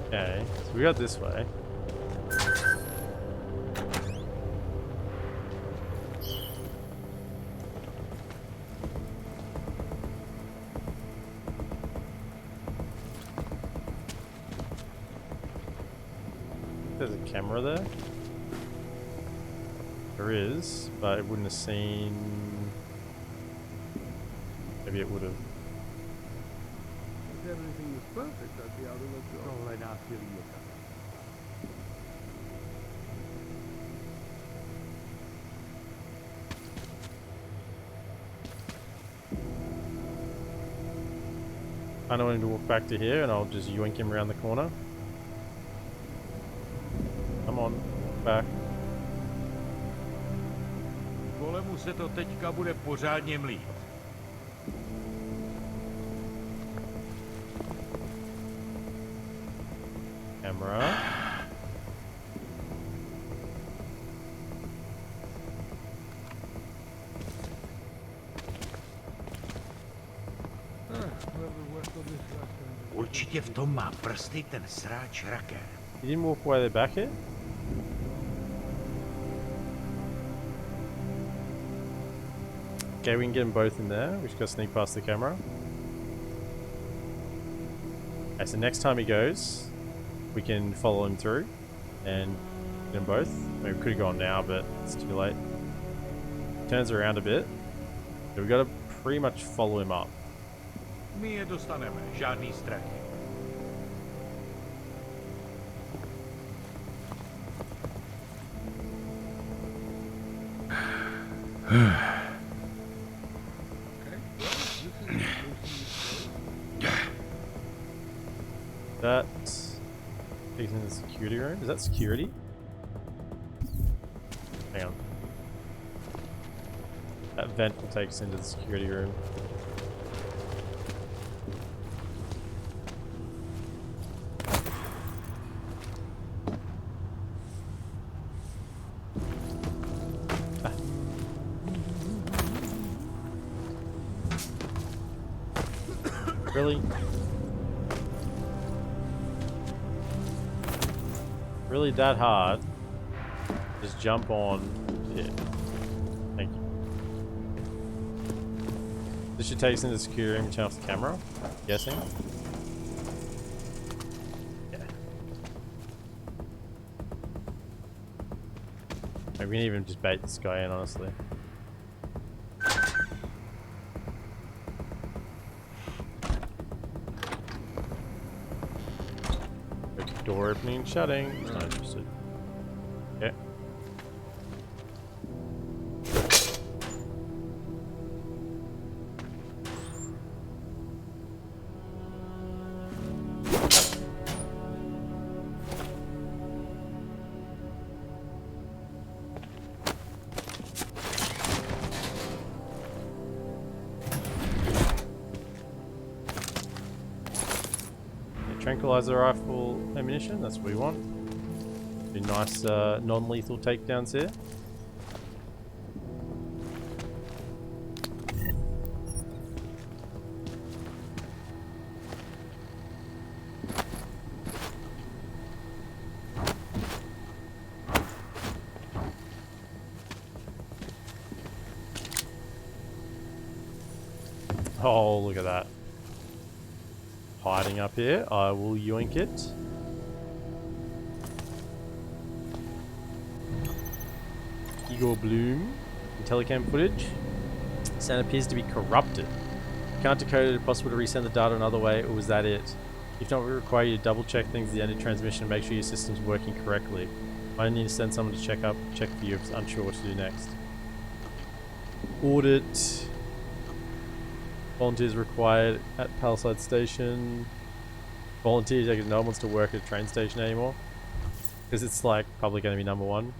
Okay, so we got this way. There's a camera there. There is, but it wouldn't have seen. Maybe it would have. If everything was perfect, I'd be out of a job. Right now, feeling your time. I know I need to walk back to here and I'll just yoink him around the corner. Come on, walk back. Kolemu se to teďka bude pořádně mlít. Camera. Určitě v tom má prsty ten sráč raker. You didn't walk away, they're back here? Okay, we can get them both in there. We just gotta sneak past the camera. Okay, so next time he goes, we can follow him through and get them both. I mean, we could have gone now, but it's too late. Turns around a bit. So we gotta pretty much follow him up. My je dostaneme, žádný strachy. That takes into the security room. Is that security? Hang on. That vent will take us into the security room. Ah. Really? Really that hard? Just jump on it. Thank you. This should take us into the security room and turn off the camera, I'm guessing. Yeah. Maybe we can even just bait this guy in, honestly. Door opening and shutting. Not interested. Okay. Tranquilizer rifle ammunition, that's what we want. Be nice non-lethal takedowns here. Oh, look at that. Hiding up here. I will yoink it. Igor Bloom. Telecam footage. Sound appears to be corrupted. Can't decode it. Possible to resend the data another way, or was that it? If not, we require you to double check things at the end of transmission and make sure your system's working correctly. I need to send someone to check for you if it's unsure what to do next. Audit. Volunteers required at Palisade Station. Volunteers, because no one wants to work at a train station anymore. Because it's like probably going to be number one.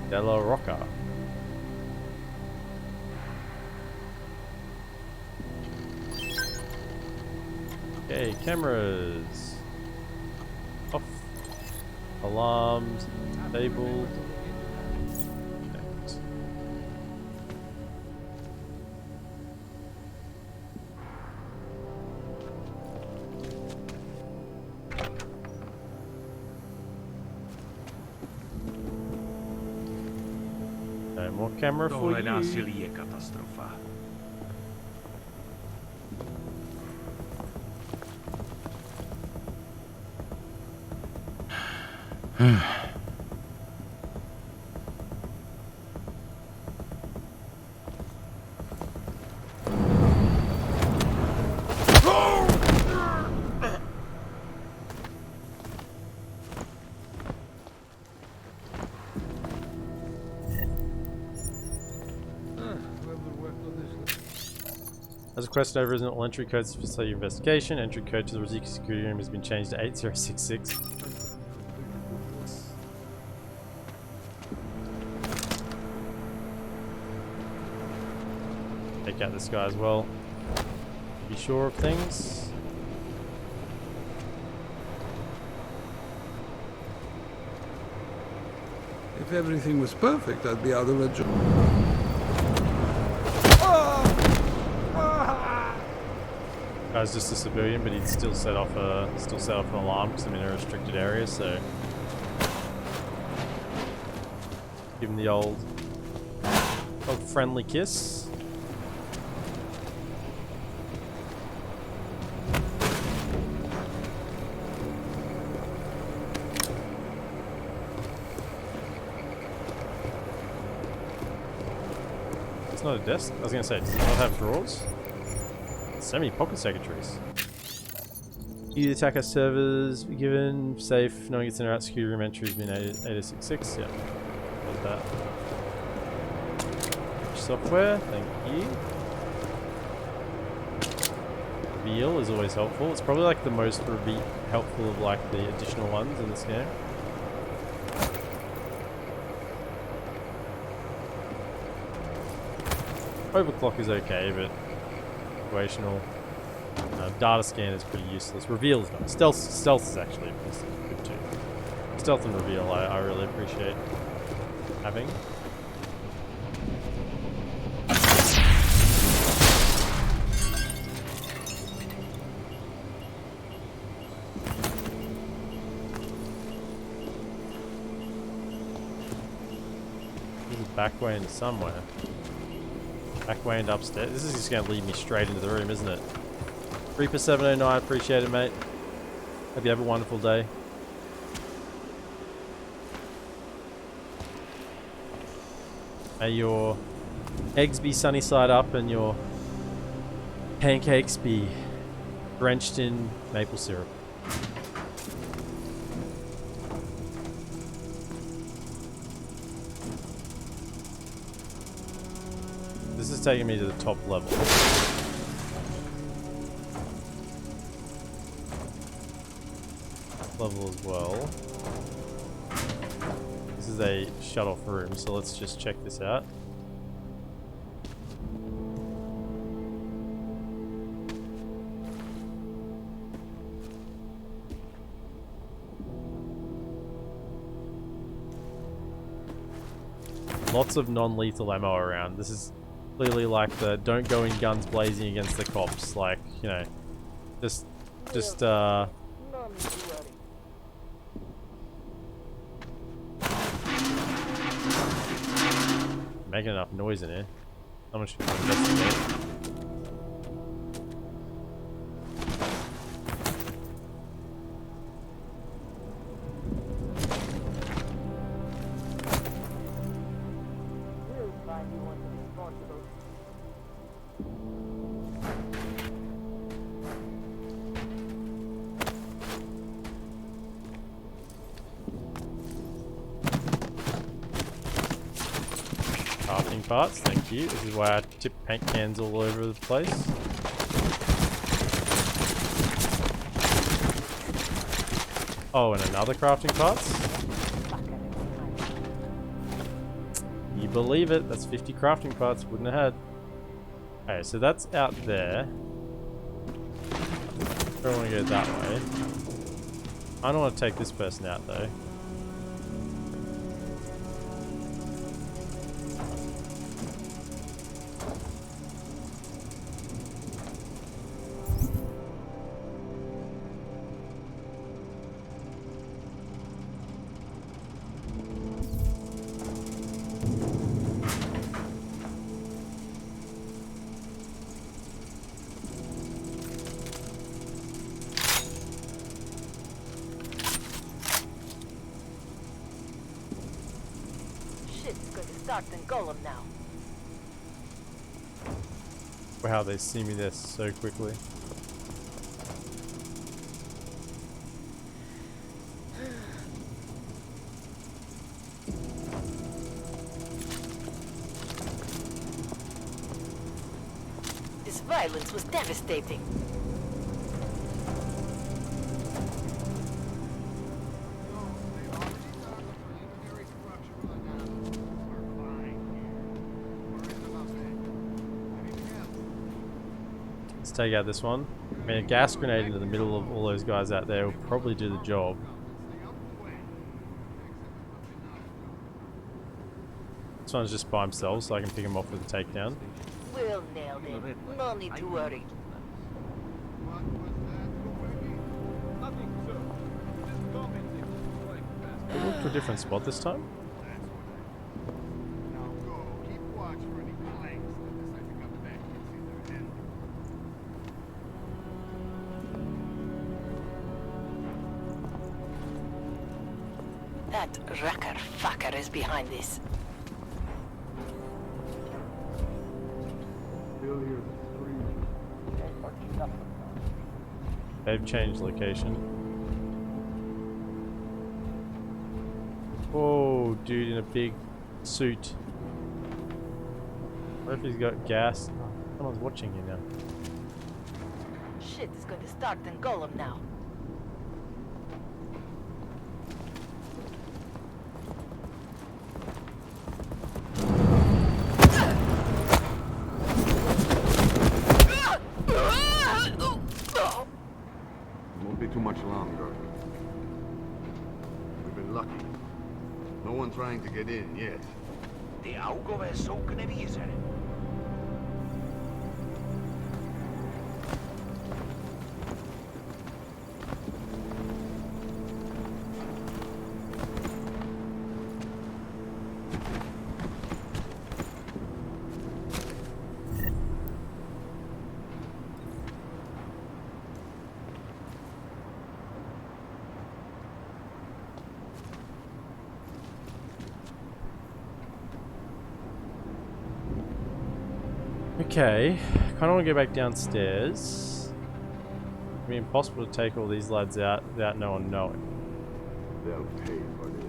Della Rocca. Okay, cameras. Off. Alarms. Disabled. Connect. No more camera for Tohle you. násilí je katastrofa. As requested over original entry codes to facilitate your investigation, entry code to the Rosica security room has been changed to 8066. Take out this guy as well. Be sure of things. If everything was perfect, I'd be out of a job. Guy's just a civilian, but he'd still set off an alarm because I'm in a restricted area. So give him the old friendly kiss. It's not a desk. I was gonna say, does it not have drawers? So many pocket secretaries. You attack our servers, be given safe, knowing it's in our security room entry has been 8066. Yeah. Got that. Software, thank you. Reveal is always helpful. It's probably like the most helpful of like the additional ones in this game. Overclock is okay, but situational. Data scan is pretty useless. Reveal is not. Stealth is actually good too. Stealth and reveal I really appreciate having. There's a back way into somewhere. Back way into upstairs. This is just going to lead me straight into the room, isn't it? Reaper 709, appreciate it, mate. Hope you have a wonderful day. May your eggs be sunny side up and your pancakes be drenched in maple syrup. This is taking me to the top level. Level as well. This is a shut-off room, so let's just check this out. Lots of non-lethal ammo around. This is clearly like the don't go in guns blazing against the cops. Like, you know, just making enough noise in here. Someone should investigate. parts, thank you. This is why I tip paint cans all over the place. Oh, and another crafting parts. You believe it, that's 50 crafting parts, wouldn't have had. Okay, so that's out there. I don't want to go that way. I don't want to take this person out though. Start and golem now. Wow, they see me there so quickly. This violence was devastating. Let's take out this one. I mean, a gas grenade into the middle of all those guys out there will probably do the job. This one's just by himself, so I can pick him off with a takedown. We'll nail them. No need to worry. We look to a different spot this time. That Rucker fucker is behind this. They've changed location. Oh, dude in a big suit. What if he's got gas? Oh, someone's watching you now. Shit is going to start and golem now. Too much longer. We've been lucky. No one trying to get in yet. Det auger hvad såkene viser. Okay, kind of want to go back downstairs. It'd be impossible to take all these lads out without no one knowing. They'll pay for this.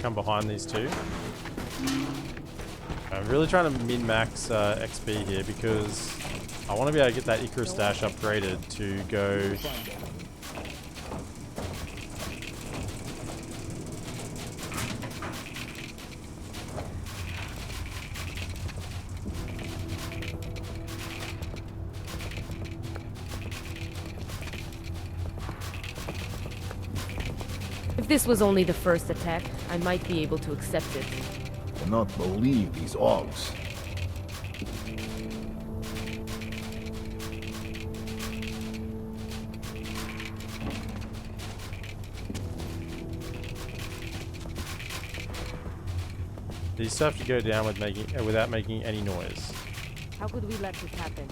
Come behind these two. I'm really trying to min-max XP here because I want to be able to get that Icarus Dash upgraded to go. If this was only the first attack, I might be able to accept it. Cannot believe these augs. You still have to go down with without making any noise. How could we let this happen?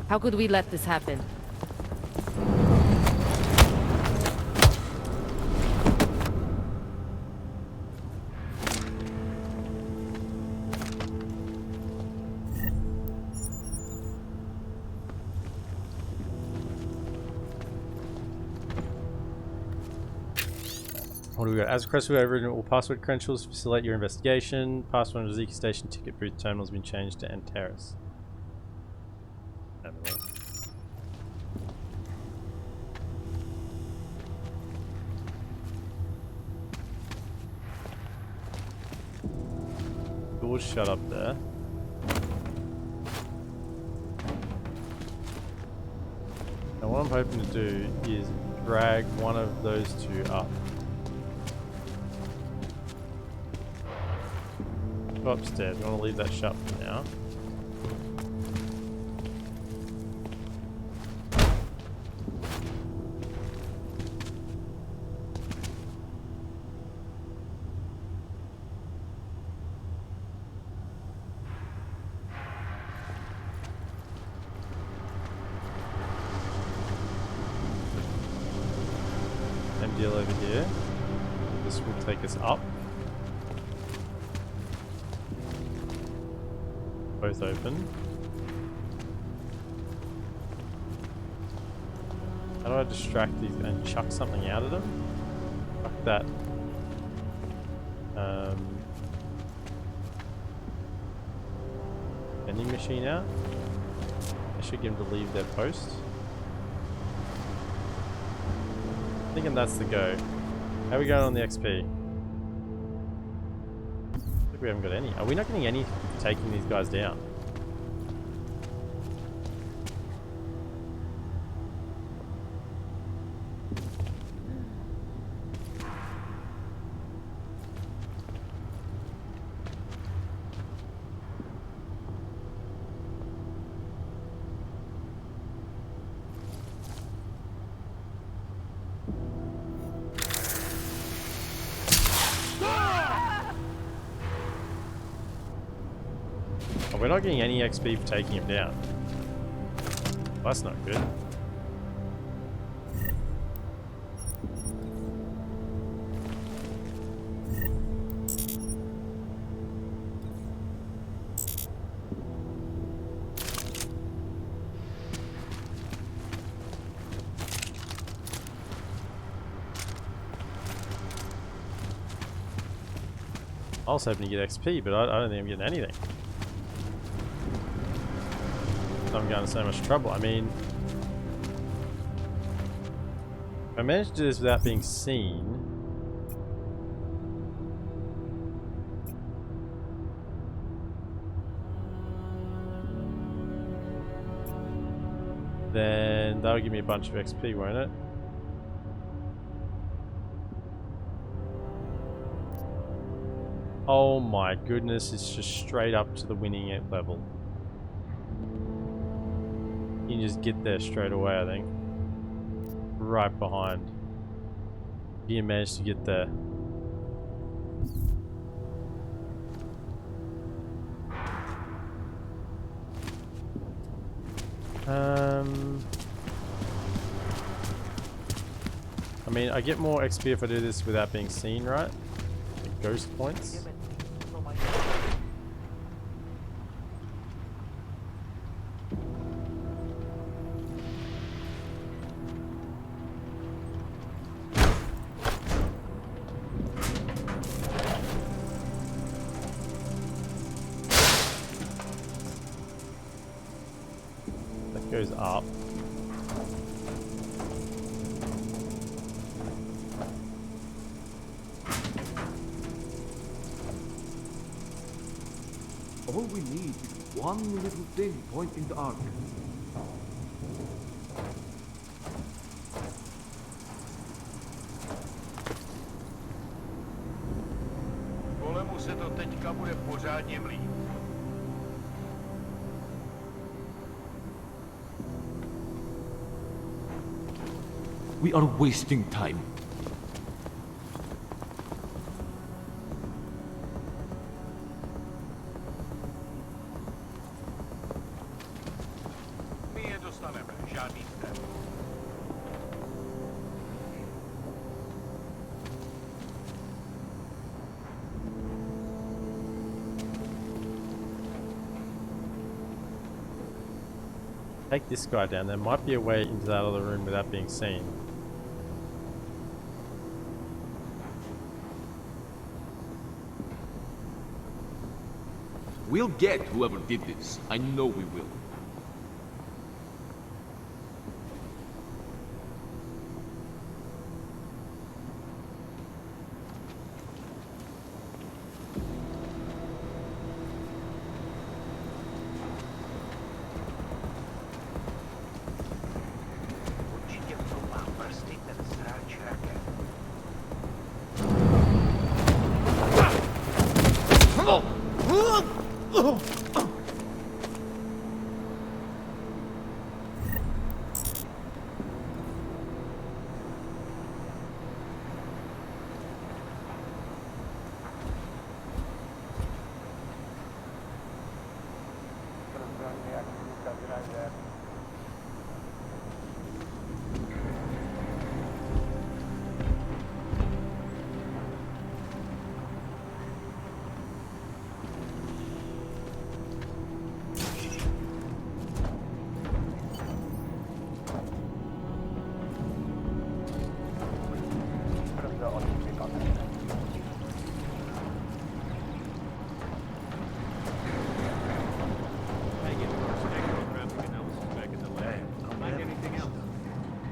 How could we let this happen? What do we got? As requested, we have written all password credentials to facilitate your investigation. Password on the Zika station ticket booth terminal has been changed to Antares. Doors shut up there. Now what I'm hoping to do is drag one of those two up. Go upstairs. We want to leave that shut for now. Same deal over here. This will take us up. Both open. How do I distract these and chuck something out of them? Chuck that. Vending machine out. I should get them to leave their post. Thinking that's the go. How are we going on the XP? I think we haven't got any. Are we not getting any for taking these guys down? We're not getting any XP for taking him down. Well, that's not good. I was hoping to get XP, but I don't think I'm getting anything. I'm going to so much trouble. I mean, if I managed to do this without being seen, then that'll give me a bunch of XP, won't it? Oh my goodness, it's just straight up to the winning level. You can just get there straight away, I think. Right behind. You managed to get there. I mean, I get more XP if I do this without being seen, right? Like ghost points. Goes up. Oh. we need is one little thing pointing the arc. Golemu se to teďka bude pořádně mlít. We are wasting time. My je dostaneme, žádný strach. Take this guy down. There might be a way into that other room without being seen. We'll get whoever did this. I know we will.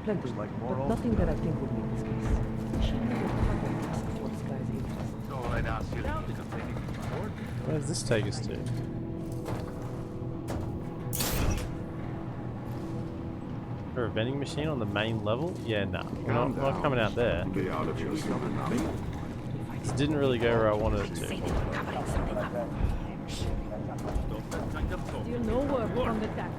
Plenty, but nothing that I think would meet this case. She never contacted us for this guy's interest. Where does this take us to? Is there a vending machine on the main level? Yeah, nah. We're not coming out there. This didn't really go where I wanted it to. Still no word from the tax.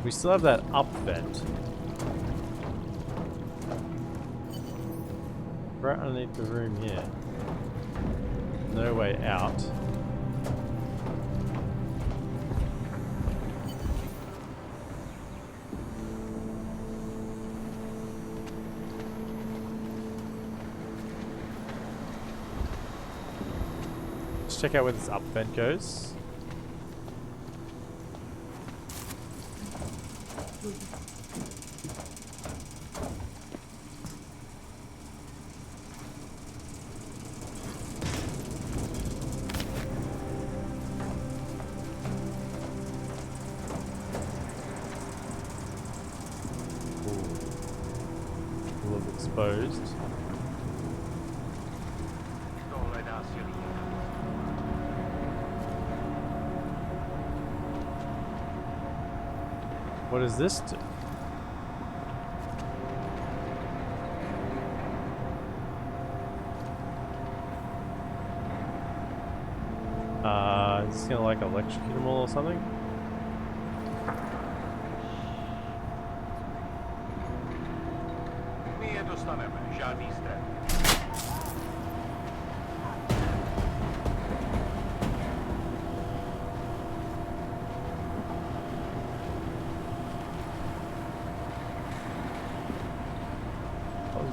We still have that up vent. Right underneath the room here. No way out. Let's check out where this up vent goes. Exposed. What does this do? Is this gonna like electrocute them all or something?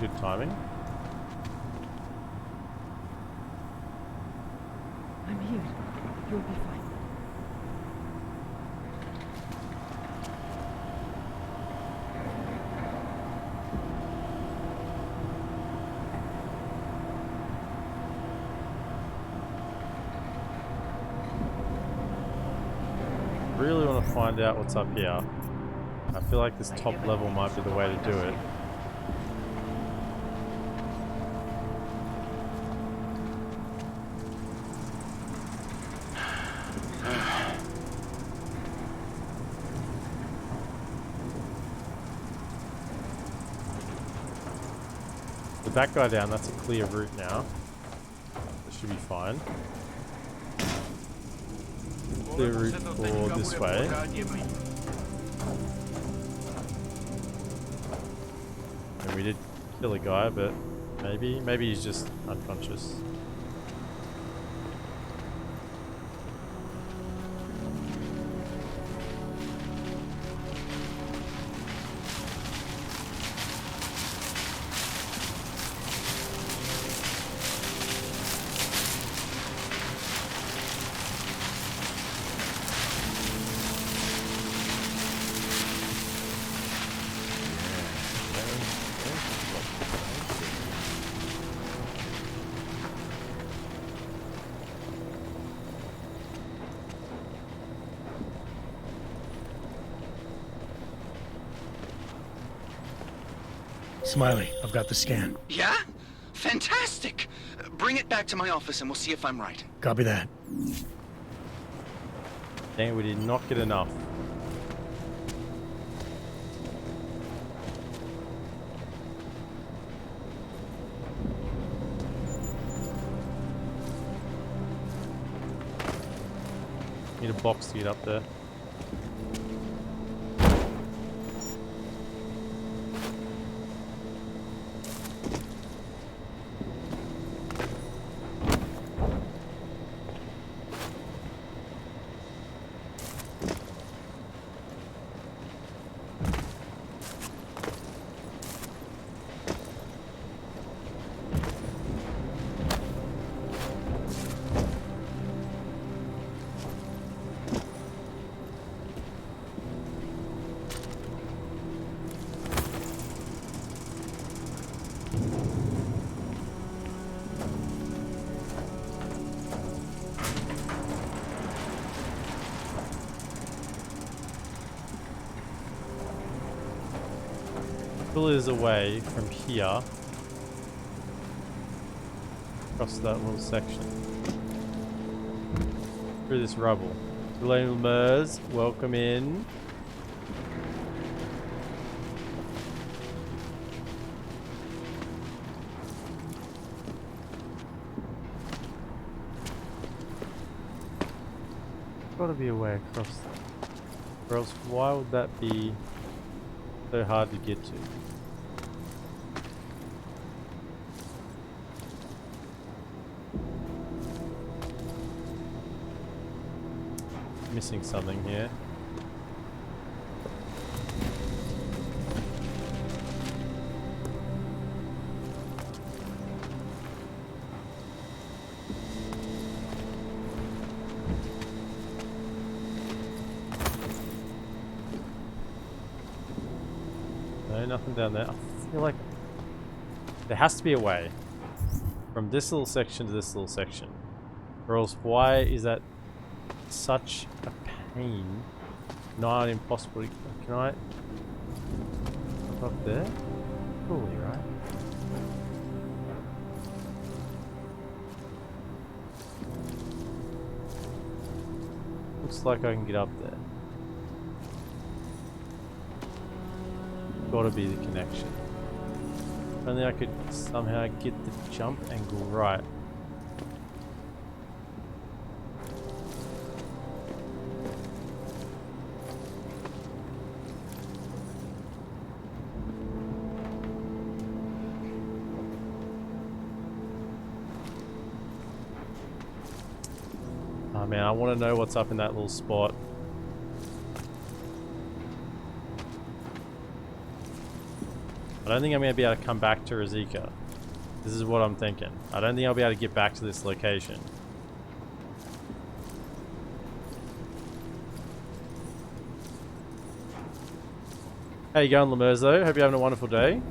Good timing. I'm here. You'll be fine. Really want to find out what's up here. I feel like this top level might be the way to do it. With that guy down, that's a clear route now. That should be fine. Clear route for this way. And we did kill a guy, but maybe he's just unconscious. Smiley, I've got the scan. Yeah? Fantastic! Bring it back to my office and we'll see if I'm right. Copy that. Dang, we did not get enough. Need a box to get up there. Is away from here across that little section through this rubble. Hello, Mers, welcome in. Gotta be a way across there. Or else why would that be so hard to get to? Missing something here. No, nothing down there. I feel like there has to be a way from this little section to this little section, or else why is that such a pain? Not impossible. Can I up there? Surely, right? Looks like I can get up there. Gotta be the connection. If only I could somehow get the jump angle right. Oh man, I want to know what's up in that little spot. I don't think I'm going to be able to come back to Razika. This is what I'm thinking. I don't think I'll be able to get back to this location. How you going, Lamerzo? Hope you're having a wonderful day.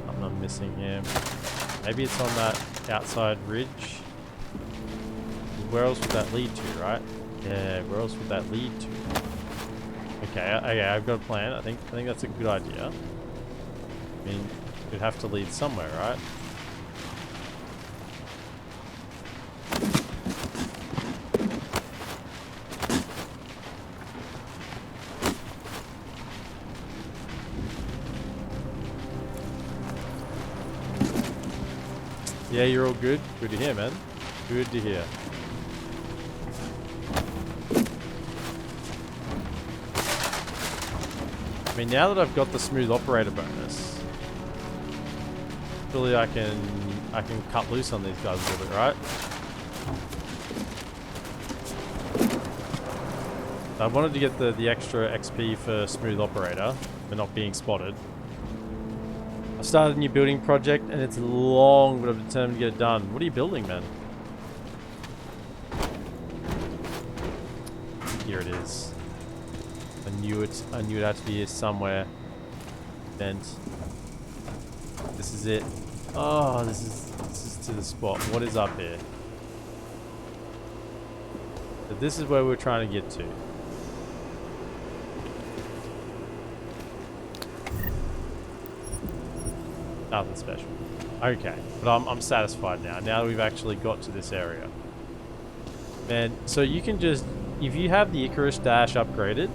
I'm missing here. Maybe it's on that outside ridge. Where else would that lead to, right? Yeah, where else would that lead to? Okay, I've got a plan. I think that's a good idea. I mean, it would have to lead somewhere, right? Yeah, you're all good? Good to hear, man. Good to hear. I mean, now that I've got the smooth operator bonus, surely I can cut loose on these guys a little bit, right? I wanted to get the extra XP for smooth operator, for not being spotted. I started a new building project and it's long, but I'm determined to get it done. What are you building, man? Here it is. I knew it had to be here somewhere. Vent. This is it. Oh, this is to the spot. What is up here? So this is where we're trying to get to. Nothing special. Okay, but I'm satisfied now. Now that we've actually got to this area. Man, so you can just, if you have the Icarus Dash upgraded,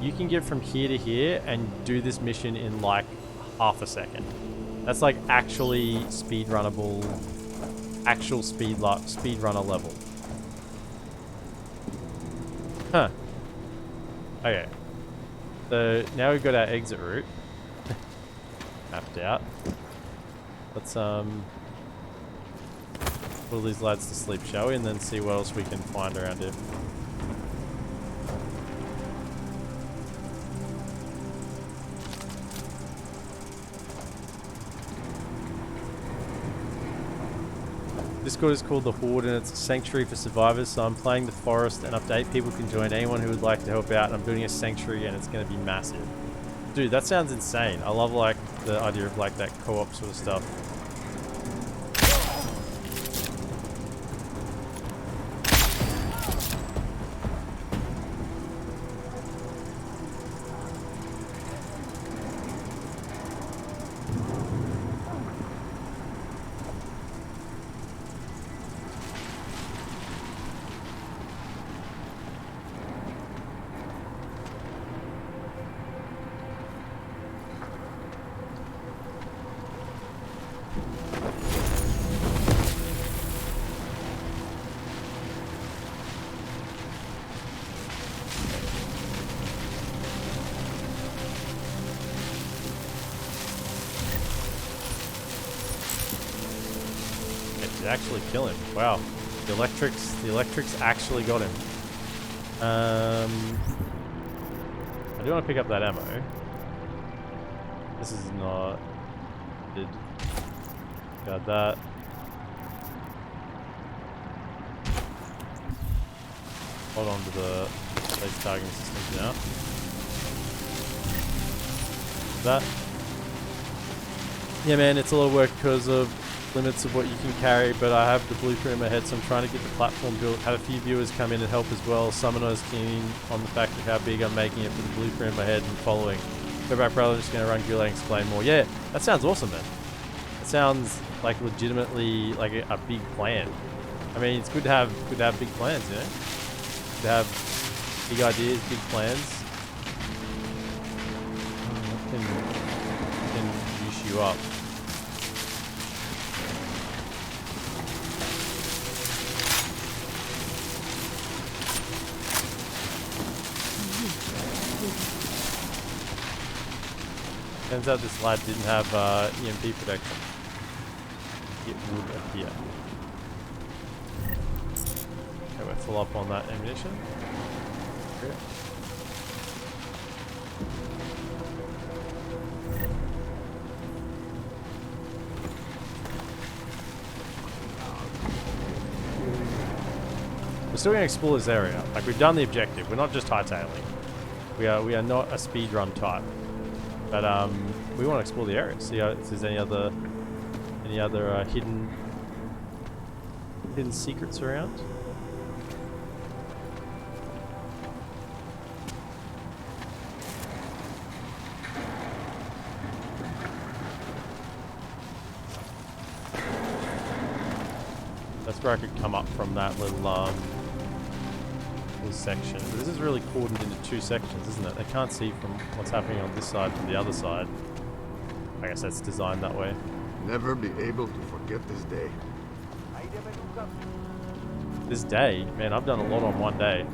you can get from here to here and do this mission in like half a second. That's like actually speedrunnable, actual speedrunner level. Huh. Okay. So now we've got our exit route mapped out. Let's put all these lads to sleep, shall we? And then see what else we can find around here. Discord is called the Horde and it's a sanctuary for survivors, so I'm playing the forest and update. People can join, anyone who would like to help out. And I'm building a sanctuary and it's going to be massive. Dude, that sounds insane. I love like the idea of like that co-op sort of stuff. Actually kill him. Wow. The electrics actually got him. I do want to pick up that ammo. This is not... Got that. Hold on to the base targeting systems now. That. Yeah man, it's a lot of work because of limits of what you can carry, but I have the blueprint in my head, so I'm trying to get the platform built. Had a few viewers come in and help as well. Summoner's keen on the fact of how big I'm making it for the blueprint in my head and following. Go back, brother, I'm just going to run Gulag and explain more. Yeah, that sounds awesome, man. It sounds like legitimately like a big plan. I mean, it's good to have big plans, you know? Good to have big ideas, big plans. Can juice you up. Turns out this lad didn't have EMP protection. It would appear. Okay, we're full up on that ammunition. Great. We're still going to explore this area. Like, we've done the objective. We're not just hightailing. We are not a speedrun type. But we want to explore the area, see if there's any other hidden secrets around. That's where I could come up from that little section. But this is really cordoned into two sections, isn't it? They can't see from what's happening on this side from the other side. I guess that's designed that way. Never be able to forget this day. This day? Man, I've done a lot on one day.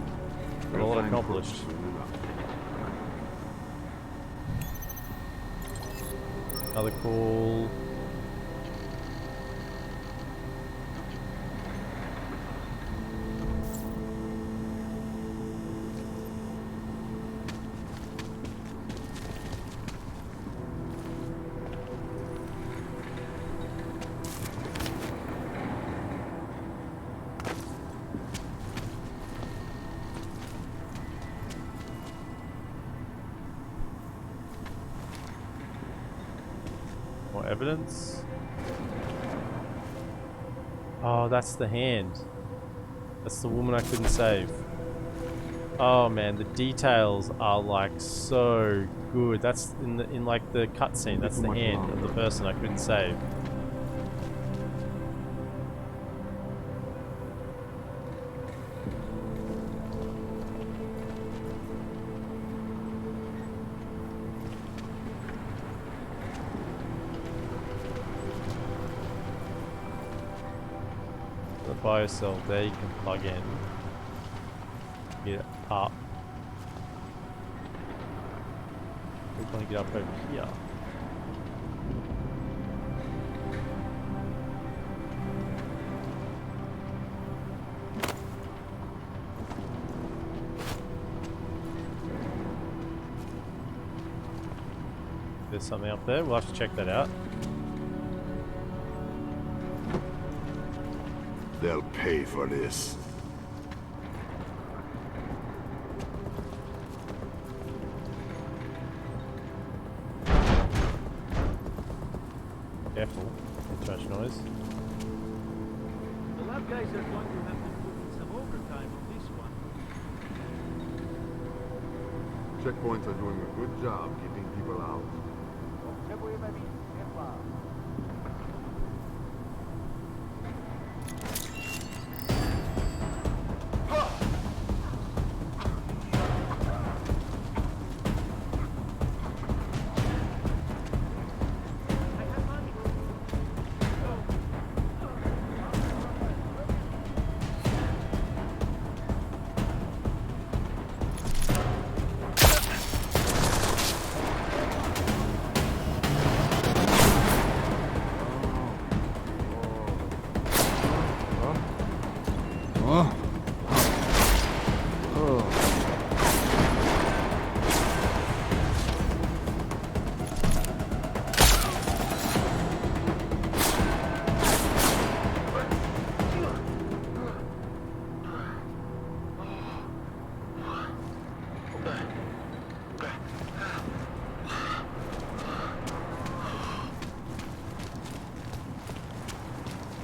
Got a lot accomplished. Another call. More evidence. Oh, that's the hand. That's the woman I couldn't save. Oh man, the details are like so good. That's in like the cutscene. That's the hand of the person I couldn't save. Biocell there you can plug in. Get it up. We're going to get up over here. There's something up there. We'll have to check that out. They'll pay for this. Careful, too much noise. The lab guys are going to have to put in some overtime on this one. Checkpoints are doing a good job keeping people out.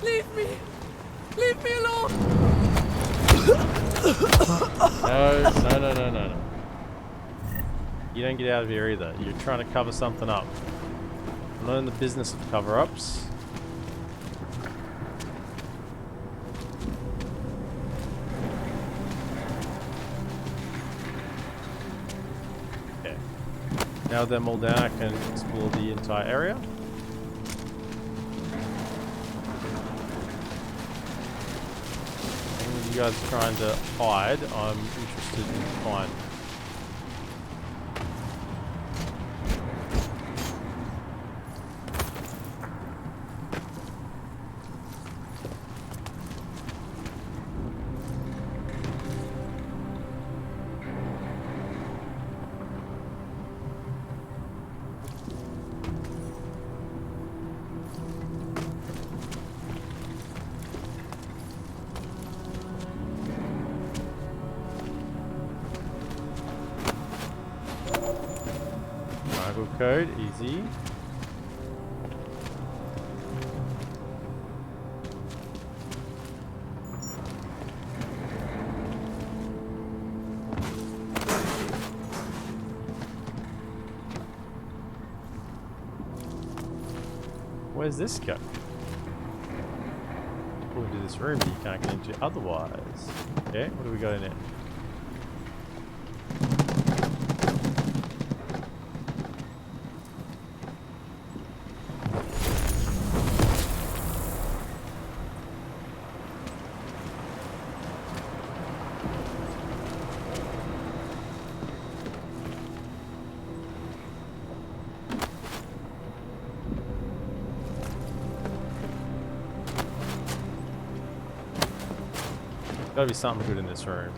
Leave me! Leave me alone! No. You don't get out of here either. You're trying to cover something up. I'm not in the business of cover-ups. Okay. Now with them all down, I can explore the entire area. You guys are trying to hide, I'm interested in finding. Code, easy. Where's this go? Go into this room that you can't get into otherwise. Okay, what do we got in there? Gotta be something good in this room.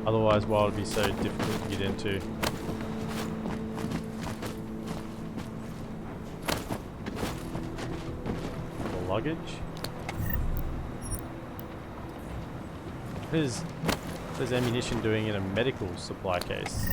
Otherwise, why would it be so difficult to get into? The luggage. What is ammunition doing in a medical supply case?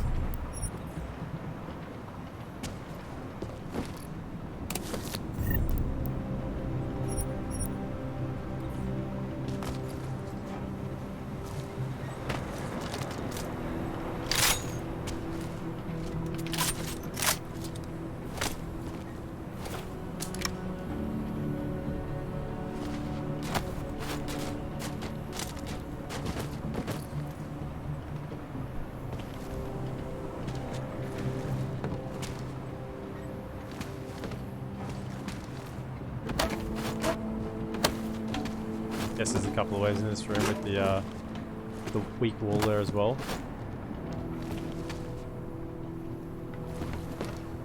Guess there's a couple of ways in this room with the weak wall there as well.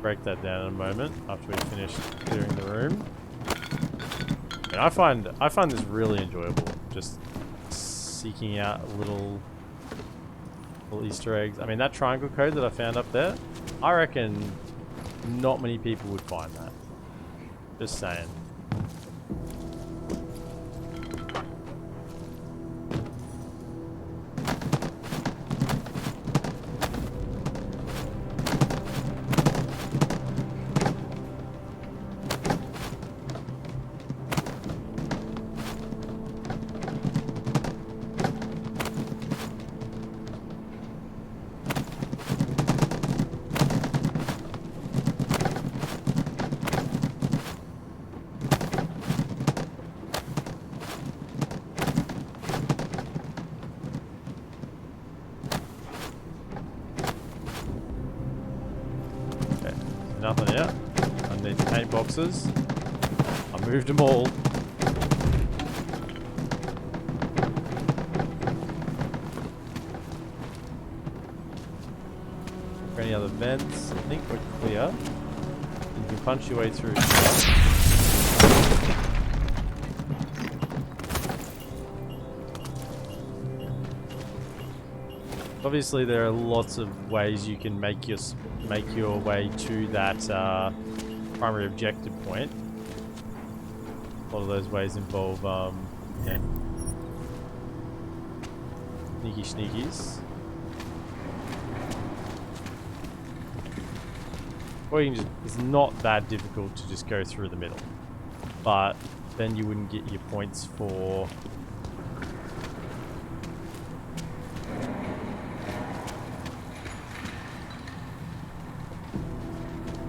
Break that down in a moment after we finish clearing the room. And I find this really enjoyable, just seeking out little Easter eggs. I mean, that triangle code that I found up there, I reckon not many people would find that. Just saying. Nothing yet. Underneath the paint boxes. I moved them all. For any other vents, I think we're clear. You can punch your way through. Obviously, there are lots of ways you can make your way to that primary objective point. A lot of those ways involve, yeah, sneakies. Or you can just, it's not that difficult to just go through the middle, but then you wouldn't get your points for.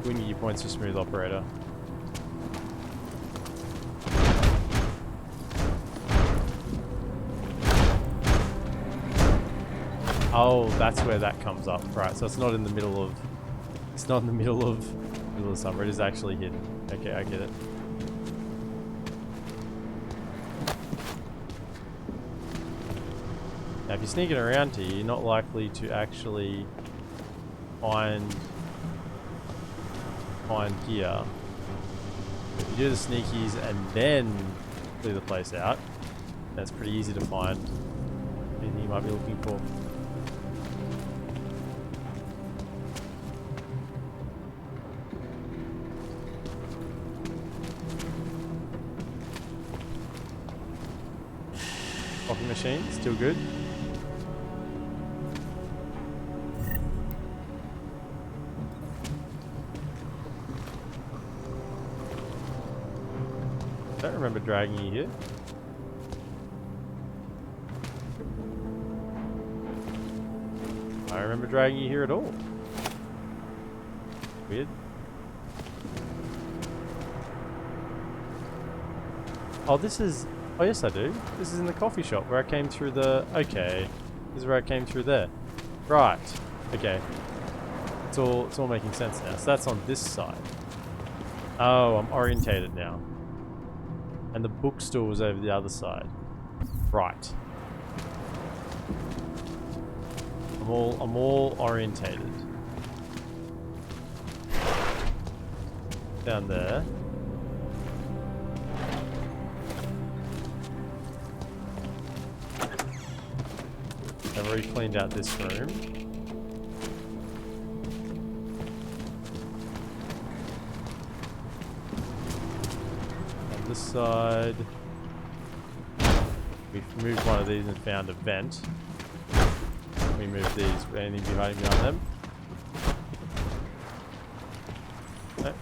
Wouldn't get your points for smooth operator. Oh, that's where that comes up. Right, so it's not in the middle of summer, it is actually hidden. Okay, I get it. Now if you're sneaking around here, you're not likely to actually find gear. If you do the sneakies and then clear the place out, that's pretty easy to find anything you might be looking for. Coffee machine, still good. I don't remember dragging you here. I don't remember dragging you here at all. Weird. Oh, this is... Oh, yes, I do. This is in the coffee shop where I came through the... Okay. This is where I came through there. Right. Okay. It's all making sense now. So that's on this side. Oh, I'm orientated now. And the bookstore was over the other side. Right. I'm all orientated. Down there. I've already cleaned out this room. On this side, we've moved one of these and found a vent. We move these. Anything hiding behind them? No.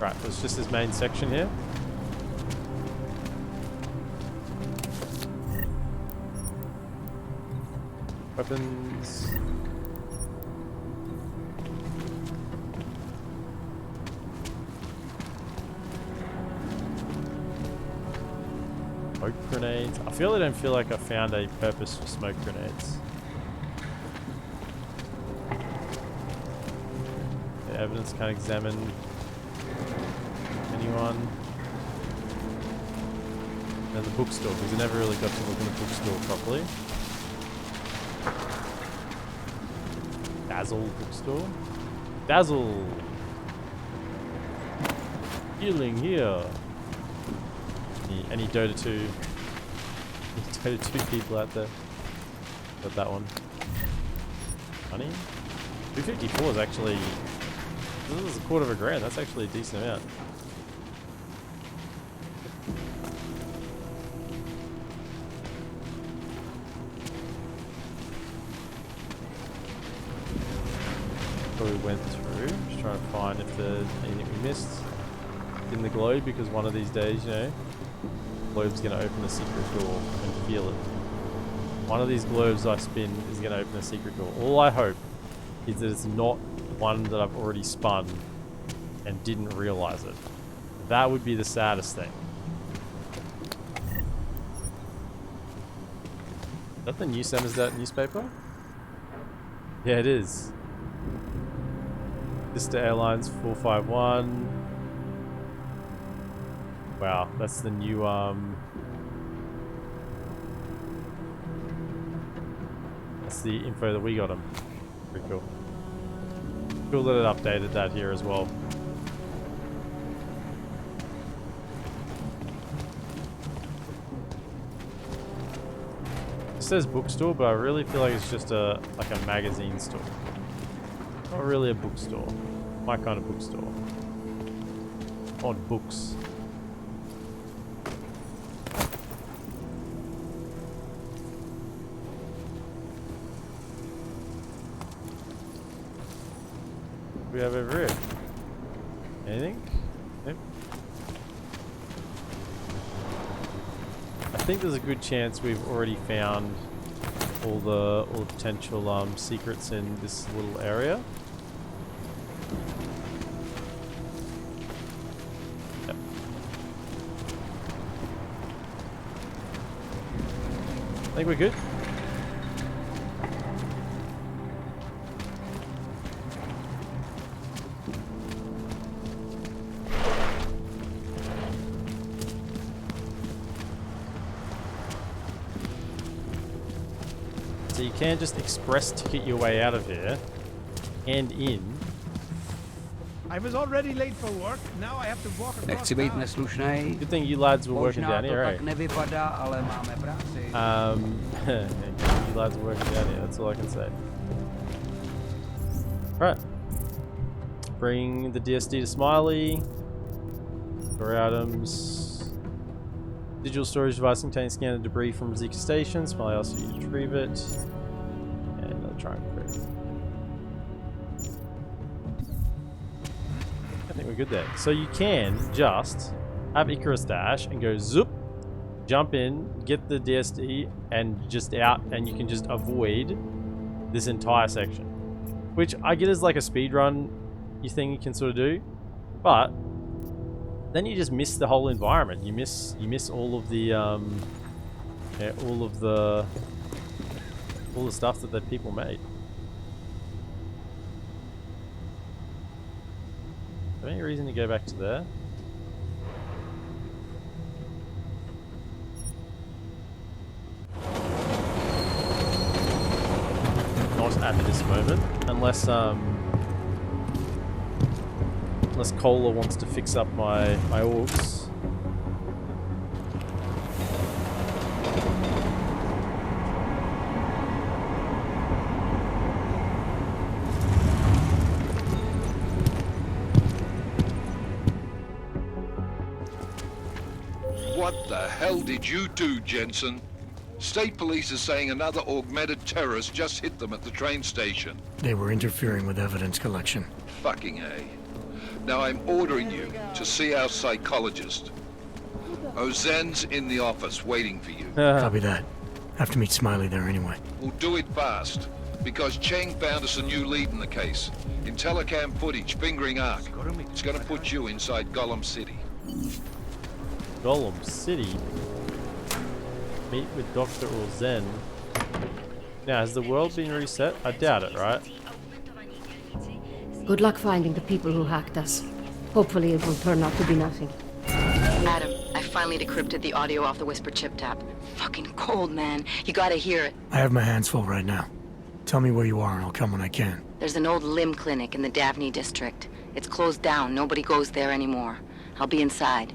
Right, there's just this main section here. Weapons. Smoke grenades. I don't feel like I found a purpose for smoke grenades. The evidence can't examine anyone. And the bookstore, because I never really got to look in the bookstore properly. Dazzle bookstore. Dazzle! Healing here. Any Dota 2 people out there? Got that one. Money? 254 is actually... This is $250,000. That's actually a decent amount. We went through, just trying to find if there's anything we missed in the globe, because one of these days, you know, the globe's going to open a secret door and feel it. One of these globes I spin is going to open a secret door. All I hope is that it's not one that I've already spun and didn't realize it. That would be the saddest thing. Is that the New Samizdat newspaper? Yeah, it is. Vista Airlines 451. Wow, that's the new that's the info that we got them. Pretty cool. Cool that it updated that here as well. It says bookstore, but I really feel like it's just a magazine store. Not really a bookstore. My kind of bookstore. Odd books. What do we have over here? Anything? Nope. I think there's a good chance we've already found all the potential secrets in this little area. Yep. I think we're good. So you can just express ticket your way out of here and in. I was already late for work. Now I have to walk across Nechci být neslušnej. Good thing you lads were working down here, right? Nevypadá, ale máme práci. You lads are working down here, that's all I can say. Right. Bring the DSD to Smiley. For items. Digital storage device containing scanned debris from Zika station. Smiley asks you to retrieve it. And another triangle. I think we're good there. So you can just have Icarus dash and go zoop, jump in, get the DSD, and just out, and you can just avoid this entire section. Which I get as like a speed run thing you can sort of do, but then you just miss the whole environment. You miss all of the all the stuff that the people made. Is there any reason to go back to there? Not at this moment, unless Cola wants to fix up my orgs. What the hell did you do, Jensen? State police is saying another augmented terrorist just hit them at the train station. They were interfering with evidence collection. Fucking A. Now I'm ordering you to see our psychologist. Ozen's in the office waiting for you. Copy that. Have to meet Smiley there anyway. We'll do it fast, because Cheng found us a new lead in the case. In telecam footage, fingering Ark. It's gonna put you inside Gollum City. Gollum City? Meet with Dr. Ozen. Now, has the world been reset? I doubt it, right? Good luck finding the people who hacked us. Hopefully it will turn out to be nothing. Adam, I finally decrypted the audio off the Whisper chip tap. Fucking cold, man. You gotta hear it. I have my hands full right now. Tell me where you are and I'll come when I can. There's an old limb clinic in the Davni district. It's closed down. Nobody goes there anymore. I'll be inside.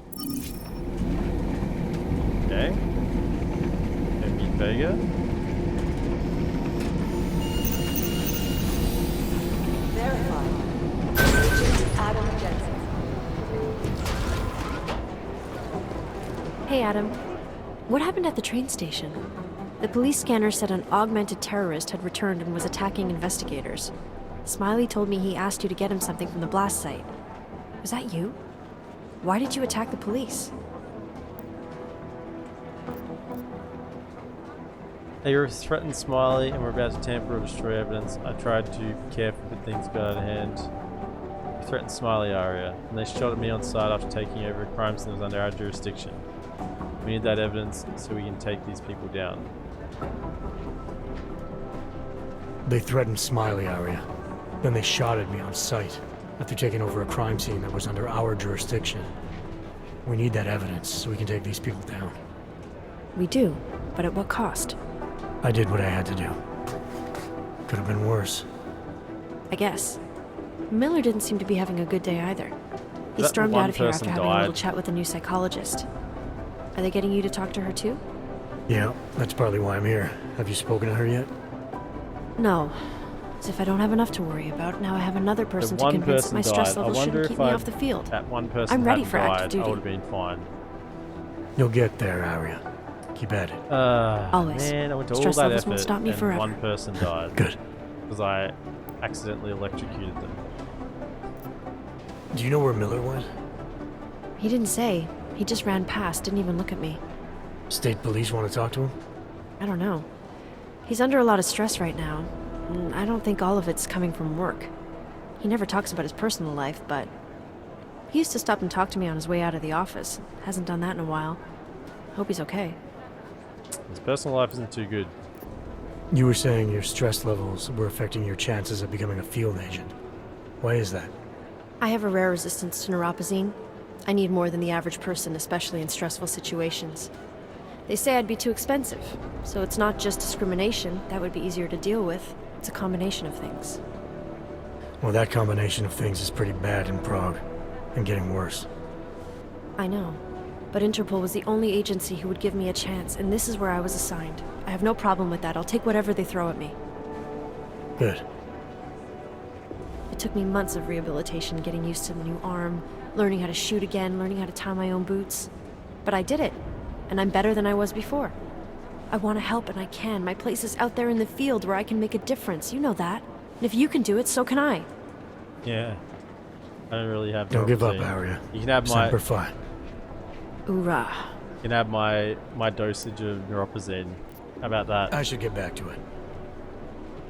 Okay. Go meet Vega. Verified. Agent AdamJensen. Hey, Adam. What happened at the train station? The police scanner said an augmented terrorist had returned and was attacking investigators. Smiley told me he asked you to get him something from the blast site. Was that you? Why did you attack the police? They threatened Smiley and were about to tamper or destroy evidence. I tried to be careful, but things got out of hand. We threatened Smiley area, and they shot at me on sight after taking over a crime scene that was under our jurisdiction. We need that evidence so we can take these people down. They threatened Smiley area. Then they shot at me on sight after taking over a crime scene that was under our jurisdiction. We need that evidence so we can take these people down. We do, but at what cost? I did what I had to do. Could have been worse. I guess. Miller didn't seem to be having a good day either. He stormed out of here after having a little chat with the new psychologist. Are they getting you to talk to her too? Yeah, that's partly why I'm here. Have you spoken to her yet? No. As if I don't have enough to worry about, now I have another person to convince that my stress level shouldn't keep me off the field. That one person I'm ready for active duty. I would have been fine. You'll get there, Arya. Keep at it. Always. Man, I went to Stress all that levels effort won't stop me and forever. one person died. Good. Because I accidentally electrocuted them. Do you know where Miller went? He didn't say. He just ran past, didn't even look at me. State police want to talk to him? I don't know. He's under a lot of stress right now. And I don't think all of it's coming from work. He never talks about his personal life, but he used to stop and talk to me on his way out of the office. Hasn't done that in a while. Hope he's okay. His personal life isn't too good. You were saying your stress levels were affecting your chances of becoming a field agent. Why is that? I have a rare resistance to neuropazine. I need more than the average person, especially in stressful situations. They say I'd be too expensive, so it's not just discrimination. That would be easier to deal with. It's a combination of things. Well, that combination of things is pretty bad in Prague, and getting worse. I know, but Interpol was the only agency who would give me a chance, and this is where I was assigned. I have no problem with that. I'll take whatever they throw at me. Good. It took me months of rehabilitation, getting used to the new arm, learning how to shoot again, learning how to tie my own boots. But I did it, and I'm better than I was before. I want to help, and I can. My place is out there in the field where I can make a difference. You know that. And if you can do it, so can I. Yeah. I don't really have... Don't give up, Arya. You can have my... Semper Fi. Hoorah. You can have my dosage of neuropazine. How about that? I should get back to it.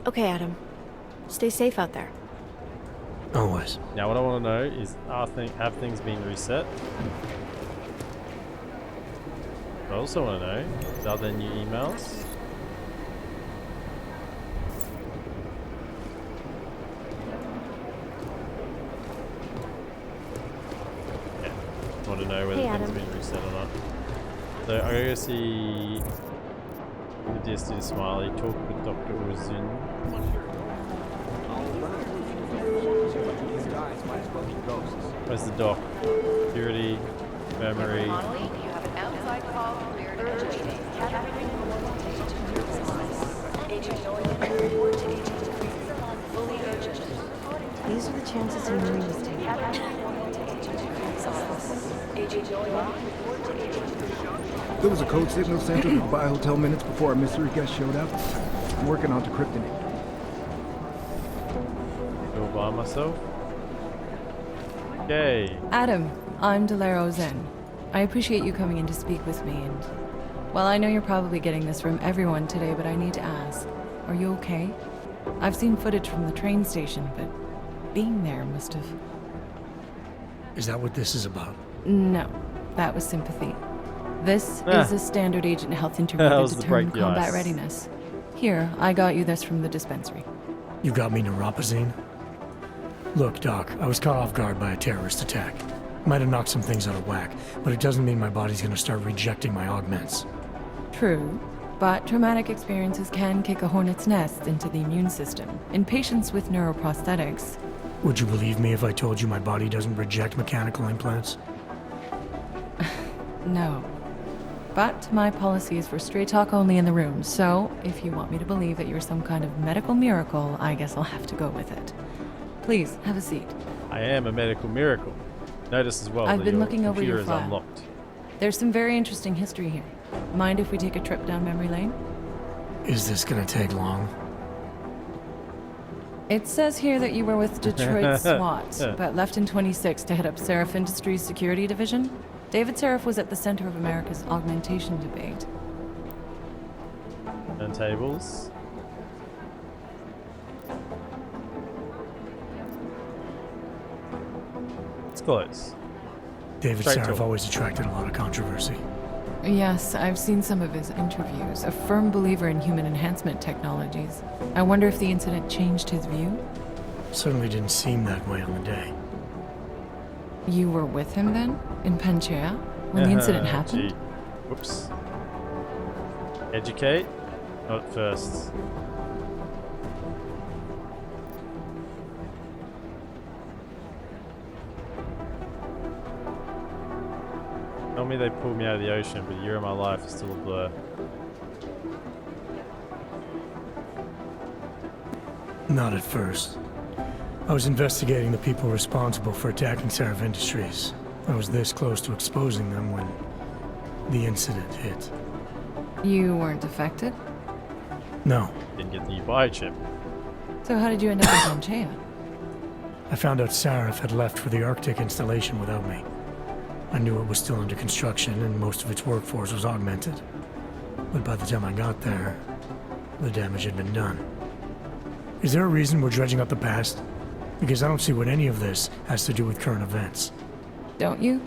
Okay, Adam. Stay safe out there. Always. Now what I want to know is, have things been reset? I also want to know, are there new emails? Yeah, I want to know whether things have been reset or not. So I'm going to go see the DSD Smiley, talk with Dr. Ozun. Where's the doc? Security, memory. These are the chances you knew was taking. There was a code signal center to buy hotel minutes before our mystery guest showed up. I'm working on decrypting it. Go by myself. Okay. Adam, I'm Delero Zen. I appreciate you coming in to speak with me, and well, I know you're probably getting this from everyone today, but I need to ask, are you okay? I've seen footage from the train station, but being there must have... Is that what this is about? No, that was sympathy. This is a standard agent health interview to determine combat readiness. Here, I got you this from the dispensary. You got me neuropazine? Look, Doc, I was caught off guard by a terrorist attack. Might have knocked some things out of whack, but it doesn't mean my body's gonna start rejecting my augments. True, but traumatic experiences can kick a hornet's nest into the immune system. In patients with neuroprosthetics... Would you believe me if I told you my body doesn't reject mechanical implants? No. But my policy is for straight talk only in the room, so if you want me to believe that you're some kind of medical miracle, I guess I'll have to go with it. Please, have a seat. I am a medical miracle. Notice as well I've that been your looking over computer your is file. unlocked. There's some very interesting history here. Mind if we take a trip down memory lane? Is this gonna take long? It says here that you were with Detroit SWAT, but left in 26 to head up Seraph Industries' security division. David Seraph was at the center of America's augmentation debate. Turntables. It's close. David Seraph always attracted a lot of controversy. Yes, I've seen some of his interviews. A firm believer in human enhancement technologies. I wonder if the incident changed his view? Certainly didn't seem that way on the day. You were with him then? In Panchea? When the incident happened? Gee. Whoops. Educate? Not first. Tell me they pulled me out of the ocean, but a year of my life is still a blur. Not at first. I was investigating the people responsible for attacking Seraph Industries. I was this close to exposing them when the incident hit. You weren't affected? No. Didn't get the biochip. So how did you end up in Panchea? I found out Seraph had left for the Arctic installation without me. I knew it was still under construction and most of its workforce was augmented. But by the time I got there, the damage had been done. Is there a reason we're dredging up the past? Because I don't see what any of this has to do with current events. Don't you?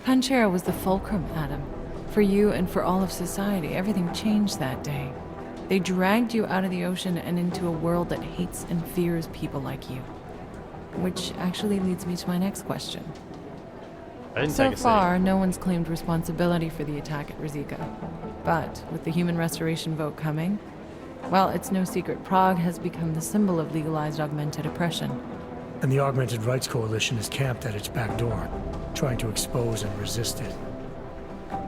Panchea was the fulcrum, Adam. For you and for all of society, everything changed that day. They dragged you out of the ocean and into a world that hates and fears people like you. Which actually leads me to my next question. So far, no one's claimed responsibility for the attack at Rizika. But with the human restoration vote coming, well, it's no secret Prague has become the symbol of legalized augmented oppression. And the Augmented Rights Coalition is camped at its back door, trying to expose and resist it.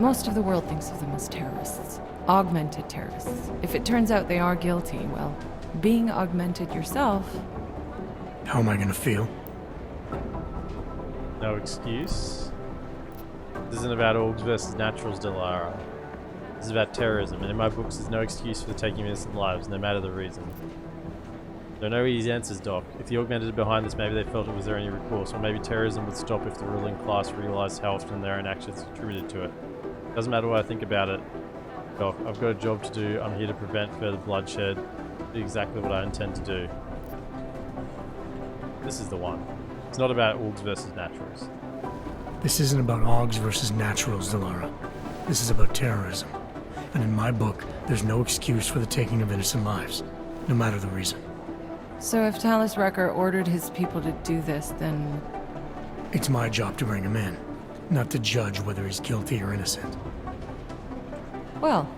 Most of the world thinks of them as terrorists. Augmented terrorists. If it turns out they are guilty, well, being augmented yourself... How am I gonna feel? No excuse. This isn't about orgs versus naturals, Delara. This is about terrorism, and in my books there's no excuse for taking innocent lives, no matter the reason. There are no easy answers, Doc. If the augmented are behind this, maybe they felt it was there any recourse, or maybe terrorism would stop if the ruling class realized how often their own actions contributed to it. Doesn't matter what I think about it, Doc. I've got a job to do. I'm here to prevent further bloodshed. Do exactly what I intend to do. This is the one. It's not about orgs versus naturals. This isn't about augs versus naturals, Delara. This is about terrorism. And in my book, there's no excuse for the taking of innocent lives, no matter the reason. So if Talus Wrecker ordered his people to do this, then... It's my job to bring him in, not to judge whether he's guilty or innocent. Well,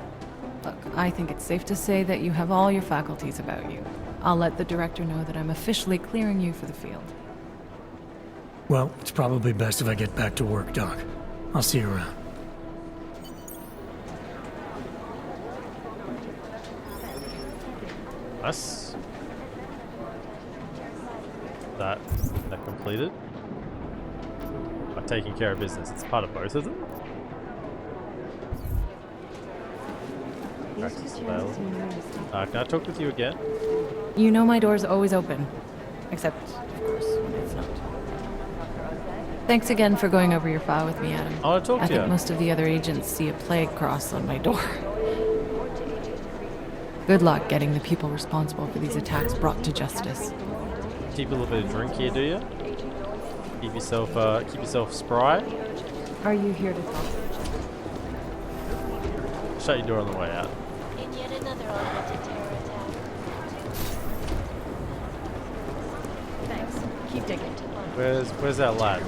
look, I think it's safe to say that you have all your faculties about you. I'll let the director know that I'm officially clearing you for the field. Well, it's probably best if I get back to work, Doc. I'll see you around. Nice. That completed. taking care of business. It's part of both of them. Can I talk with you again? You know my door's always open. Except, of course, when it's not. Thanks again for going over your file with me, Adam. I want to talk to you. I think most of the other agents see a plague cross on my door. Good luck getting the people responsible for these attacks brought to justice. Keep a little bit of drink here, do you? Keep yourself spry. Are you here to talk? Shut your door on the way out. In yet another augmented terror attack. Thanks. Keep digging. Where's that lad?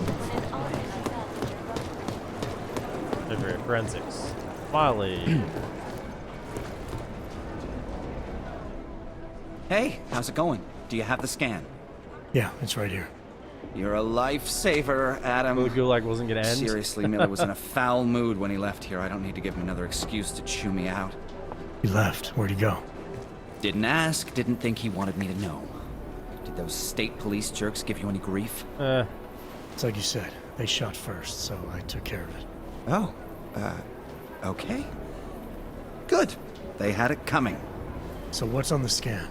Over here, forensics. Smiley. Hey, how's it going? Do you have the scan? Yeah, it's right here. You're a lifesaver, Adam. The gulag wasn't gonna end. Seriously, Miller was in a foul mood when he left here. I don't need to give him another excuse to chew me out. He left. Where'd he go? Didn't ask, didn't think he wanted me to know. Did those state police jerks give you any grief? It's like you said. They shot first, so I took care of it. Oh, okay. Good. They had it coming. So what's on the scan?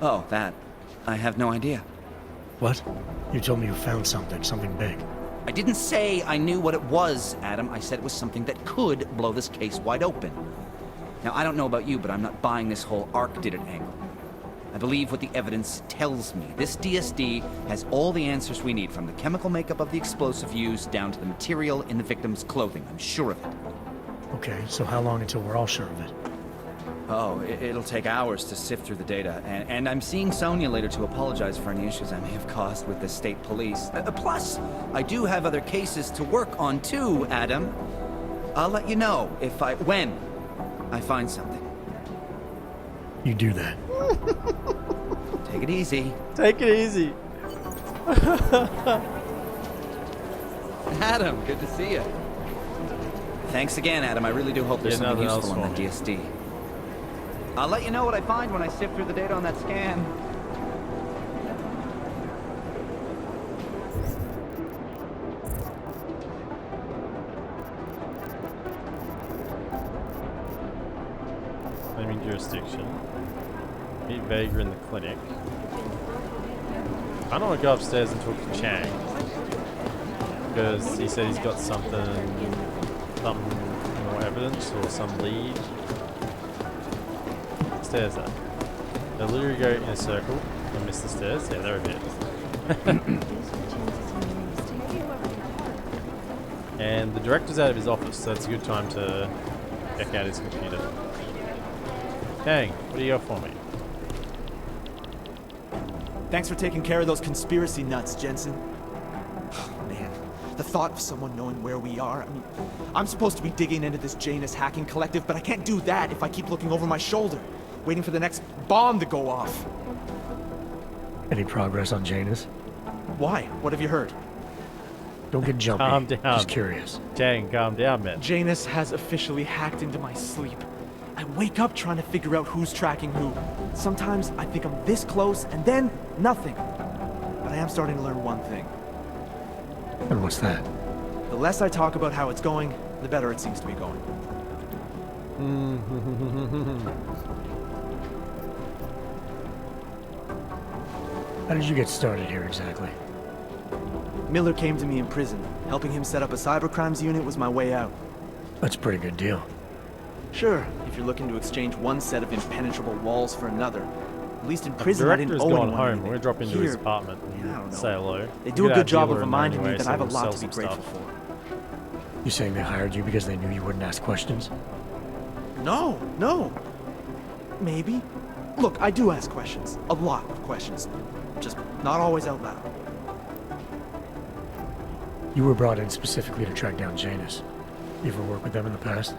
Oh, that. I have no idea. What? You told me you found something big. I didn't say I knew what it was, Adam. I said it was something that could blow this case wide open. Now, I don't know about you, but I'm not buying this whole ARC did it angle. I believe what the evidence tells me. This DSD has all the answers we need, from the chemical makeup of the explosive used down to the material in the victim's clothing. I'm sure of it. Okay, so how long until we're all sure of it? Oh, it'll take hours to sift through the data, and I'm seeing Sonia later to apologize for any issues I may have caused with the state police. Plus, I do have other cases to work on too, Adam. I'll let you know when I find something. You do that. Take it easy. Take it easy. Adam, good to see you. Thanks again, Adam. I really do hope there's something useful on that DSD. I'll let you know what I find when I sift through the data on that scan. Claiming jurisdiction. Meet Vega in the clinic. I don't want to go upstairs and talk to Chang, because he said he's got some more evidence or some lead. Stairs there. They literally go in a circle. I missed the stairs. Yeah, they're a bit. And the director's out of his office, so it's a good time to check out his computer. Dang, what do you got for me? Thanks for taking care of those conspiracy nuts, Jensen. Man, the thought of someone knowing where we are. I mean, I'm supposed to be digging into this Janus hacking collective, but I can't do that if I keep looking over my shoulder, waiting for the next bomb to go off. Any progress on Janus? Why? What have you heard? Don't get jumpy. Calm down. Just curious. Jane, calm down, man. Janus has officially hacked into my sleep. I wake up trying to figure out who's tracking who. Sometimes I think I'm this close, and then nothing. But I am starting to learn one thing. And what's that? The less I talk about how it's going, the better it seems to be going. How did you get started here exactly? Miller came to me in prison. Helping him set up a cybercrimes unit was my way out. That's a pretty good deal. Sure, if you're looking to exchange one set of impenetrable walls for another. At least in prison, I didn't owe anyone gone home. anything. We're gonna drop into his apartment and I don't know. say hello. They do a good job of dealer reminding me anyway, that so I have a we'll lot sell to be some grateful stuff. for. You saying they hired you because they knew you wouldn't ask questions? No. Maybe. Look, I do ask questions. A lot of questions. Just not always out loud. You were brought in specifically to track down Janus. You ever worked with them in the past?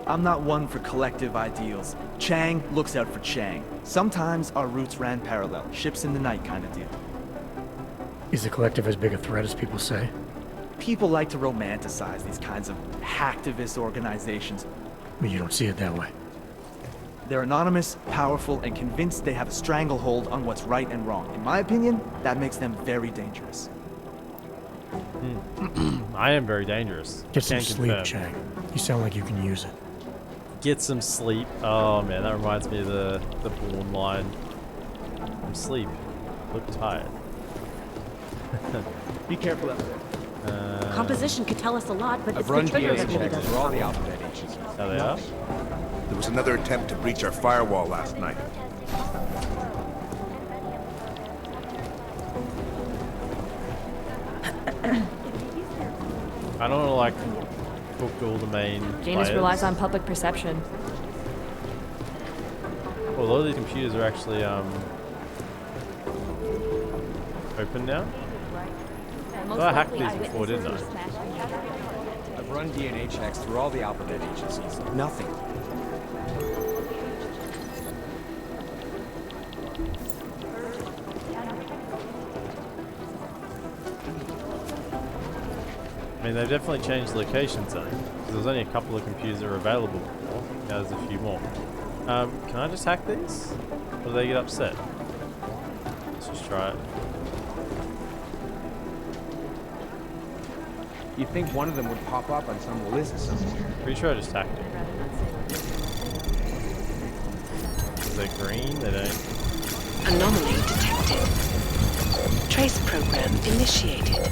I'm not one for collective ideals. Chang looks out for Chang. Sometimes our routes ran parallel. Ships in the night kind of deal. Is the collective as big a threat as people say? People like to romanticize these kinds of hacktivist organizations. But you don't see it that way. They're anonymous, powerful, and convinced they have a stranglehold on what's right and wrong. In my opinion, that makes them very dangerous. I am very dangerous. Get some Can sleep, confirm. Chang. You sound like you can use it. Get some sleep. Oh man, that reminds me of the Bourne line. Some sleep. Look tired. Be careful out there. Composition could tell us a lot, but I've it's run the trigger DNA that really checks does. for all the alphabet agencies. There they are. There was another attempt to breach our firewall last night. I don't want to like hook all the main Janus players. relies on public perception. Well, a lot of these computers are actually open now. Oh, I hacked these before, didn't I? I've run DNA checks through all the alphabet agencies. Nothing. I mean, they've definitely changed locations though. There was only a couple of computers that were available before. Now there's a few more. Can I just hack these? Or do they get upset? Let's just try it. You'd think one of them would pop up on some list somewhere. Pretty sure I just hacked them. Is they green? They don't. Anomaly detected. Trace program initiated.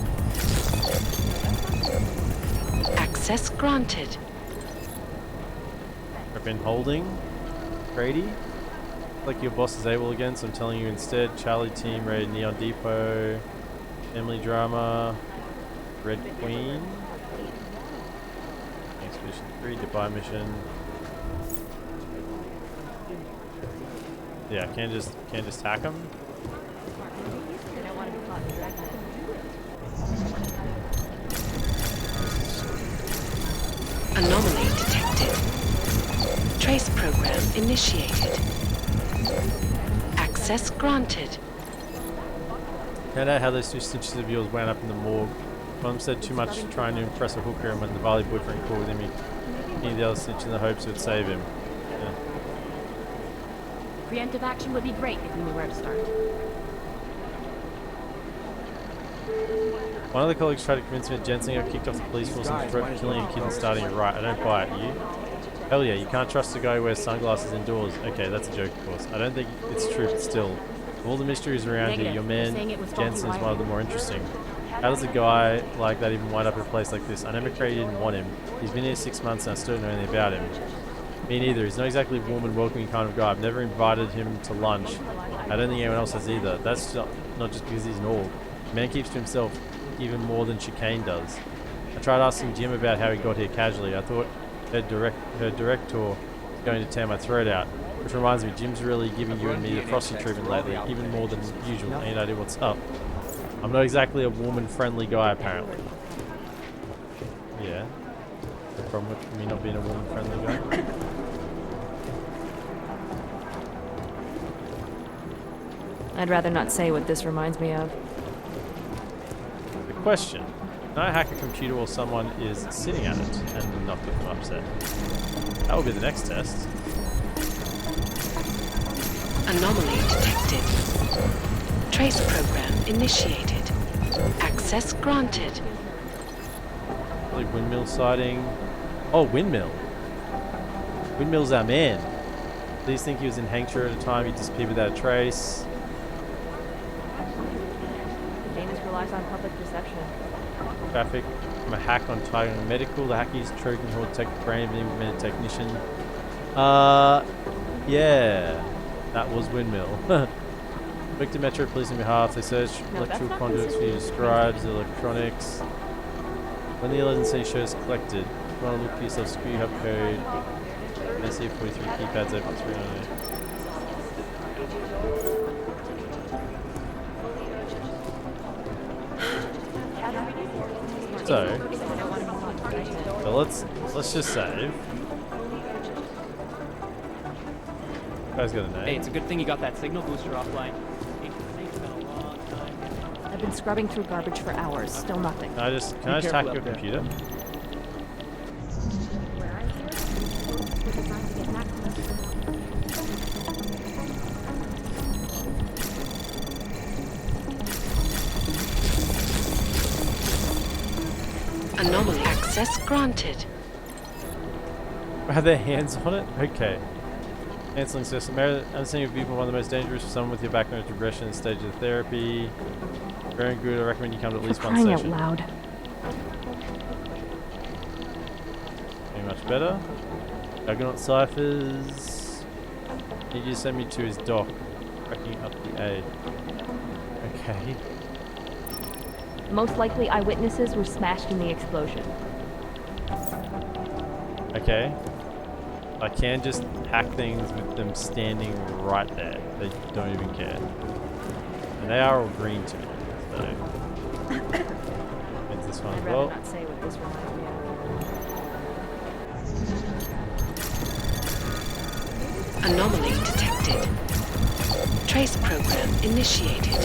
Access granted. I've been holding. Grady? Like your boss is able again, so I'm telling you instead. Charlie team raid Neon Depot. Family drama. Red Queen. Expedition 3, Dubai mission. Yeah, can't just hack them. Anomaly detected. Trace program initiated. Access granted. Found out how those two stitches of yours wound up in the morgue. Mum said too much trying to impress a hooker, and when the Bali boyfriend called him, he needed the other stitch in the hopes it would save him. Yeah. Preemptive action would be great if we knew where to start. One of the colleagues tried to convince me that Jensen got kicked off the police force and threatened killing a kid and starting a riot. I don't buy it. You? Hell yeah, you can't trust a guy who wears sunglasses indoors. Okay, that's a joke, of course. I don't think it's true, but still. Of all the mysteries around here, your man Jensen is one of the more interesting. How does a guy like that even wind up in a place like this? I know McCready didn't want him. He's been here 6 months and I still don't know anything about him. Me neither. He's not exactly a warm and welcoming kind of guy. I've never invited him to lunch. I don't think anyone else has either. That's not just because he's an orc. The man keeps to himself even more than Chicane does. I tried asking Jim about how he got here casually. I thought her director was going to tear my throat out. Which reminds me, Jim's really giving you and me the frosty treatment lately, even more than usual. Ain't idea what's up. I'm not exactly a warm and friendly guy, apparently. Yeah. The problem with me not being a warm and friendly guy. I'd rather not say what this reminds me of. The question. Can I hack a computer while someone is sitting at it and not get them upset? That will be the next test. Anomaly detected. Trace program initiated. Access granted. Like windmill sighting. Oh, windmill. Windmill's our man. Please think he was in Hankshire at a time. He disappeared without a trace. Janus relies on public perception. Traffic from a hack on Tiger Medical. The hacker used Trojan Hall to detect the brain of an implemented technician. Yeah. That was windmill. Victor Metro Police on behalf. They search electrical conduits for your scribes, electronics. When the 11C shows collected, you want to look for yourself, screw hub code. NC 43 keypads open 398. So let's just save. Guy's got a name. Hey, it's a good thing you got that signal booster offline. I've been scrubbing through garbage for hours, still nothing. Can I just hack your computer? Anomaly access granted. Have their hands on it? Okay. Cancelling system. Understanding of people one of the most dangerous for someone with your background to regression and stages of therapy. Very good. I recommend you come to at least one Crying session. out loud. Pretty much better. Juggernaut ciphers. Need you to send me to his dock. Cracking up the A. Okay. Most likely eyewitnesses were smashed in the explosion. Okay. I can just hack things with them standing right there. They don't even care. And they are all green to me, so... It's this one as well. I'd rather not say what this reminds me of. Anomaly detected. Trace program initiated.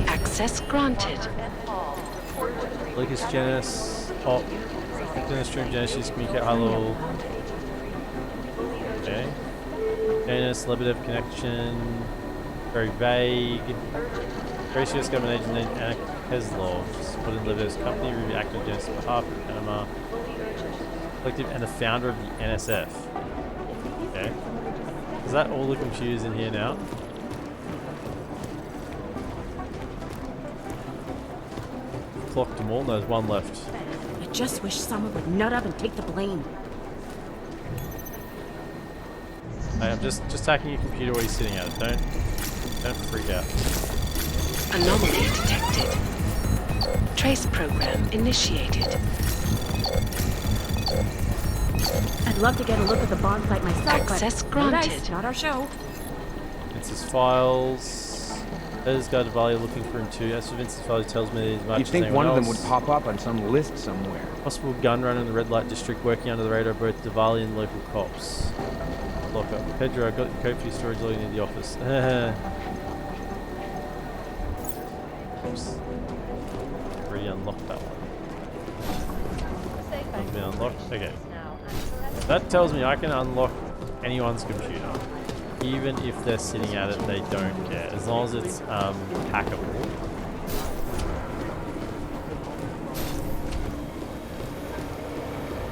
Access granted. Lucas Genesis. Oh. Dennis Stream Genesis communicate high level. Okay. Dennis, Lebedev connection. Very vague. Gracious government agent named Anna Kezlov. Put in Lebedev's company, review active Genesis behalf of Panama. Collective and the founder of the NSF. Okay. Is that all the computers in here now? Clocked them all, and there's one left. I just wish someone would nut up and take the blame. Hey, I'm just hacking your computer while you're sitting at it. Don't freak out. Anomaly detected. Trace program initiated. I'd love to get a look at the bomb site myself, Access but granted. nice, not our show. It's his files. There's guy Davalia looking for him too. As for Vince's file, he tells me as much You'd as think anyone one of them else. would pop up on some list somewhere. Possible gun run in the red light district, working under the radar of both Davalia and local cops. Lock up. Pedro, I got your code for your storage loading in the office. Oops. Already unlocked that one. Hasn't been unlocked? Okay. That tells me I can unlock anyone's computer. Even if they're sitting at it, they don't care. As long as it's hackable.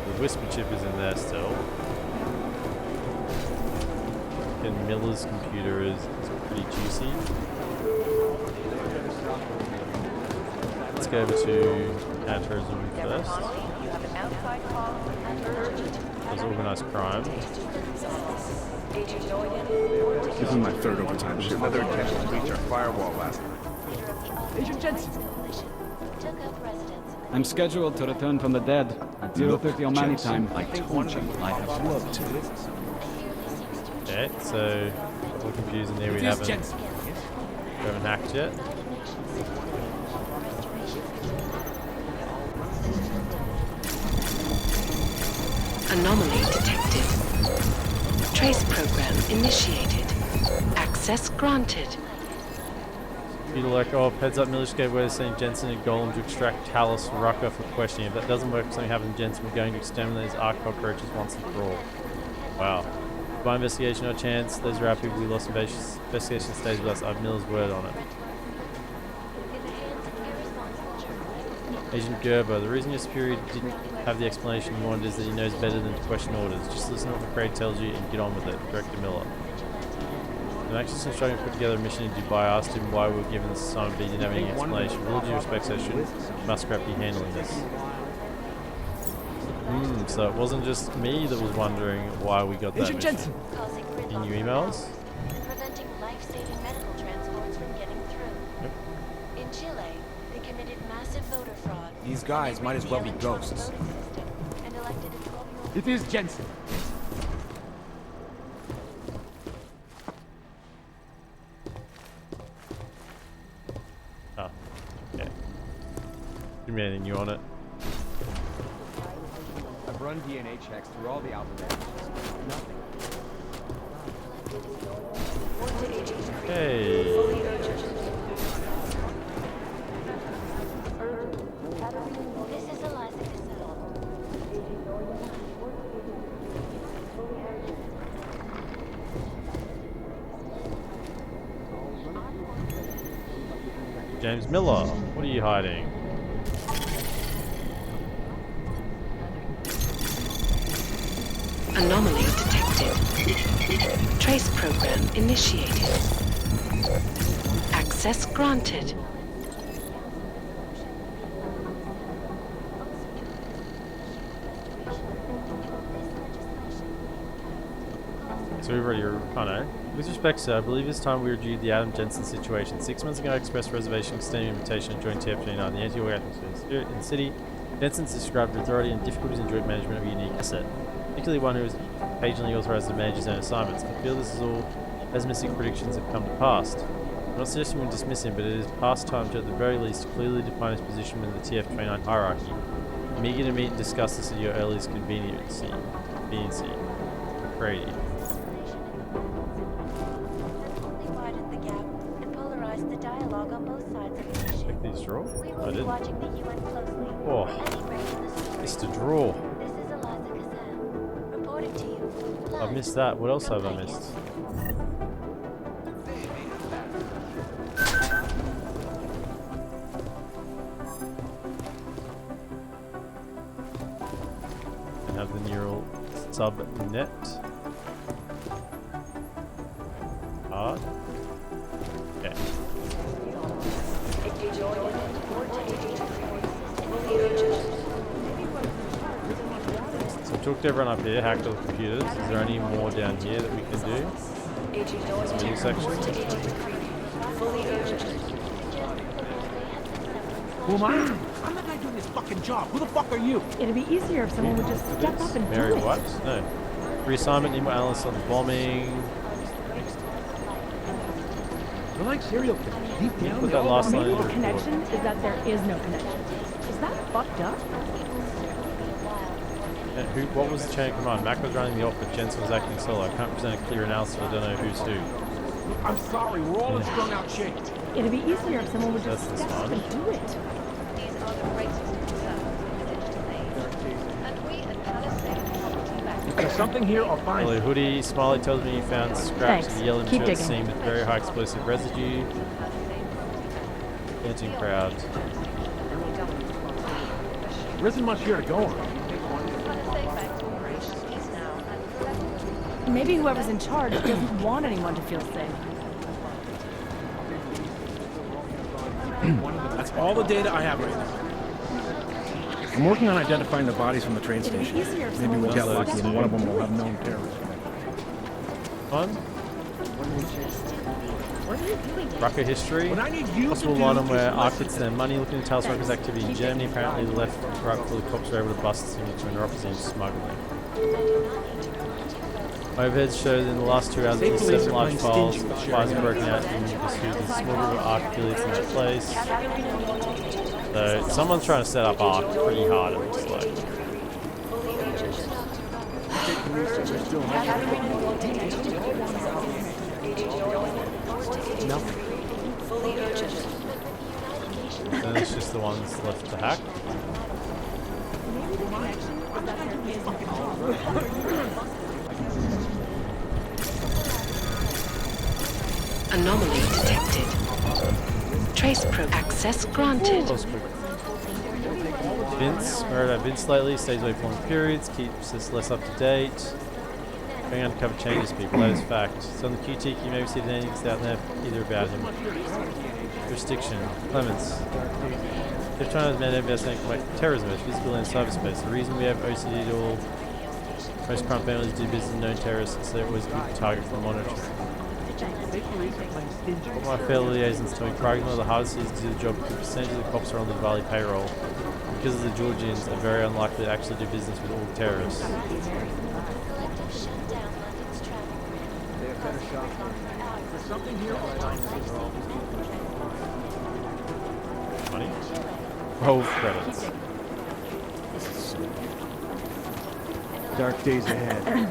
The Whisper chip is in there still. And Miller's computer is pretty juicy. Let's go over to counterterrorism first. There's organised crime. This is my third overtime shift. Another attempt to breach our firewall last night. Agent Jensen! I'm scheduled to return from the dead at 0:30 O'Malley time. I told you I have loved to. Okay, so we're confusing there. We haven't hacked yet. Anomaly detected. Trace program initiated. Access granted. Peter like, oh, heads up, Miller's gave away to sending Jensen and Golem to extract Talus Rucker for questioning. If that doesn't work, something happened to Jensen. We're going to exterminate these arc cockroaches once and for all. Wow. By investigation, no chance. Those are our people we lost. Investigation stays with us. I have Miller's word on it. Agent Gerber, the reason your superior didn't have the explanation you wanted is that he knows better than to question orders. Just listen to what McCrae tells you and get on with it. Director Miller. I'm actually still struggling to put together a mission in Dubai. I asked him why we were given this assignment, but he didn't have any explanation. With all due respect, so shouldn't Muskrat be handling this? So it wasn't just me that was wondering why we got that mission. In your emails? Preventing life-saving medical transports from getting through. Yep. In Chile, they committed massive voter fraud. These guys might as well be ghosts. And elected a 12-year-old. It is Jensen. Ah, okay. Give me anything new on it. I've run DNA checks through all the alphabet. Nothing. Hey. This is Eliza Cassell. James Miller, what are you hiding? Anomaly detected. Trace program initiated. Access granted. So we've already, with respect, sir, I believe it's time we reviewed the AdamJensen situation. 6 months ago, I expressed reservation, extending invitation, and joined TF29, the anti-organization in the city. Jensen described authority and difficulties in joint management of a unique asset, particularly one who is occasionally authorized to manage his own assignments. I feel this is all pessimistic predictions have come to pass. I'm not suggesting we dismiss him, but it is past time to, at the very least, clearly define his position within the TF29 hierarchy. I'm eager to meet and discuss this at your earliest conveniency. Brady. Check these draw? I did. Oh, Mr. Draw. I've missed that. What else have I missed? And have the neural subnet. Hard. Okay. So we talked to everyone up here, hacked all the computers. Is there any more down here that we can do? Some new sections. Who am I? I'm the guy doing this fucking job. Who the fuck are you? It'd be easier if someone would just step up and Mary do it. what? No. Reassignment, email analyst on the bombing. They're like serial killers. Deep down, Put they that all last want line in Maybe the the report. connection is that there is no connection. Is that fucked up? What was the chain of command? Mac was running the op, but Jensen was acting solo. I can't present a clear analysis, I don't know who's who. I'm sorry, we're all in strung out shape. It'd be easier if someone would just That's step up fine. and do it. If there's something here, I'll find Hello, it. Hoodie. Smiley tells me you found scraps of Thanks. the yellow Keep material digging. seam with very high explosive residue. Dancing crowd. There isn't much here to go on. Maybe whoever's in charge doesn't want anyone to feel safe. That's all the data I have right now. I'm working on identifying the bodies from the train station. Maybe we'll get lucky and one of them will have known terrorists. Fun. Rucker history. What I need you Possible to do one is where listen ARC to gets their money looking into Talos Rucker's activity in Germany. Apparently, the left right before the cops were able to bust the signature and represent smuggling. Overheads showed in the last 2 hours at least 7 large files. Files are broken out in pursuit of a small group of ARC affiliates in that place. So, someone's trying to set up ARC pretty hard, it looks like. Nothing. And it's just the ones left to hack. Anomaly detected. Trace probe access granted. Vince, we're at Vince lately, stays away from long periods, keeps us less up to date. Going undercover changes people, that is fact. So on the QT, you maybe see anything out there either about him. Jurisdiction, Clements. They're trying to man investigating terrorism, both physical and cyberspace. The reason we have OCD to all most crime families do business with known terrorists is they're always a good target for monitoring. What my fellow liaisons tell me, Prague is one of the hardest cities to do the job because a percentage of the cops are on the Diwali payroll. Because of the Georgians, are very unlikely to actually do business with all terrorists. Money? 12 credits. Dark days ahead.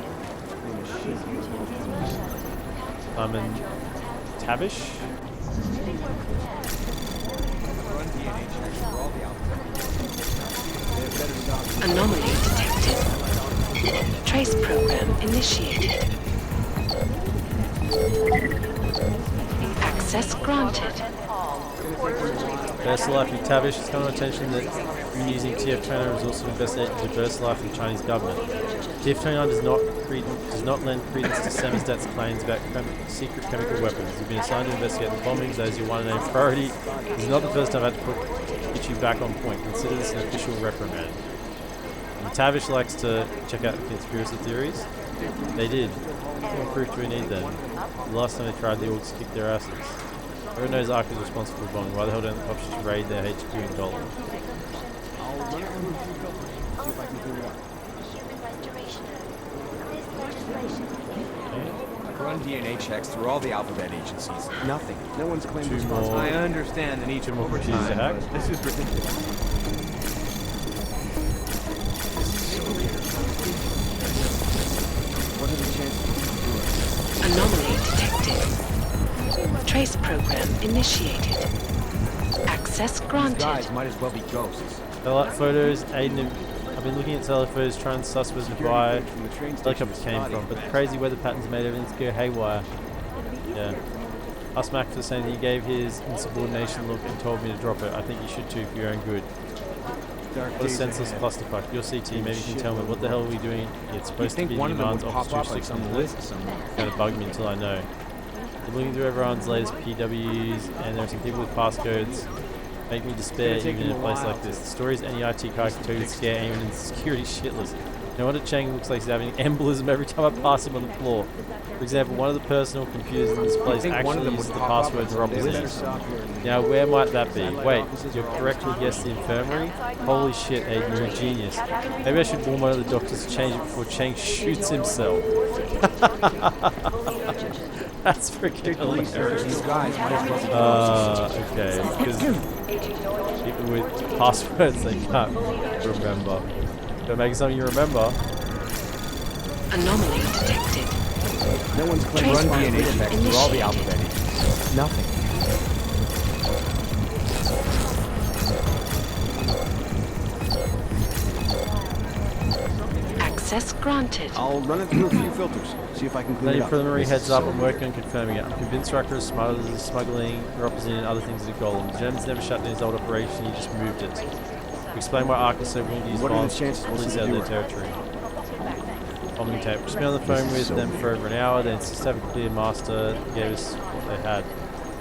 I'm in Tavish. Anomaly detected. Trace program initiated. Access granted. Diverse Life McTavish has come to attention that you're using TF-29 resources to investigate the diverse life of the Chinese government. TF-29 does not lend credence to Semistat's claims about secret chemical weapons. You've been assigned to investigate the bombings as your one and only priority. This is not the first time I've had to get you back on point. Consider this an official reprimand. McTavish likes to check out the conspiracy theories. They did. What proof do we need then? The last time they tried, the orgs kicked their asses. Everyone knows Ark is responsible for the bombing. Why the hell don't the cops just raid their HQ in Golan? Run DNA checks through all the alphabet agencies. Nothing. No one's claimed Two responsibility. more. I understand the need to more overtime, computers to hack. but this is ridiculous. What are the chances? Anomaly detected. Trace program initiated. Access granted. These guys might as well be ghosts. Satellite photos, Aiden. I've been looking at satellite photos, trying to suss where the helicopter came from, but the crazy weather patterns made everything go haywire. Yeah. Asked Mac for the same thing. He gave his insubordination look and told me to drop it. I think you should too for your own good. What a senseless clusterfuck. Your CT, maybe you can tell me what the hell are we doing? It's supposed to be the Iran's Office 206 on the list. It's going to bug me until I know. I'm looking through everyone's latest PWs, and there are some people with passcodes. Make me despair even in a place like this. The stories any IT guy can tell you to scare anyone in security shitless. No wonder Chang looks like he's having an embolism every time I pass him on the floor. For example, one of the personal computers in this place actually uses the password for opposites. Now, where might that be? Wait, you're correctly guessed the infirmary? Holy shit, Aiden, you're a genius. Maybe I should warn one of the doctors to change it before Chang shoots himself. That's freaking hilarious. Okay, because people with passwords they can't remember. Gotta make something you remember. Anomaly detected. No one's claimed run DNA checks through all the alphabet agencies. Nothing. Access granted. I'll run it through a few filters. See if I can clean it Any up. preliminary heads up, I'm working on confirming it. I'm convinced Rucker is smuggling, representing and other things at Golem. Germans never shut down his old operation, he just moved it. We explain why Ark is so willing to use violence to police out of their territory. Bombing tape. Just been on the phone with them for over an hour, they insist have a clear master, gave us what they had.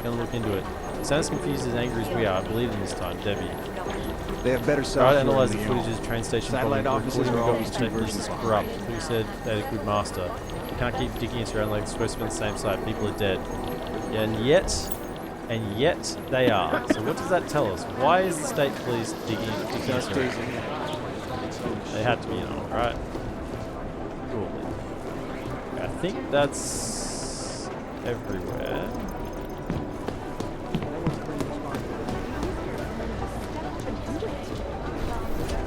Gonna look into it. Sounds confused as angry as we are, I believe them this time, Debbie. They have better Try to software. analyze the footage of the train station bombing. Satellite The offices recording we are got always was two checked, this versions is of corrupt. Who said they had a good master? You can't keep digging us around like it's supposed to be on the same side. People are dead. Yeah, and yet they are. So what does that tell us? Why is the state police digging us around? They had to be, right? Cool. I think that's everywhere.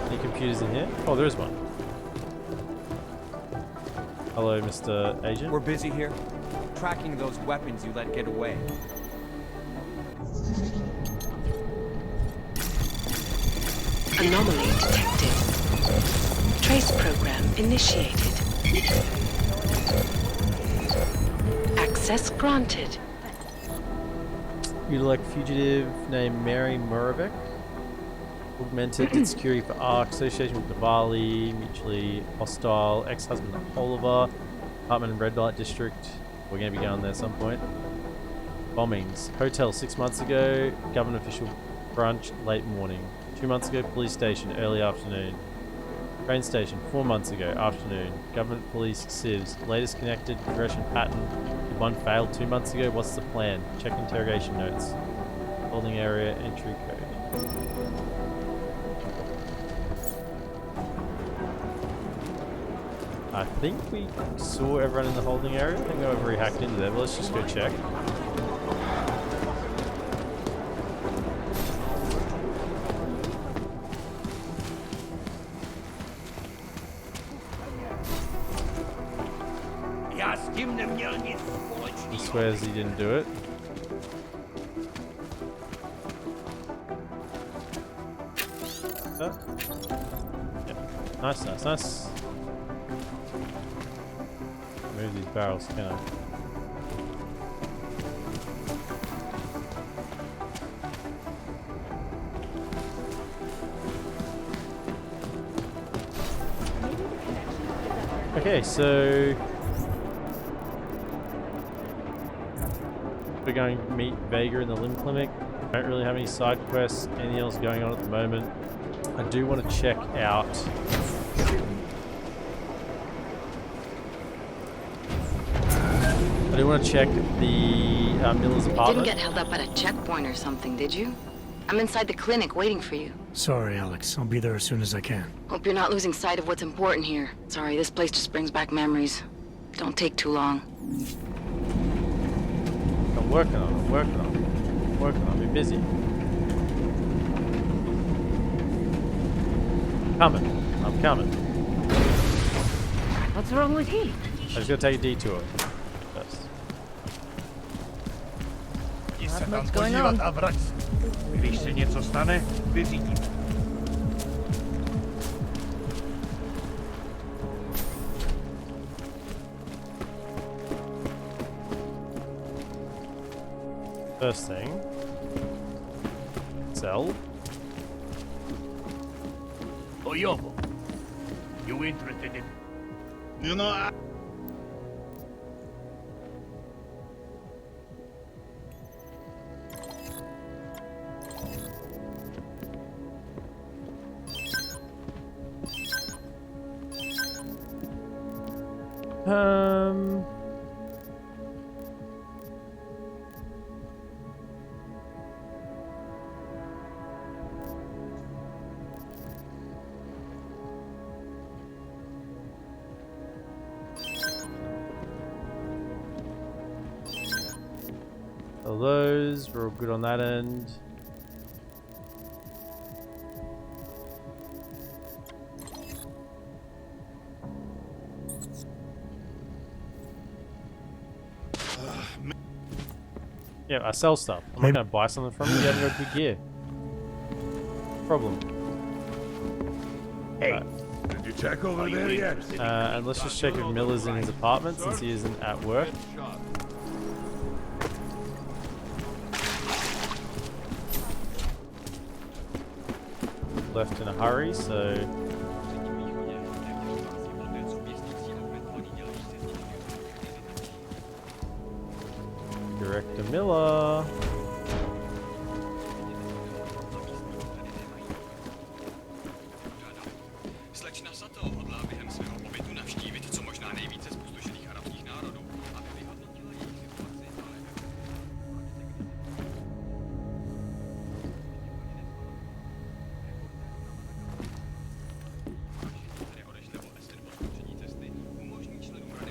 Any computers in here? Oh, there is one. Hello, Mr. Agent. We're busy here, tracking those weapons you let get away. Anomaly detected. Trace program initiated. Access granted. You'd like fugitive named Mary Muravec. Augmented, did security for Ark, association with Diwali, mutually hostile, ex-husband of Oliver, apartment in Red Light District. We're going to be going there at some point. Bombings. Hotel 6 months ago, government official brunch, late morning. 2 months ago, police station, early afternoon. Train station, 4 months ago, afternoon. Government police civs. Latest connected progression pattern. Did one failed 2 months ago? What's the plan? Check interrogation notes. Holding area, entry code. I think we saw everyone in the holding area. I think they were very hacked into there, but let's just go check. He swears he didn't do it. Yeah. Nice, nice, nice. Move these barrels, can I? Okay, so we're going to meet Vega in the limb clinic. Don't really have any side quests, anything else going on at the moment. I do want to check out the Miller's You apartment. didn't get held up at a checkpoint or something, did you? I'm inside the clinic waiting for you. Sorry, Alex. I'll be there as soon as I can. Hope you're not losing sight of what's important here. Sorry, this place just brings back memories. Don't take too long. I'm working on it. I'll be busy. I'm coming. What's wrong with him? I just gotta take a detour first. Not much going on. Když se něco stane, vyřídím. First thing, sell. Oyobo, you interested in? You know. So those, we're all good on that end. Yeah, I sell stuff. I'm not gonna buy something from you. You haven't got good gear. Problem. Hey, did you check over there yet? And let's just check if Miller's in his apartment since he isn't at work. Left in a hurry, so Director Miller.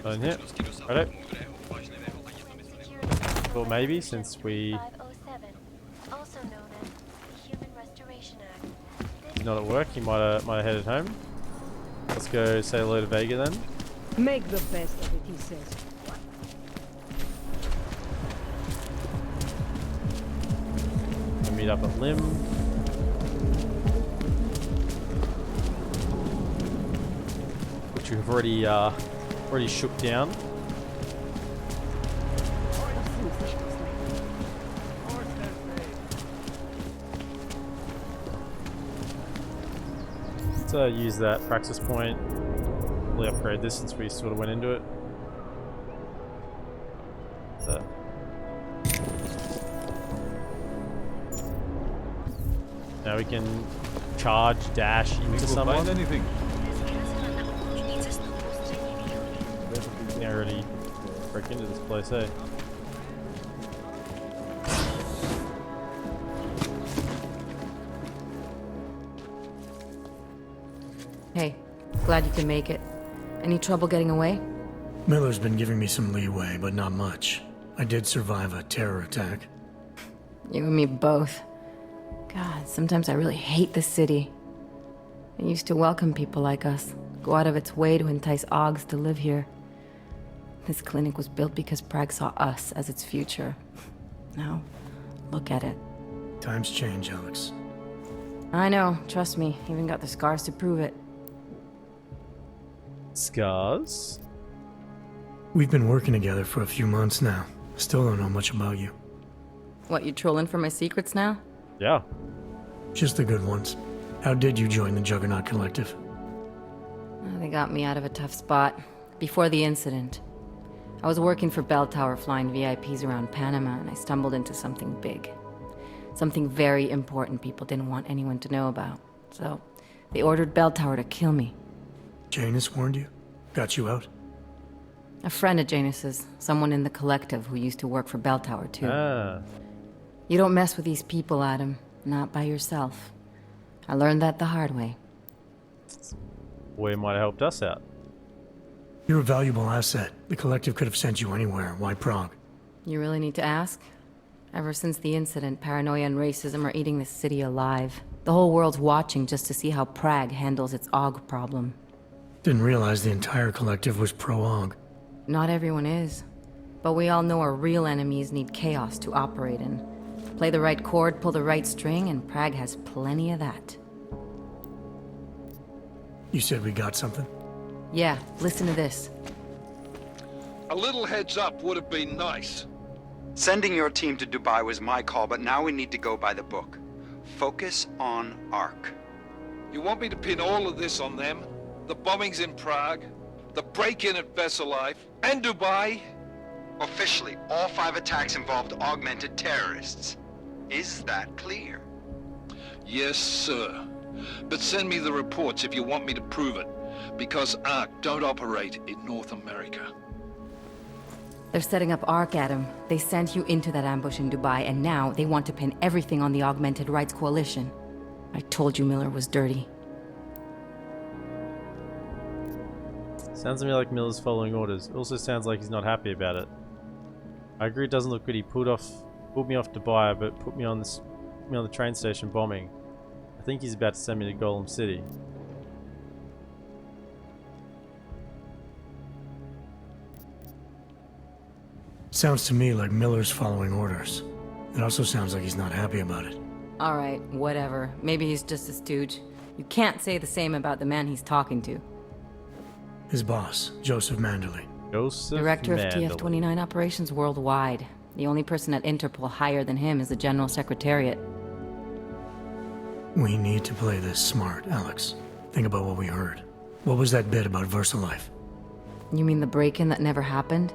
On here. Right. Well, maybe since we he's not at work, he might have headed home. Let's go say hello to Vega then. Make the best of it, he says. And meet up at Lim. Which we've already shook down. Let's use that praxis point. Really upgrade this since we sort of went into it. So. Now we can charge, dash into someone. Anything. Can't really break into this place, eh? Hey, glad you can make it. Any trouble getting away? Miller's been giving me some leeway, but not much. I did survive a terror attack. You and me both. God, sometimes I really hate this city. It used to welcome people like us, go out of its way to entice Augs to live here. This clinic was built because Prague saw us as its future. Now, look at it. Times change, Alex. I know, trust me, even got the scars to prove it. Scars? We've been working together for a few months now. Still don't know much about you. What, you trolling for my secrets now? Yeah. Just the good ones. How did you join the Juggernaut Collective? They got me out of a tough spot. Before the incident, I was working for Bell Tower flying VIPs around Panama, and I stumbled into something big. Something very important people didn't want anyone to know about. So, they ordered Bell Tower to kill me. Janus warned you? Got you out? A friend of Janus's, someone in the collective who used to work for Bell Tower too. You don't mess with these people, Adam. Not by yourself. I learned that the hard way. Boy, might have helped us out. You're a valuable asset. The collective could have sent you anywhere. Why Prague? You really need to ask? Ever since the incident, paranoia and racism are eating this city alive. The whole world's watching just to see how Prague handles its AUG problem. Didn't realize the entire collective was pro-AUG. Not everyone is. But we all know our real enemies need chaos to operate in. Play the right chord, pull the right string, and Prague has plenty of that. You said we got something? Yeah, listen to this. A little heads up would have been nice. Sending your team to Dubai was my call, but now we need to go by the book. Focus on ARC. You want me to pin all of this on them? The bombings in Prague, the break-in at Vessel Life, and Dubai? Officially, all 5 attacks involved augmented terrorists. Is that clear? Yes, sir. But send me the reports if you want me to prove it, because ARC don't operate in North America. They're setting up ARC, Adam. They sent you into that ambush in Dubai, and now they want to pin everything on the Augmented Rights Coalition. I told you Miller was dirty. Sounds to me like Miller's following orders. Also sounds like he's not happy about it. I agree it doesn't look good. He pulled me off Dubai, but put me on the train station bombing. I think he's about to send me to Golem City. Sounds to me like Miller's following orders. It also sounds like he's not happy about it. Alright, whatever. Maybe he's just a stooge. You can't say the same about the man he's talking to. His boss, Joseph Manderley. Director of TF-29 operations worldwide. The only person at Interpol higher than him is the General Secretariat. We need to play this smart, Alex. Think about what we heard. What was that bit about VersaLife? You mean the break-in that never happened?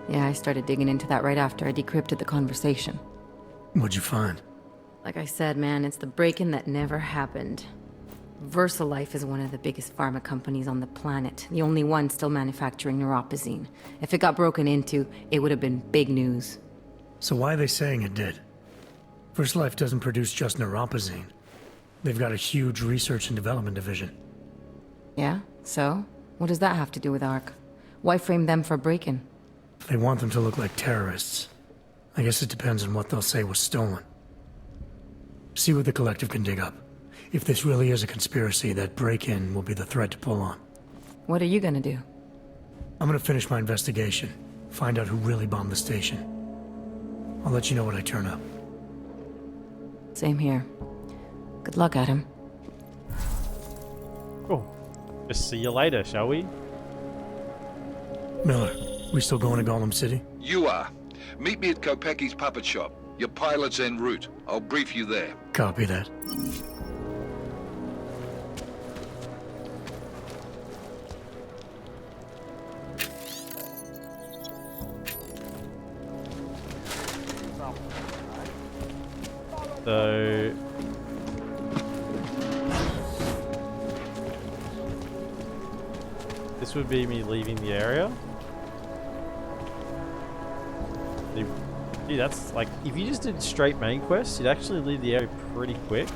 Yeah, I started digging into that right after I decrypted the conversation. What'd you find? Like I said, man, it's the break-in that never happened. VersaLife is one of the biggest pharma companies on the planet, the only one still manufacturing neuropozyne. If it got broken into, it would have been big news. So why are they saying it did? VersaLife doesn't produce just neuropozyne. They've got a huge research and development division. Yeah? So? What does that have to do with ARC? Why frame them for break-in? They want them to look like terrorists. I guess it depends on what they'll say was stolen. See what the collective can dig up. If this really is a conspiracy, that break-in will be the thread to pull on. What are you gonna do? I'm gonna finish my investigation. Find out who really bombed the station. I'll let you know when I turn up. Same here. Good luck, Adam. Cool. Just see you later, shall we? Miller, we still going to Golem City? You are. Meet me at Kopecki's puppet shop. Your pilot's en route. I'll brief you there. Copy that. So... this would be me leaving the area. Gee, that's like, if you just did straight main quests, you'd actually leave the area pretty quick.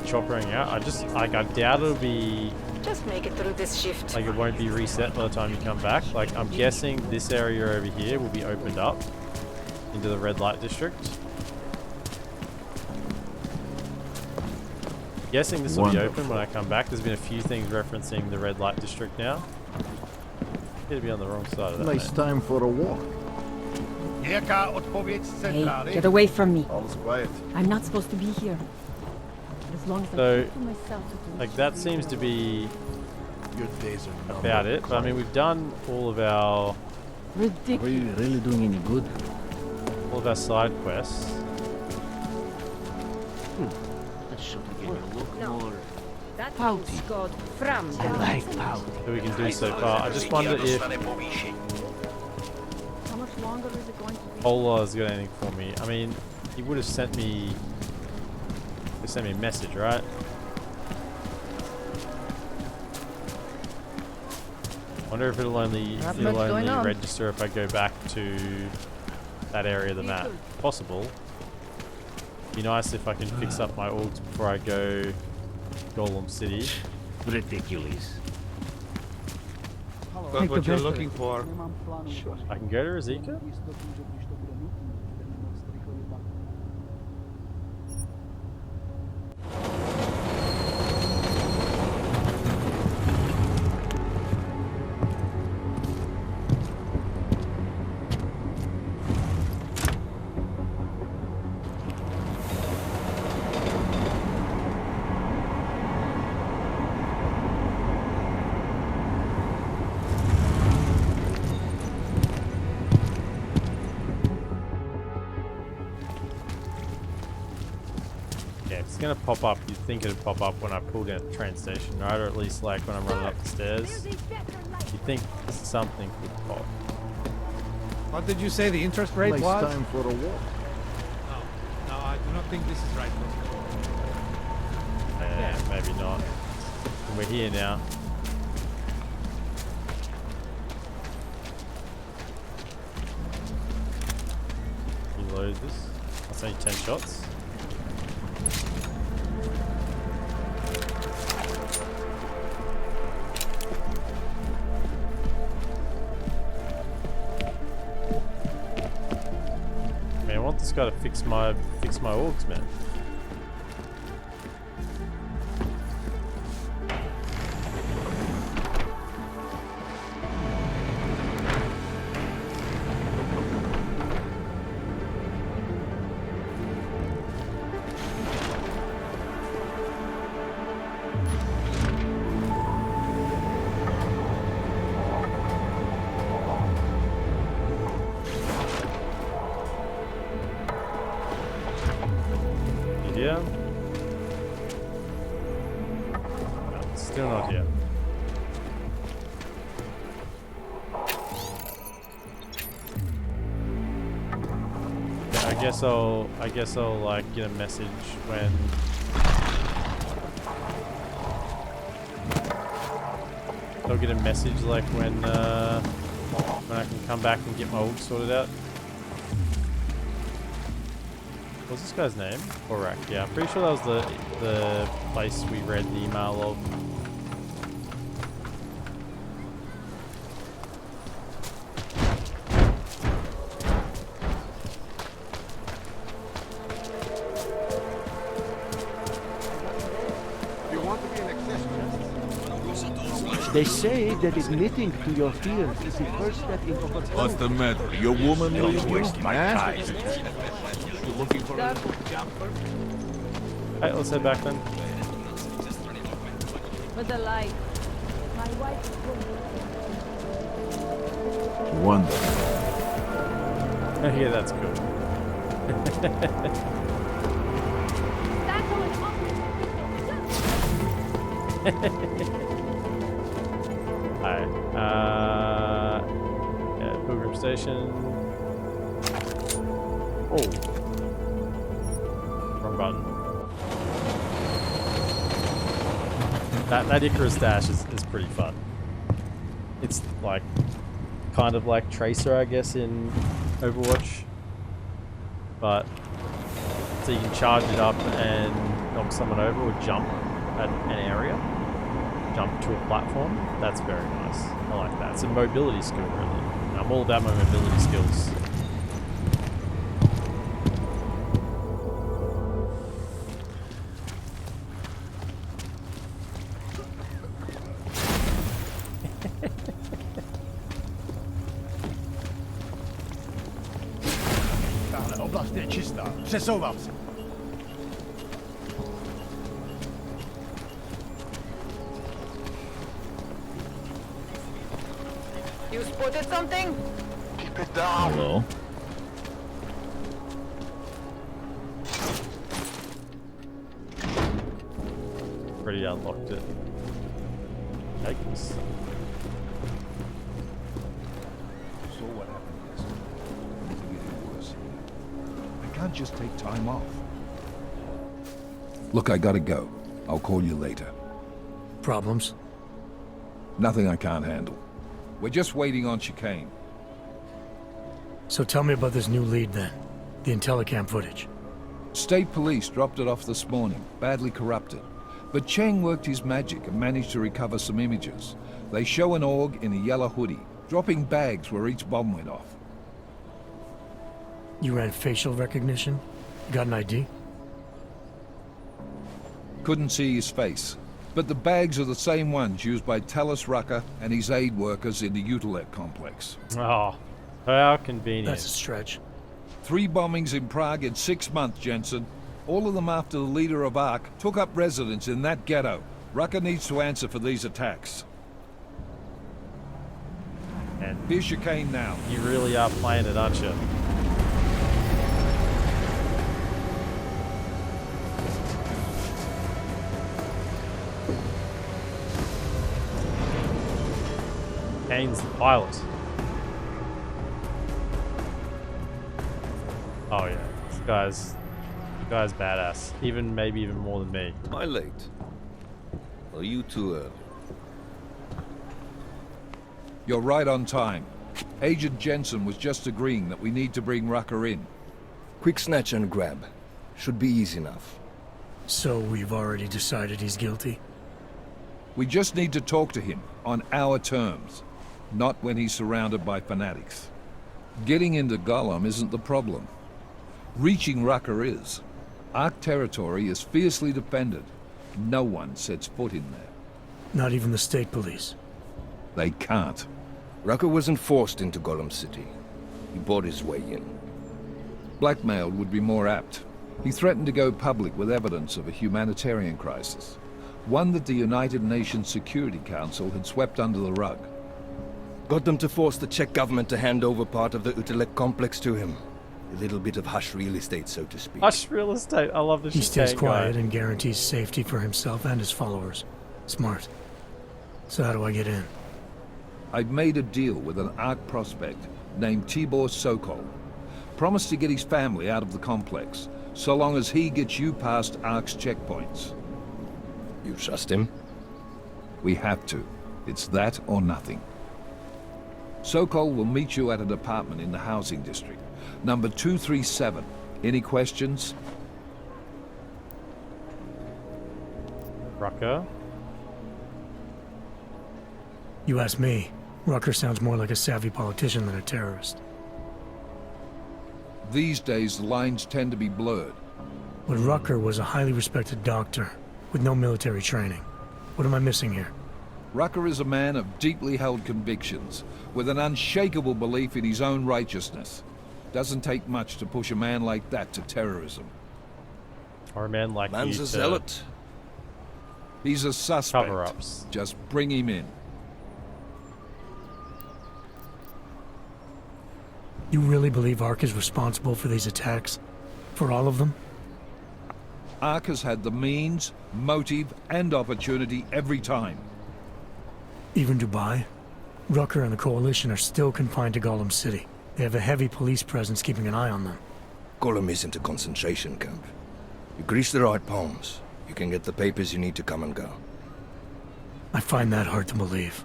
Choppering out. I doubt it'll be... Just make it through this shift. like it won't be reset by the time you come back. Like, I'm guessing this area over here will be opened up into the red light district. Guessing this will be open when I come back. There's been a few things referencing the red light district now. It'll be on the wrong side of that. Nice time for a walk. Hey, get away from me. All's quiet. I'm not supposed to be here. As long as So, I keep to myself. like, that seems to be Your days are about it. But I mean, we've done all of our... ridiculous. Were you really doing any good? all of our side quests. Pouty. God from the that we can do so far. I just wonder if How much longer is it going to be? Ola's got anything for me. I mean, he would have sent me. He sent me a message, right? Wonder if it'll only register if I go back to that area of the map. Possible. Be nice if I can fix up my orgs before I go Golem City. Ridiculous. Got what you're looking for. I can go to Razika? Gonna pop up. You'd think it'd pop up when I pulled in at the train station, right? Or at least like when I'm running up the stairs. You'd think something would pop. What did you say the interest rate was? Time for a walk. No, I do not think this is right. Maybe not. We're here now. Reload this. That's only 10 shots. Just gotta fix my orgs, man. Still not here. Yeah, I guess I'll like get a message when I'll get a message like when I can come back and get my org sorted out. What's this guy's name? Korak. Yeah, I'm pretty sure that was the place we read the email of. They say that admitting to your fears is the first step in overcoming. What's the matter? Your woman will waste my time. You looking for a jumper? Alright, let's head back then. With the light. My wife is going. Wonderful. Oh, yeah, that's cool. Alright, yeah, Pilgrim Station. Oh. Wrong button. That Icarus dash is pretty fun. It's like, kind of like Tracer, I guess, in Overwatch. But, so you can charge it up and knock someone over or jump at an area. Jump to a platform. That's very nice. I like that. It's a mobility skill, really. And I'm all about my mobility skills. Oblast je čistá. Přesouvám se. You spotted something? Keep it down. Hello? already unlocked it. Yikes. So what happened yesterday? It's getting worse here. I can't just take time off. Look, I gotta go. I'll call you later. Problems? Nothing I can't handle. We're just waiting on chicane. So tell me about this new lead then. The Intellicam footage. State police dropped it off this morning, badly corrupted. But Cheng worked his magic and managed to recover some images. They show an org in a yellow hoodie, dropping bags where each bomb went off. You ran facial recognition? Got an ID? Couldn't see his face. But the bags are the same ones used by Talos Rucker and his aid workers in the Utilec complex. Oh, how convenient. That's a stretch. 3 bombings in Prague in 6 months, Jensen. All of them after the leader of ARC took up residence in that ghetto. Rucker needs to answer for these attacks. And here's chicane now. You really are playing it, aren't you? Kane's the pilot. Oh yeah, this guy's badass. Maybe even more than me. Am I late? Are you too early? You're right on time. Agent Jensen was just agreeing that we need to bring Rucker in. Quick snatch and grab. Should be easy enough. So we've already decided he's guilty? We just need to talk to him on our terms. Not when he's surrounded by fanatics. Getting into Gollum isn't the problem. Reaching Rucker is. ARC territory is fiercely defended. No one sets foot in there. Not even the state police? They can't. Rucker wasn't forced into Gollum City. He bought his way in. Blackmailed would be more apt. He threatened to go public with evidence of a humanitarian crisis. One that the United Nations Security Council had swept under the rug. Got them to force the Czech government to hand over part of the Utilec complex to him. A little bit of hush real estate, so to speak. Hush real estate. I love this. He stays quiet and guarantees safety for himself and his followers. Smart. So how do I get in? I've made a deal with an ARC prospect named Tibor Sokol. Promised to get his family out of the complex, so long as he gets you past ARC's checkpoints. You trust him? We have to. It's that or nothing. Sokol will meet you at an apartment in the housing district. Number 237. Any questions? Rucker? You ask me. Rucker sounds more like a savvy politician than a terrorist. These days, the lines tend to be blurred. But Rucker was a highly respected doctor, with no military training. What am I missing here? Rucker is a man of deeply held convictions, with an unshakable belief in his own righteousness. Doesn't take much to push a man like that to terrorism. Or a man like Man's you a zealot. He's a suspect. Cover-ups. Just bring him in. You really believe ARC is responsible for these attacks? For all of them? ARC has had the means, motive, and opportunity every time. Even Dubai? Rucker and the Coalition are still confined to Gollum City. They have a heavy police presence keeping an eye on them. Gollum isn't a concentration camp. You grease the right palms, you can get the papers you need to come and go. I find that hard to believe.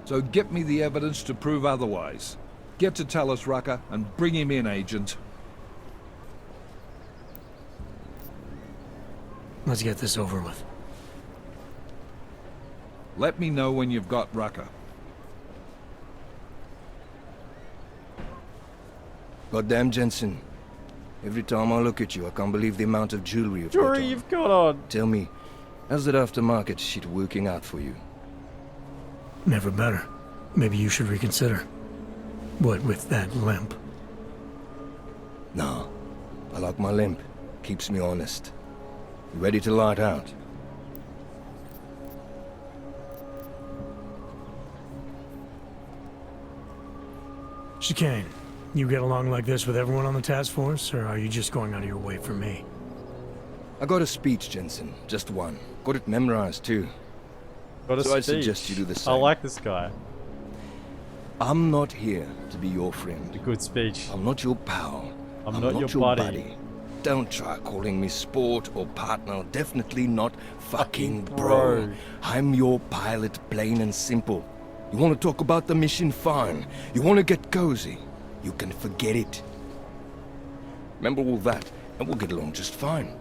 So get me the evidence to prove otherwise. Get to Talos Rucker and bring him in, Agent. Let's get this over with. Let me know when you've got Rucker. Goddamn, Jensen. Every time I look at you, I can't believe the amount of jewelry you've got on. Tell me, how's that aftermarket shit working out for you? Never better. Maybe you should reconsider. What with that limp? No. I like my limp. Keeps me honest. You ready to light out? Chicane, you get along like this with everyone on the task force, or are you just going out of your way for me? I got a speech, Jensen. Just one. Got it memorized too. Got a so speech. I suggest you do the same. I like this guy. I'm not here to be your friend. A good speech. I'm not your pal. I'm not your buddy. Don't try calling me sport or partner. Definitely not fucking bro. I'm your pilot, plain and simple. You want to talk about the mission? Fine. You want to get cozy? You can forget it. Remember all that, and we'll get along just fine.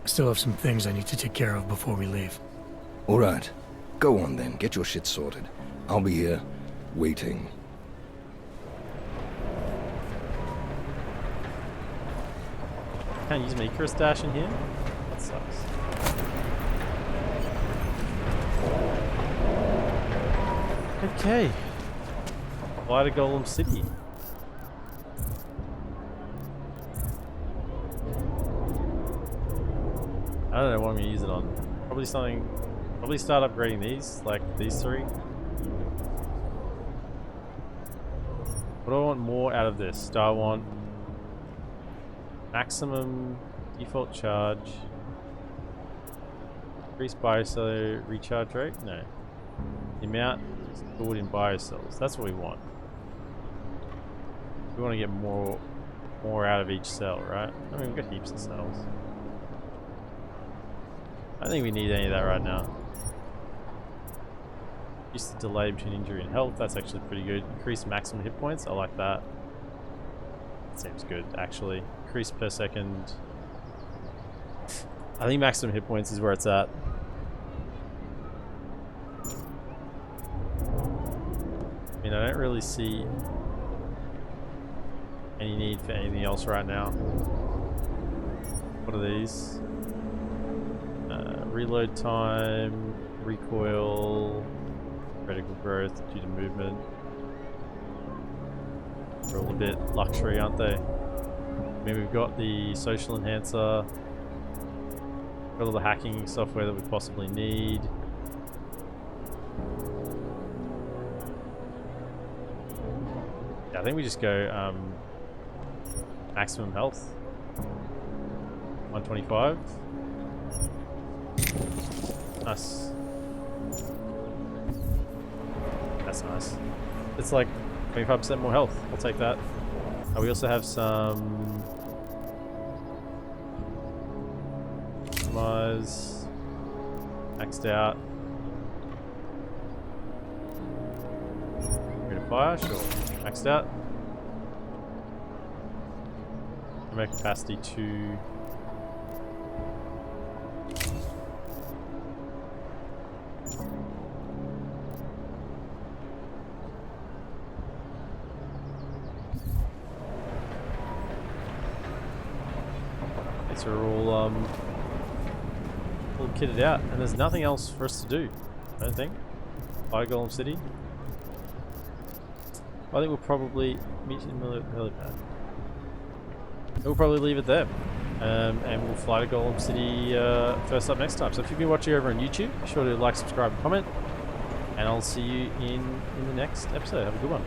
I still have some things I need to take care of before we leave. All right. Go on then. Get your shit sorted. I'll be here, waiting. Can't use my Icarus dash in here? That sucks. Okay. Fly to Golem City. I don't know what I'm gonna use it on. Probably something. Probably start upgrading these, like these three. What do I want more out of this? Do I want maximum default charge? Increase biocellular recharge rate? No. The amount stored in biocells. That's what we want. We want to get more out of each cell, right? I mean, we've got heaps of cells. I don't think we need any of that right now. Just the delay between injury and health. That's actually pretty good. Increase maximum hit points. I like that. Seems good, actually. Increase per second. I think maximum hit points is where it's at. I mean, I don't really see any need for anything else right now. What are these? Reload time, recoil, critical growth due to movement. They're all a bit luxury, aren't they? I mean, we've got the social enhancer, got all the hacking software that we possibly need. Yeah, I think we just go maximum health, 125. Nice. That's nice. It's like 25% more health. I'll take that. We also have some customize maxed out. Rate of fire, sure. Maxed out. Remote capacity 2. Are all kitted out, and there's nothing else for us to do, I don't think. Fly to Golem City. I think we'll probably meet in the helipad. We'll probably leave it there, and we'll fly to Golem City first up next time. So if you've been watching over on YouTube, be sure to like, subscribe, and comment, and I'll see you in the next episode. Have a good one.